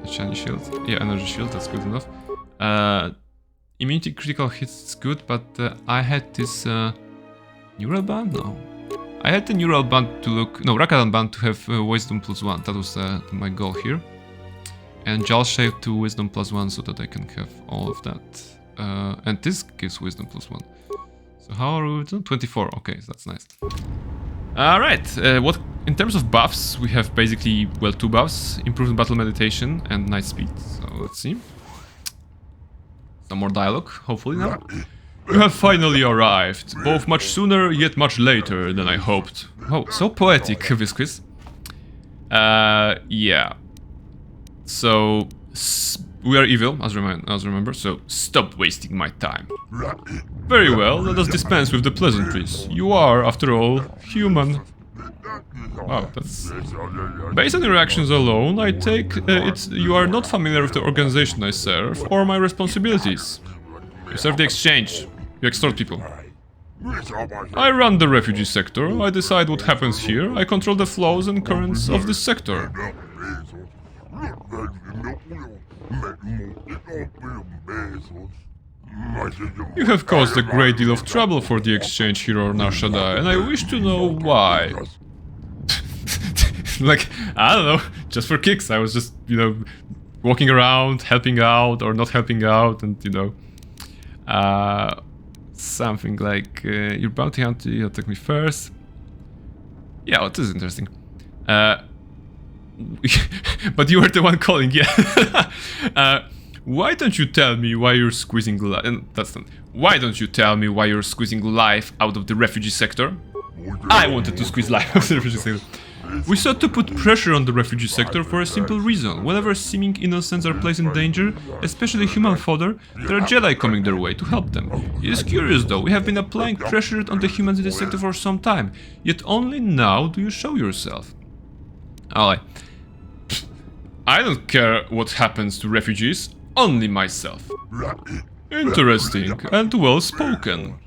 A shiny shield? Yeah, energy shield, that's good enough. Immunity critical hits is good, but I had this neural band? No. I had the neural band to look... No, Rakatan band to have wisdom +1. That was my goal here. And Jal Shave to wisdom +1 so that I can have all of that. And this gives wisdom +1. So how are we doing? 24, okay, so that's nice. Alright, what in terms of buffs, we have basically, well, 2 buffs. Improved battle meditation and night speed. So let's see. Some more dialogue, hopefully now. You have finally arrived, both much sooner yet much later than I hoped. Oh, so poetic, Viscus. Yeah. So, we are evil, as remember, so stop wasting my time. Very well, let us dispense with the pleasantries. You are, after all, human. Wow, that's... Based on your actions alone, I take it you are not familiar with the organization I serve or my responsibilities. You serve the exchange. You extort people. I run the refugee sector. I decide what happens here. I control the flows and currents of this sector. You have caused a great deal of trouble for the exchange here on Nar Shaddaa, and I wish to know why. Like, I don't know, just for kicks. I was just, you know, walking around, helping out or not helping out, and, you know, something like, your bounty hunter, you attack me first. Yeah, well, this is interesting. But you were the one calling, yeah. Why don't you tell me why you're squeezing Why don't you tell me why you're squeezing life out of the refugee sector? I wanted to squeeze life out of the refugee sector. We sought to put pressure on the refugee sector for a simple reason. Whenever seeming innocents are placed in danger, especially human fodder, there are Jedi coming their way to help them. It is curious though, we have been applying pressure on the humans in this sector for some time, yet only now do you show yourself. Alright. I don't care what happens to refugees, only myself. Interesting and well spoken.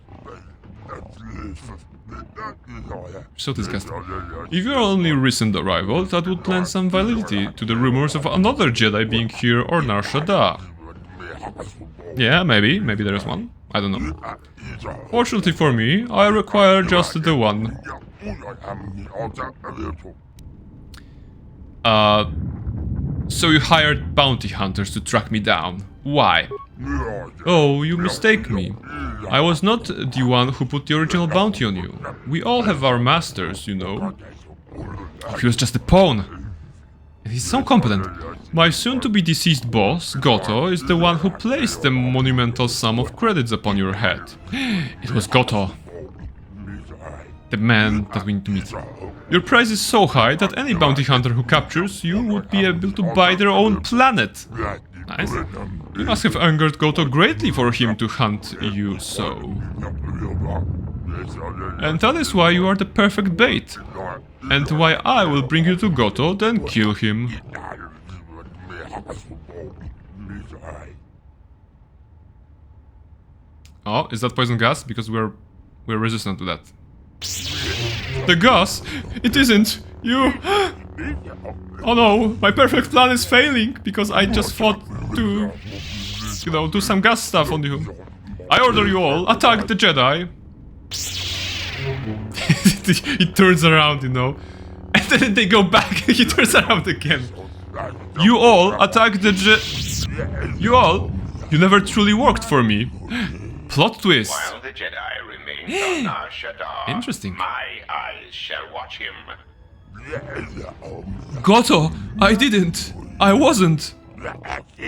So disgusting. If you're only recent arrival, that would lend some validity to the rumors of another Jedi being here or Nar Shaddaa. Yeah, maybe there is one. I don't know. Fortunately for me, I require just the one. So you hired bounty hunters to track me down. Why? Oh, you mistake me. I was not the one who put the original bounty on you. We all have our masters, you know. He was just a pawn. He's so competent. My soon-to-be deceased boss, KotOR, is the one who placed the monumental sum of credits upon your head. It was KotOR. The man that we need to meet. Your price is so high that any bounty hunter who captures you would be able to buy their own planet. Nice. You must have angered KotOR greatly for him to hunt you so. And that is why you are the perfect bait. And why I will bring you to KotOR, then kill him. Oh, is that poison gas? Because we're resistant to that. The gas? It isn't. You... Oh no, my perfect plan is failing because I just thought to, you know, do some gas stuff on you. I order you all, attack the Jedi. He turns around, you know, and then they go back. He turns around again. You all attack the You all? You never truly worked for me. Plot twist. While the Jedi remains on Nar Shaddaa, Interesting. my eyes shall watch him. KotOR, I didn't. I wasn't.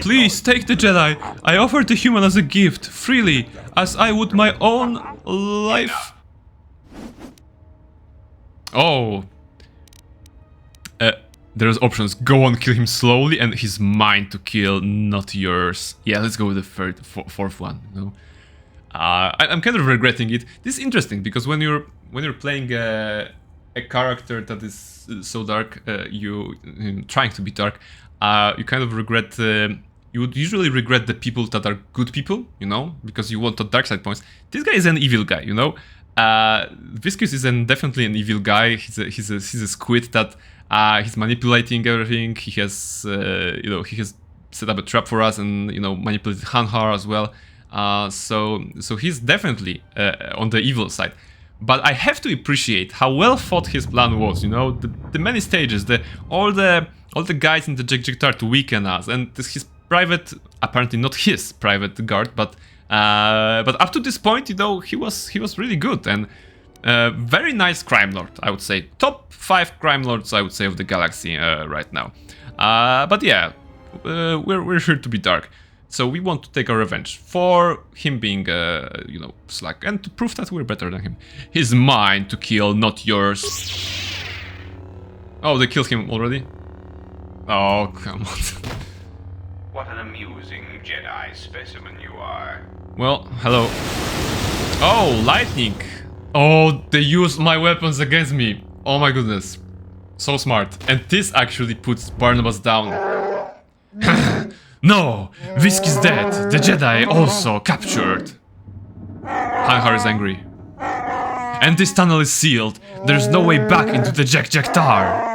Please take the Jedi. I offered the human as a gift, freely, as I would my own life. Oh. There's options. Go on, kill him slowly, and he's mine to kill, not yours. Yeah, let's go with the fourth one. You know? I'm kind of regretting it. This is interesting because when you're playing a character that is so dark, trying to be dark, you kind of regret. You would usually regret the people that are good people, you know, because you want the dark side points. This guy is an evil guy, you know. Viscus is definitely an evil guy. He's a squid that he's manipulating everything. He has he has set up a trap for us and manipulated Hanhar as well. So he's definitely on the evil side. But I have to appreciate how well thought his plan was. You know, the many stages, all the guys in the Jektar to weaken us, and his private, apparently not his private guard, but up to this point, he was really good and very nice crime lord, I would say. Top 5 crime lords, I would say, of the galaxy right now. But yeah, we're here to be dark, so we want to take our revenge for him being slack, and to prove that we're better than him. He's mine to kill, not yours. Oh, they killed him already? Oh, come on. What an amusing Jedi specimen you are. Well, hello. Oh, lightning. Oh, they used my weapons against me. Oh my goodness. So smart. And this actually puts Barnabas down. No! Visk is dead. The Jedi also captured. Hanhar is angry. And this tunnel is sealed. There's no way back into the Jektar.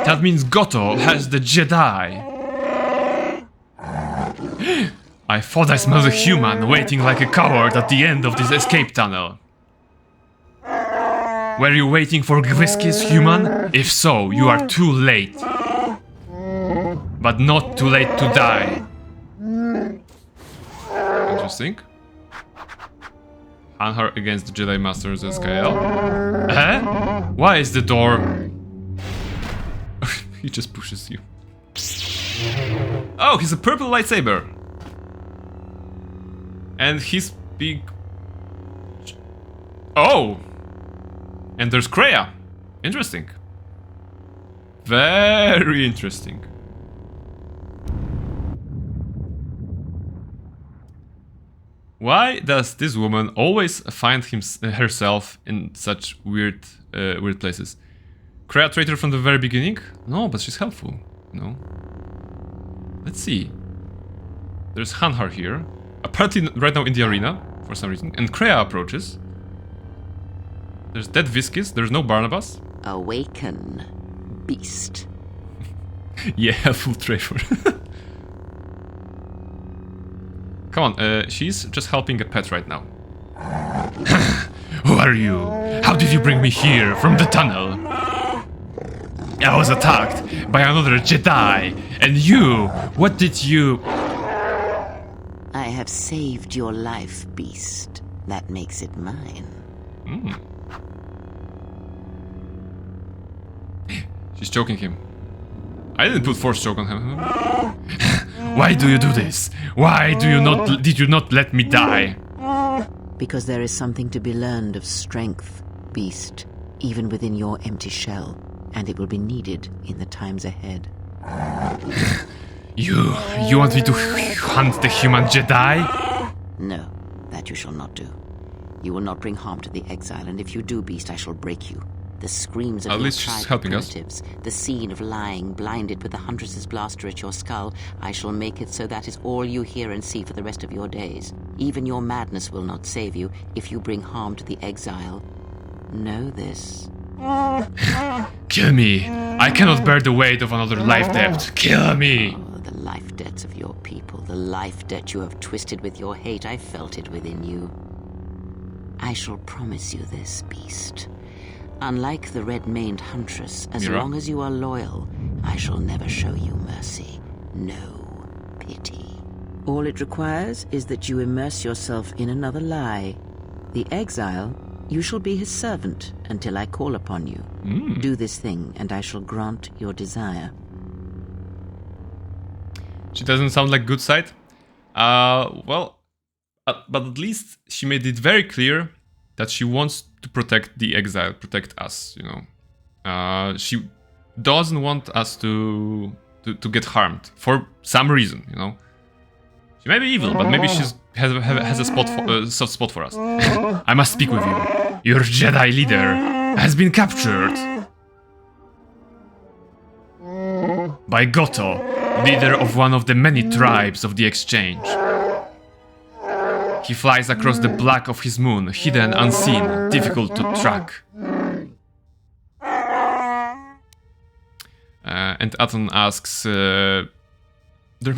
That means KotOR has the Jedi. I thought I smelled a human waiting like a coward at the end of this escape tunnel. Were you waiting for Gwiski's human? If so, you are too late. But not too late to die. Interesting. Hanhar against the Jedi Masters SKL. Why is the door... He just pushes you. Oh, he's a purple lightsaber. And he's big... Oh! And there's Kreia. Interesting. Very interesting. Why does this woman always find herself in such weird places? Kreia traitor from the very beginning? No, but she's helpful, you know. Let's see. There's Hanhar here. Apparently right now in the arena, for some reason. And Kreia approaches. There's dead Viscus. There's no Barnabas. Awaken, beast. Yeah, full traitor. Come on, she's just helping a pet right now. Who are you? How did you bring me here from the tunnel? I was attacked by another Jedi. And you, what did you... I have saved your life, beast. That makes it mine. She's choking him. I didn't put force choke on him. Why do you do this? Why did you not let me die? Because there is something to be learned of strength, beast, even within your empty shell, and it will be needed in the times ahead. You want me to hunt the human Jedi? No, that you shall not do. You will not bring harm to the exile, and if you do, beast, I shall break you. The screams of At your least she's tribe helping us. primitives, the scene of lying, blinded with the Huntress's blaster at your skull, I shall make it so that is all you hear and see for the rest of your days. Even your madness will not save you if you bring harm to the exile. Know this. Kill me. I cannot bear the weight of another life debt. Kill me. Oh, the life debts of your people, the life debt you have twisted with your hate, I felt it within you. I shall promise you this, beast. Unlike the red-maned huntress, as Mira? long as you are loyal, I shall never show you mercy. No pity. All it requires is that you immerse yourself in another lie. The exile, you shall be his servant until I call upon you. Do this thing, and I shall grant your desire. She doesn't sound like good side. Well, but at least she made it very clear that she wants to protect the exile, protect us, you know. She doesn't want us to get harmed for some reason, you know. She may be evil, but maybe she has a soft spot for us. I must speak with you. Your Jedi leader has been captured by KotOR, leader of one of the many tribes of the Exchange. He flies across the black of his moon, hidden, unseen, difficult to track. And Aton asks, there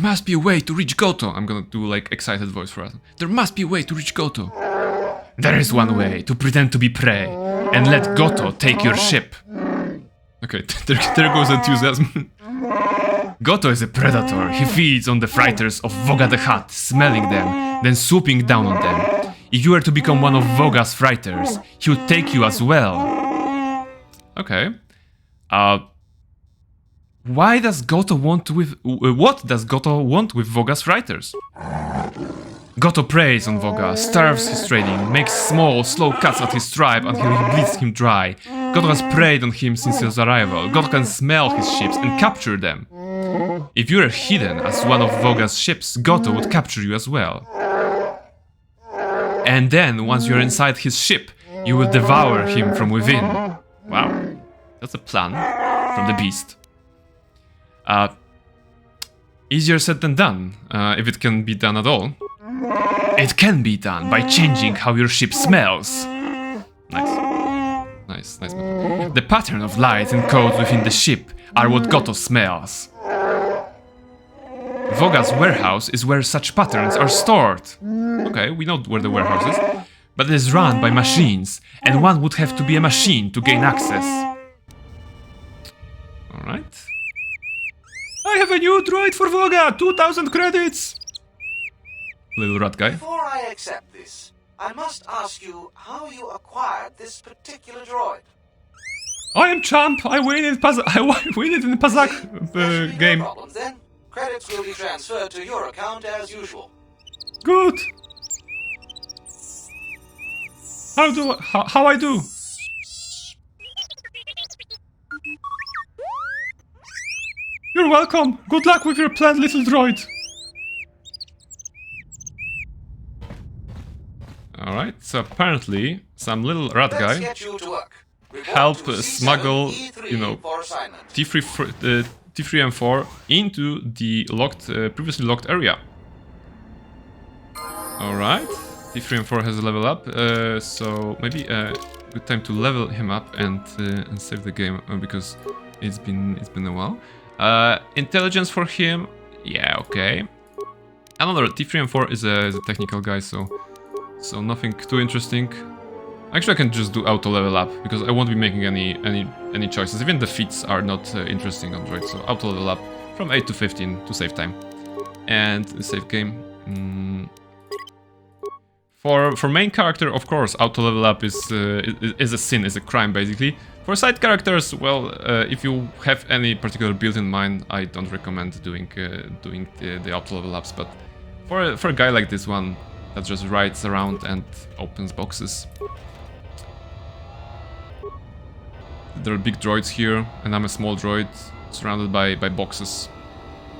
must be a way to reach KotOR. I'm gonna do like excited voice for Aton. There must be a way to reach KotOR. There is one way, to pretend to be prey, and let KotOR take your ship. Okay, there goes enthusiasm. KotOR is a predator. He feeds on the fighters of Voga the Hutt, smelling them, then swooping down on them. If you were to become one of Voga's fighters, he would take you as well. Okay. Why does KotOR want with... what does KotOR want with Voga's fighters? KotOR preys on Voga, starves his trading, makes small, slow cuts at his tribe until he bleeds him dry. KotOR has preyed on him since his arrival. KotOR can smell his ships and capture them. If you are hidden as one of Voga's ships, KotOR would capture you as well. And then, once you're inside his ship, you will devour him from within. Wow, that's a plan from the beast. Easier said than done, if it can be done at all. It can be done by changing how your ship smells. Nice. The pattern of lights and codes within the ship are what KotOR smells. Voga's warehouse is where such patterns are stored. Okay, we know where the warehouse is. But it is run by machines, and one would have to be a machine to gain access. Alright. I have a new droid for Voga! 2,000 credits! Little rat guy. Before I accept this, I must ask you how you acquired this particular droid. I am champ! I win in the Pazak game. No problem then. Credits will be transferred to your account as usual. Good! How I do? You're welcome! Good luck with your planned little droid! Alright, so apparently some little rat guy helped smuggle, you know, T3M4 into the previously locked area. Alright, T3M4 has a level up, so maybe a good time to level him up and save the game because it's been a while. Intelligence for him, yeah, okay. Another T3M4 is a technical guy, so nothing too interesting. Actually, I can just do auto level up because I won't be making any choices. Even the feats are not interesting on droid, so auto level up from 8 to 15 to save time and save game. For main character, of course, auto level up is a sin, is a crime basically. For side characters, well, if you have any particular build in mind, I don't recommend doing the auto level ups. But for a guy like this one that just rides around and opens boxes. There are big droids here, and I'm a small droid surrounded by boxes.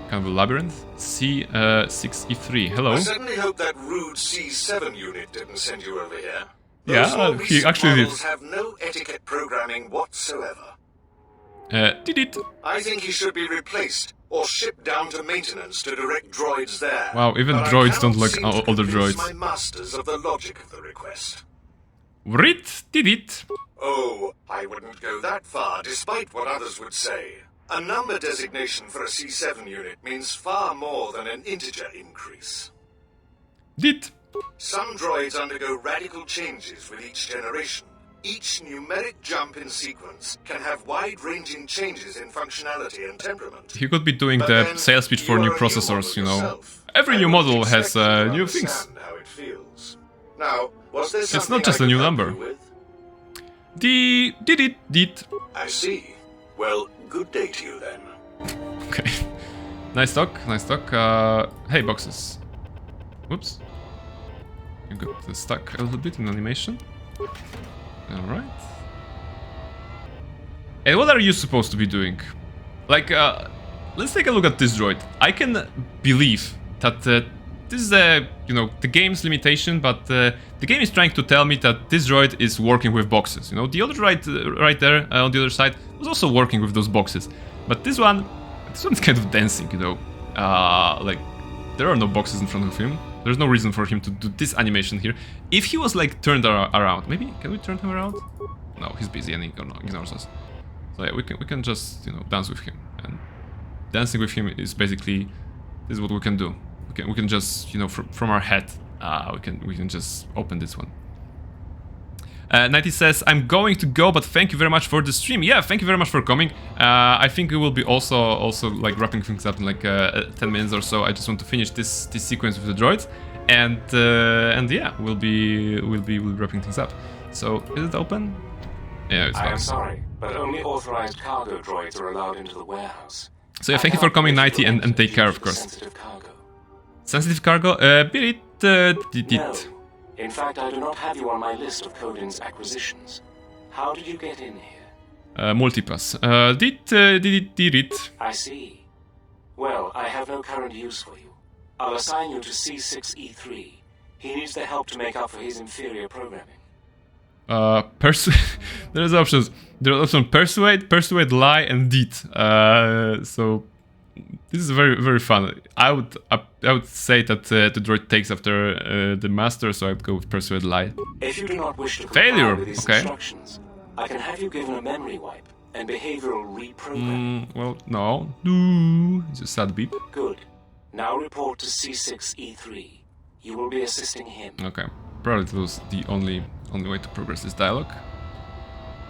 Kind of a labyrinth. C6E3, hello. I certainly hope that rude C7 unit didn't send you over here. Yeah, he actually did. Have no etiquette programming whatsoever. Did it? I think he should be replaced or shipped down to maintenance to direct droids there. Wow, even But droids I don't cannot like seem to older convince droids. my masters of the logic of the request. Rit did it. Oh, I wouldn't go that far, despite what others would say. A number designation for a C7 unit means far more than an integer increase. Did. Some droids undergo radical changes with each generation. Each numeric jump in sequence can have wide-ranging changes in functionality and temperament. He could be doing But the then sales pitch for you new are a processors, you know. yourself. Every I new would model has expect you to new things. understand how it feels. Now, was there It's something not just I a could new help number. you with? Did. I see. Well, good day to you then. Okay. Nice talk, nice talk. Hey, boxes. Whoops. You got stuck a little bit in animation. Alright. And what are you supposed to be doing? Like, let's take a look at this droid. I can believe that this is the game's limitation, but the game is trying to tell me that this droid is working with boxes. You know, the other droid right there on the other side was also working with those boxes. But this one is kind of dancing, you know. Like, there are no boxes in front of him. There's no reason for him to do this animation here. If he was like turned around, maybe can we turn him around? No, he's busy and he ignores us. So yeah, we can just dance with him, and dancing with him is basically this is what we can do. We can just from our head we can just open this one. 90 says, I'm going to go, but thank you very much for the stream. Yeah, thank you very much for coming. I think we will be also like wrapping things up in like 10 minutes or so. I just want to finish this sequence with the droids, and yeah, we'll be wrapping things up. So is it open? Yeah, it's I am open. sorry, but only authorized cargo droids are allowed into the warehouse. So yeah, thank you for coming, 90, and take care, of course. Sensitive cargo. Sensitive cargo? Berit did No. it. In fact, I do not have you on my list of Codin's acquisitions. How did you get in here? Multipass. Did it. I see. Well, I have no current use for you. I'll assign you to C6E3. He needs the help to make up for his inferior programming. There's options. There's option persuade, lie, and deed. So this is very, very fun. I would say that the droid takes after the master, so I'd go with persuade, lie. If you do not wish to comply Failure. with these Okay. instructions, I can have you given a memory wipe and behavioral reprogramming. Well, no. No. It's a sad beep. Good. Now report to C6E3. You will be assisting him. Okay. Probably that was the only way to progress this dialogue.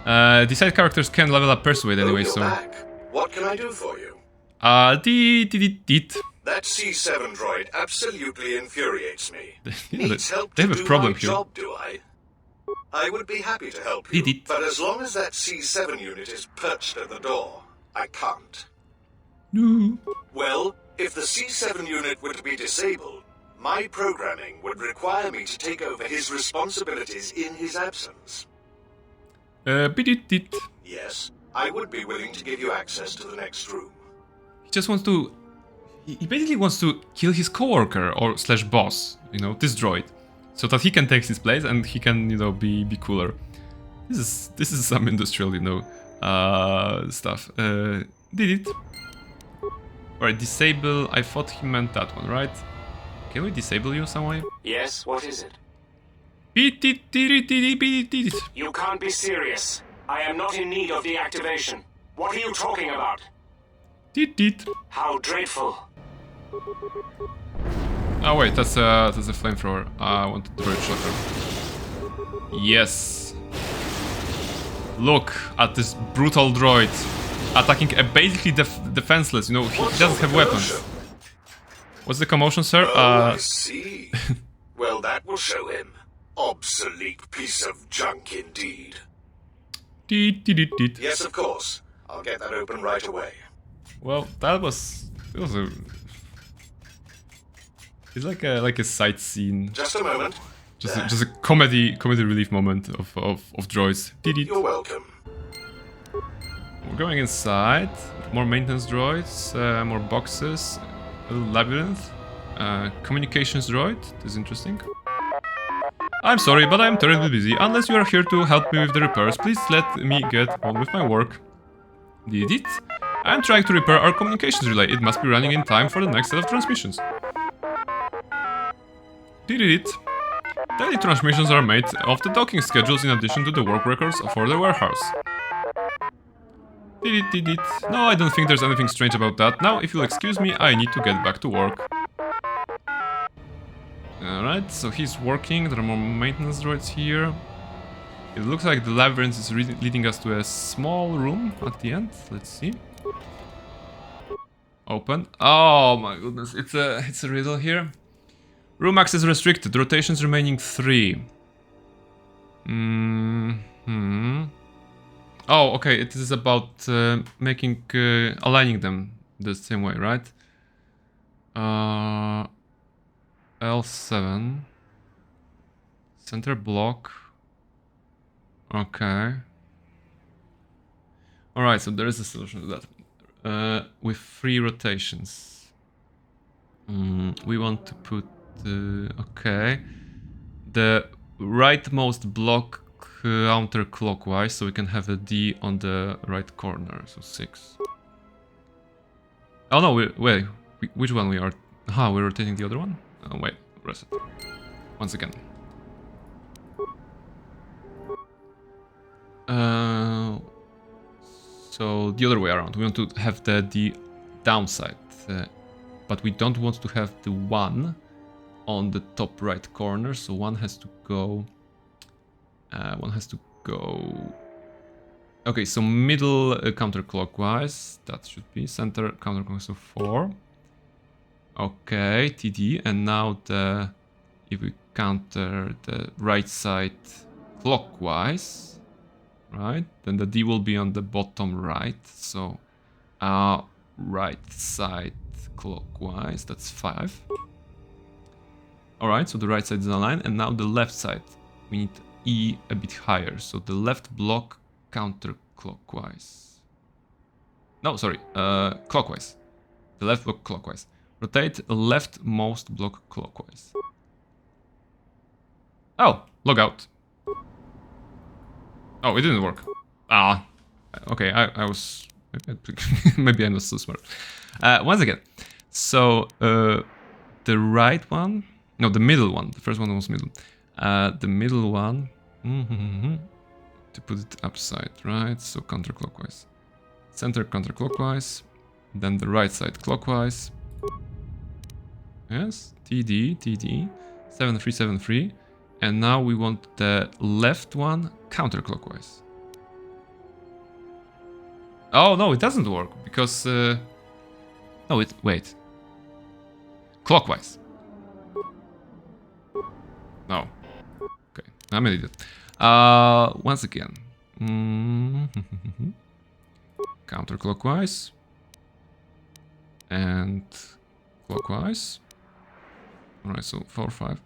The side characters can level up persuade anyway, You're so. back. What can I do for you? Did. That C7 droid absolutely infuriates me. Yeah, Needs help they to have a do problem my here. job, do I? I would be happy to help you, Did it. but as long as that C7 unit is perched at the door, I can't. No. Well, if the C7 unit were to be disabled, my programming would require me to take over his responsibilities in his absence. Did. Yes, I would be willing to give you access to the next room. He just wants to. He basically wants to kill his coworker or slash boss, this droid, so that he can take his place and he can, be cooler. This is some industrial, stuff. Did it? Alright, disable. I thought he meant that one, right? Can we disable you some way? Yes, what is it? Did. You can't be serious. I am not in need of deactivation. What are you talking about? Did. How dreadful. Oh wait, that's a flamethrower. I want to throw a shotgun. Yes. Look at this brutal droid attacking a basically defenseless. He doesn't have weapons. What's the commotion, sir? I see. Well, that will show him. Obsolete piece of junk indeed. Did. Yes, of course. I'll get that open right away. Well, it was a. It's like a sight scene. Just a moment. Just a comedy relief moment of droids. Did it. You're welcome. We're going inside. More maintenance droids, more boxes, a little labyrinth, communications droid. This is interesting. I'm sorry, but I'm terribly busy. Unless you are here to help me with the repairs, please let me get on with my work. Did it? I'm trying to repair our communications relay. It must be running in time for the next set of transmissions. Did it? Daily transmissions are made of the docking schedules in addition to the work records for the warehouse. Did it? No, I don't think there's anything strange about that. Now, if you'll excuse me, I need to get back to work. Alright, so he's working. There are more maintenance droids here. It looks like the labyrinth is leading us to a small room at the end. Let's see. Open. Oh my goodness, it's a riddle here. Room access restricted. Rotations remaining 3. Oh, okay. It is about making aligning them the same way, right? L7. Center block. Okay. Alright, so there is a solution to that. With 3 rotations. We want to put... okay. The rightmost block counterclockwise, so we can have a D on the right corner, so 6. Oh no, wait, which one we are? Ah, we're rotating the other one? Oh wait, reset. Once again. So the other way around, we want to have the D downside, but we don't want to have the 1 on the top right corner, so one has to go... Okay, so middle counterclockwise, that should be center counterclockwise, so 4. Okay, TD, and now if we counter the right side clockwise, right, then the D will be on the bottom right, so right side clockwise, that's 5. Alright, so the right side is aligned, and now the left side, we need E a bit higher, so the left block counterclockwise. No, sorry, clockwise. The left block clockwise. Rotate leftmost block clockwise. Oh, log out. Oh, it didn't work. Ah, okay, I was... maybe I was too smart. Once again, so the right one... No, the middle one. The first one was middle. The middle one... to put it upside, right? So counterclockwise. Center counterclockwise. Then the right side clockwise. Yes, TD, 7373. And now we want the left one counterclockwise. Oh, no, it doesn't work because... No, wait. Clockwise. No. Okay, I'm an idiot. Once again. Counterclockwise. And clockwise. Alright, so 4, 5.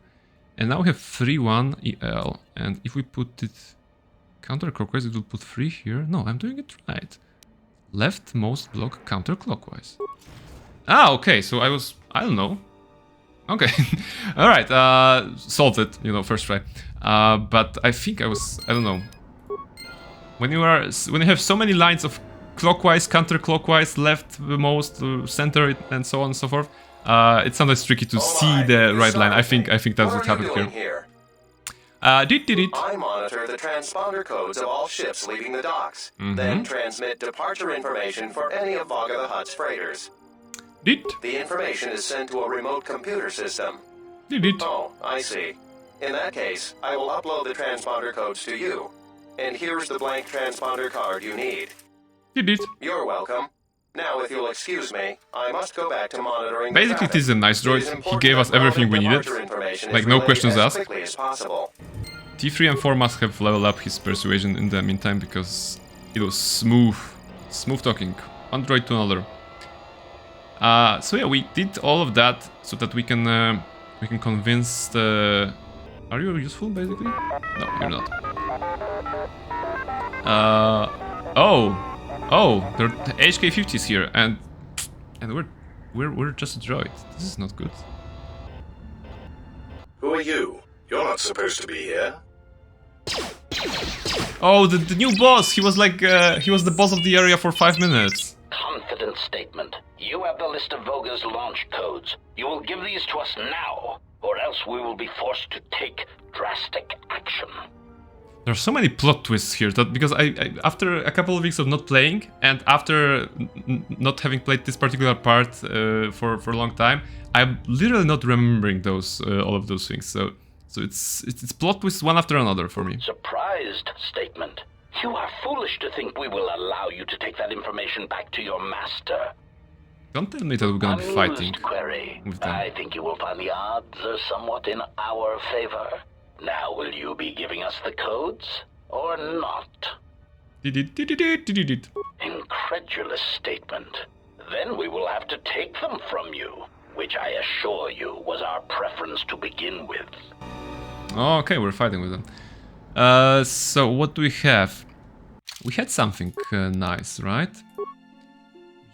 And now we have 3, 1, EL. And if we put it counterclockwise, it will put 3 here. No, I'm doing it right. Leftmost block counterclockwise. Ah, okay, so I don't know. Okay, alright, solved it, first try. But I think I don't know. When you have so many lines of clockwise, counterclockwise, leftmost, center, and so on and so forth, it's sometimes tricky to see the right line. I think that's what happened here. Did it? I monitor the transponder codes of all ships leaving the docks, then transmit departure information for any of Vaga the Hutt's freighters. The information is sent to a remote computer system. Oh, I see. In that case, I will upload the transponder codes to you. And here's the blank transponder card you need. You're welcome. Now, if you'll excuse me, I must go back to monitoring. Basically, it is a nice droid. He gave us everything we needed. Like, no questions asked. T3 and 4 must have leveled up his persuasion in the meantime, because it was smooth talking. One droid to another. So yeah, we did all of that so that we can convince the... Are you useful, basically? No, you're not. Oh, there are HK-50s here, and we're just a droid. This is not good. Who are you? You're not supposed to be here. Oh, the new boss! He was like, he was the boss of the area for 5 minutes. Confident statement. You have the list of Voga's launch codes. You will give these to us now, or else we will be forced to take drastic action. There's so many plot twists here that because I after a couple of weeks of not playing and after not having played this particular part for a long time, I'm literally not remembering those all of those things. So it's plot twists one after another for me. Surprised statement. You are foolish to think we will allow you to take that information back to your master. Don't tell me that we're gonna be fighting Query. with them. I think you will find the odds are somewhat in our favor. Now will you be giving us the codes, or not? Incredulous statement. Then we will have to take them from you, which I assure you was our preference to begin with. Oh, okay, we're fighting with them. So what do we have? We had something nice, right?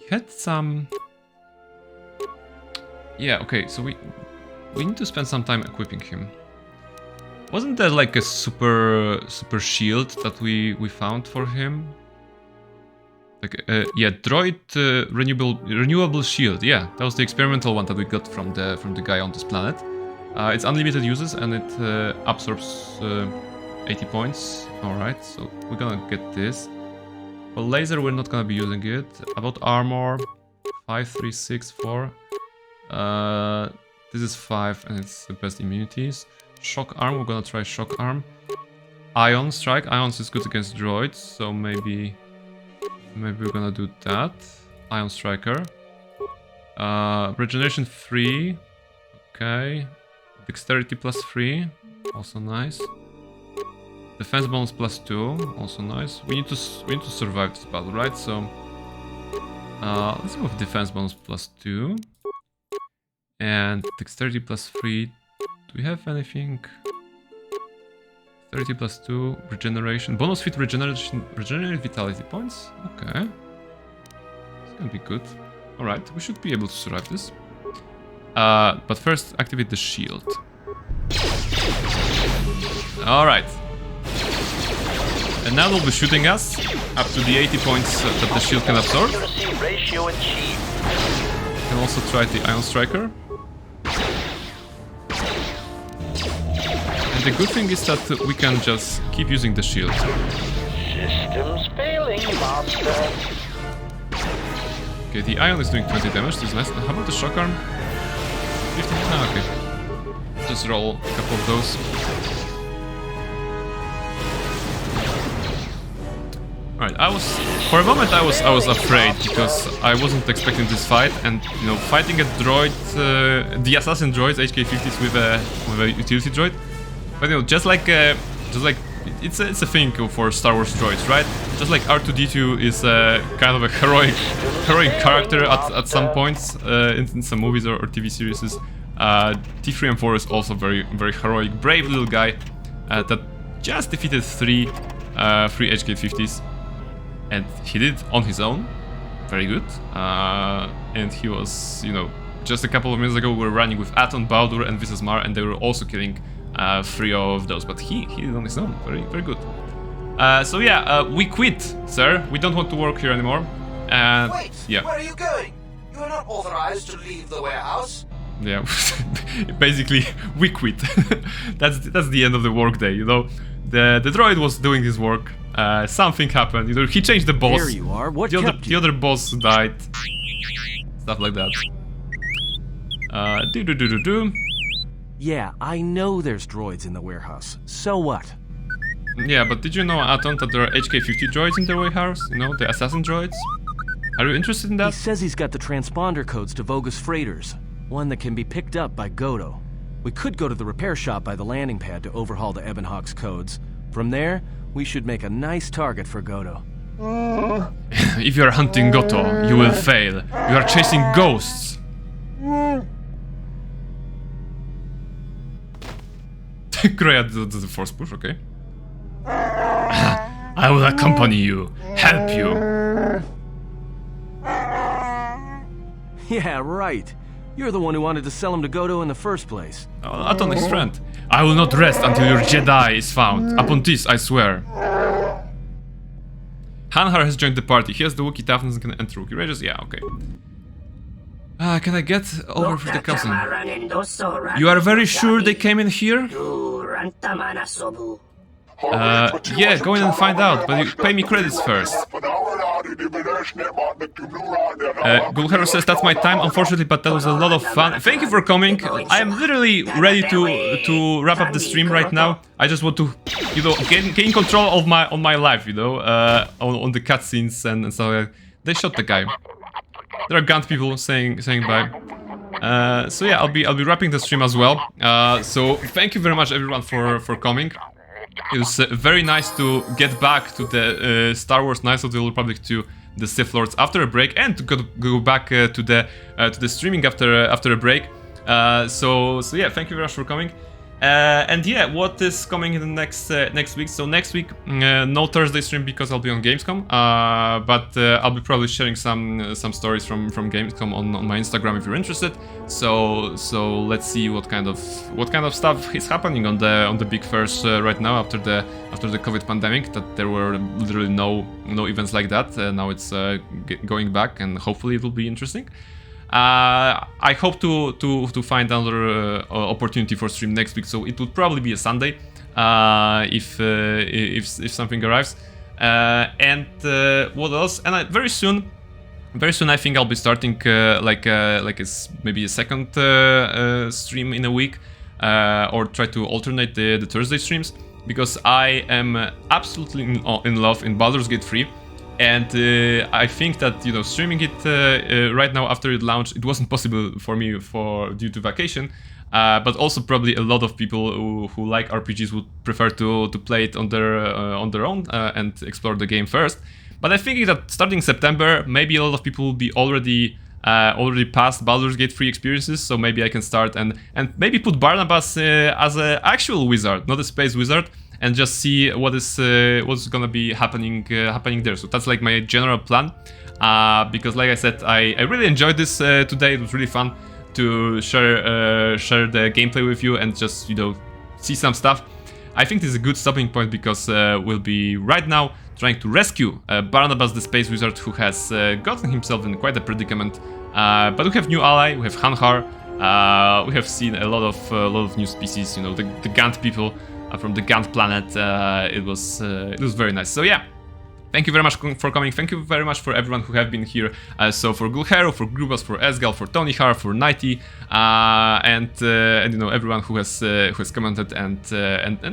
We had some... Yeah, okay, so we need to spend some time equipping him. Wasn't there like a super shield that we found for him? Like yeah, droid renewable shield. Yeah, that was the experimental one that we got from the guy on this planet. It's unlimited uses and it absorbs 80 points. All right, so we're gonna get this. For laser, we're not gonna be using it. About armor, 5, 3, 6, 4. This is 5 and it's the best immunities. Shock arm, we're gonna try shock arm. Ion strike, ions is good against droids, so maybe we're gonna do that. Ion striker. Regeneration 3. Okay. Dexterity +3, also nice. Defense bonus +2, also nice. We need to survive this battle, right? So let's go with defense bonus +2 and dexterity +3. Do we have anything? 30 +2 regeneration, bonus fit regeneration, regenerate vitality points. Okay, it's gonna be good. All right, we should be able to survive this. But first, activate the shield. All right. And now they'll be shooting us up to the 80 points that the shield can absorb. Can also try the Ion Striker. And the good thing is that we can just keep using the shield. Systems failing, master. Okay, the Ion is doing 20 damage, this is nice. How about the Shock Arm? 15? Ah, okay. Just roll a couple of those. Alright, for a moment I was afraid because I wasn't expecting this fight, and you know, fighting a droid, the assassin droids, HK-50s with a utility droid. But you know, just like it's a thing for Star Wars droids, right? Just like R2-D2 is kind of a heroic character at some points in some movies or TV series. T3 and 4 is also very heroic, brave little guy that just defeated three HK-50s, and he did it on his own. Very good. And he was, you know, just a couple of minutes ago we were running with Aton, Baldur, and Visas Mar, and they were also killing 3 of those, but he did it on his own. Very good. So yeah, we quit, sir. We don't want to work here anymore. And wait, yeah. Where are you going? You are not authorized to leave the warehouse. Yeah, basically we quit. That's the end of the workday. You know, the droid was doing his work. Something happened. You know, he changed the boss. There you are. What the other boss died. Stuff like that. Yeah, I know there's droids in the warehouse. So what? Yeah, but did you know, Aton, that there are HK-50 droids in the warehouse? You know, the assassin droids? Are you interested in that? He says he's got the transponder codes to Voga's freighters. One that can be picked up by KotOR. We could go to the repair shop by the landing pad to overhaul the Ebonhawk's codes. From there, we should make a nice target for KotOR. If you are hunting KotOR, you will fail. You are chasing ghosts. Great at the force push, okay. I will accompany you, help you. Yeah, right. You're the one who wanted to sell him to KotOR in the first place. Oh, not on his friend. I will not rest until your Jedi is found. Upon this, I swear. Hanhar has joined the party. He has the Wookie toughness and can enter Wookie rages. Yeah, okay. Can I get over for the cousin? You are very sure they came in here? Yeah, go in and find out, but you pay me credits first. Gulhero says, that's my time, unfortunately, but that was a lot of fun. Thank you for coming. I am literally ready to wrap up the stream right now. I just want to, you know, gain control of my life, you know, on the cutscenes and stuff like that. They shot the guy. There are Gant people saying bye. So yeah, I'll be wrapping the stream as well. So thank you very much everyone for coming. It was very nice to get back to the Star Wars Knights of the Old Republic 2, the Sith Lords, after a break, and to go back to the streaming after a break. So yeah, thank you very much for coming. And yeah, what is coming in the next week? So next week, no Thursday stream because I'll be on Gamescom. But I'll be probably sharing some stories from Gamescom on my Instagram if you're interested. So let's see what kind of stuff is happening on the big fairs right now after the COVID pandemic. That there were literally no events like that. Now it's going back, and hopefully it will be interesting. I hope to find another opportunity for stream next week, so it would probably be a Sunday if something arrives. And what else? And very soon I think I'll be starting maybe a second stream in a week, or try to alternate the Thursday streams, because I am absolutely in love in Baldur's Gate 3. And I think that, you know, streaming it right now after it launched, it wasn't possible for me due to vacation. But also probably a lot of people who like RPGs would prefer to play it on their own and explore the game first. But I think that starting September, maybe a lot of people will be already past Baldur's Gate 3 experiences. So maybe I can start and maybe put Barnabas as an actual wizard, not a space wizard, and just see what's gonna be happening there. So that's like my general plan, because like I said, I really enjoyed this today. It was really fun to share the gameplay with you and just, you know, see some stuff. I think this is a good stopping point, because we'll be right now trying to rescue Barnabas the space wizard, who has gotten himself in quite a predicament. But we have new ally, we have Hanhar, we have seen a lot of new species, you know, the Gant people from the Gant planet. It was very nice. So yeah, thank you very much for coming. Thank you very much for everyone who have been here. So for Gulhero, for Grubas, for Esgal, for Tony Har, for Nighty, and you know, everyone who has commented, and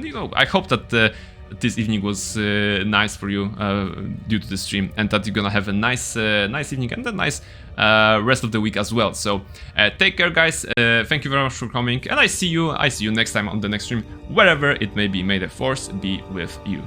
you know, I hope that this evening was nice for you due to the stream, and that you're gonna have a nice evening and a nice rest of the week as well. So take care, guys. Thank you very much for coming, and I see you next time on the next stream, wherever it may be. May the force be with you.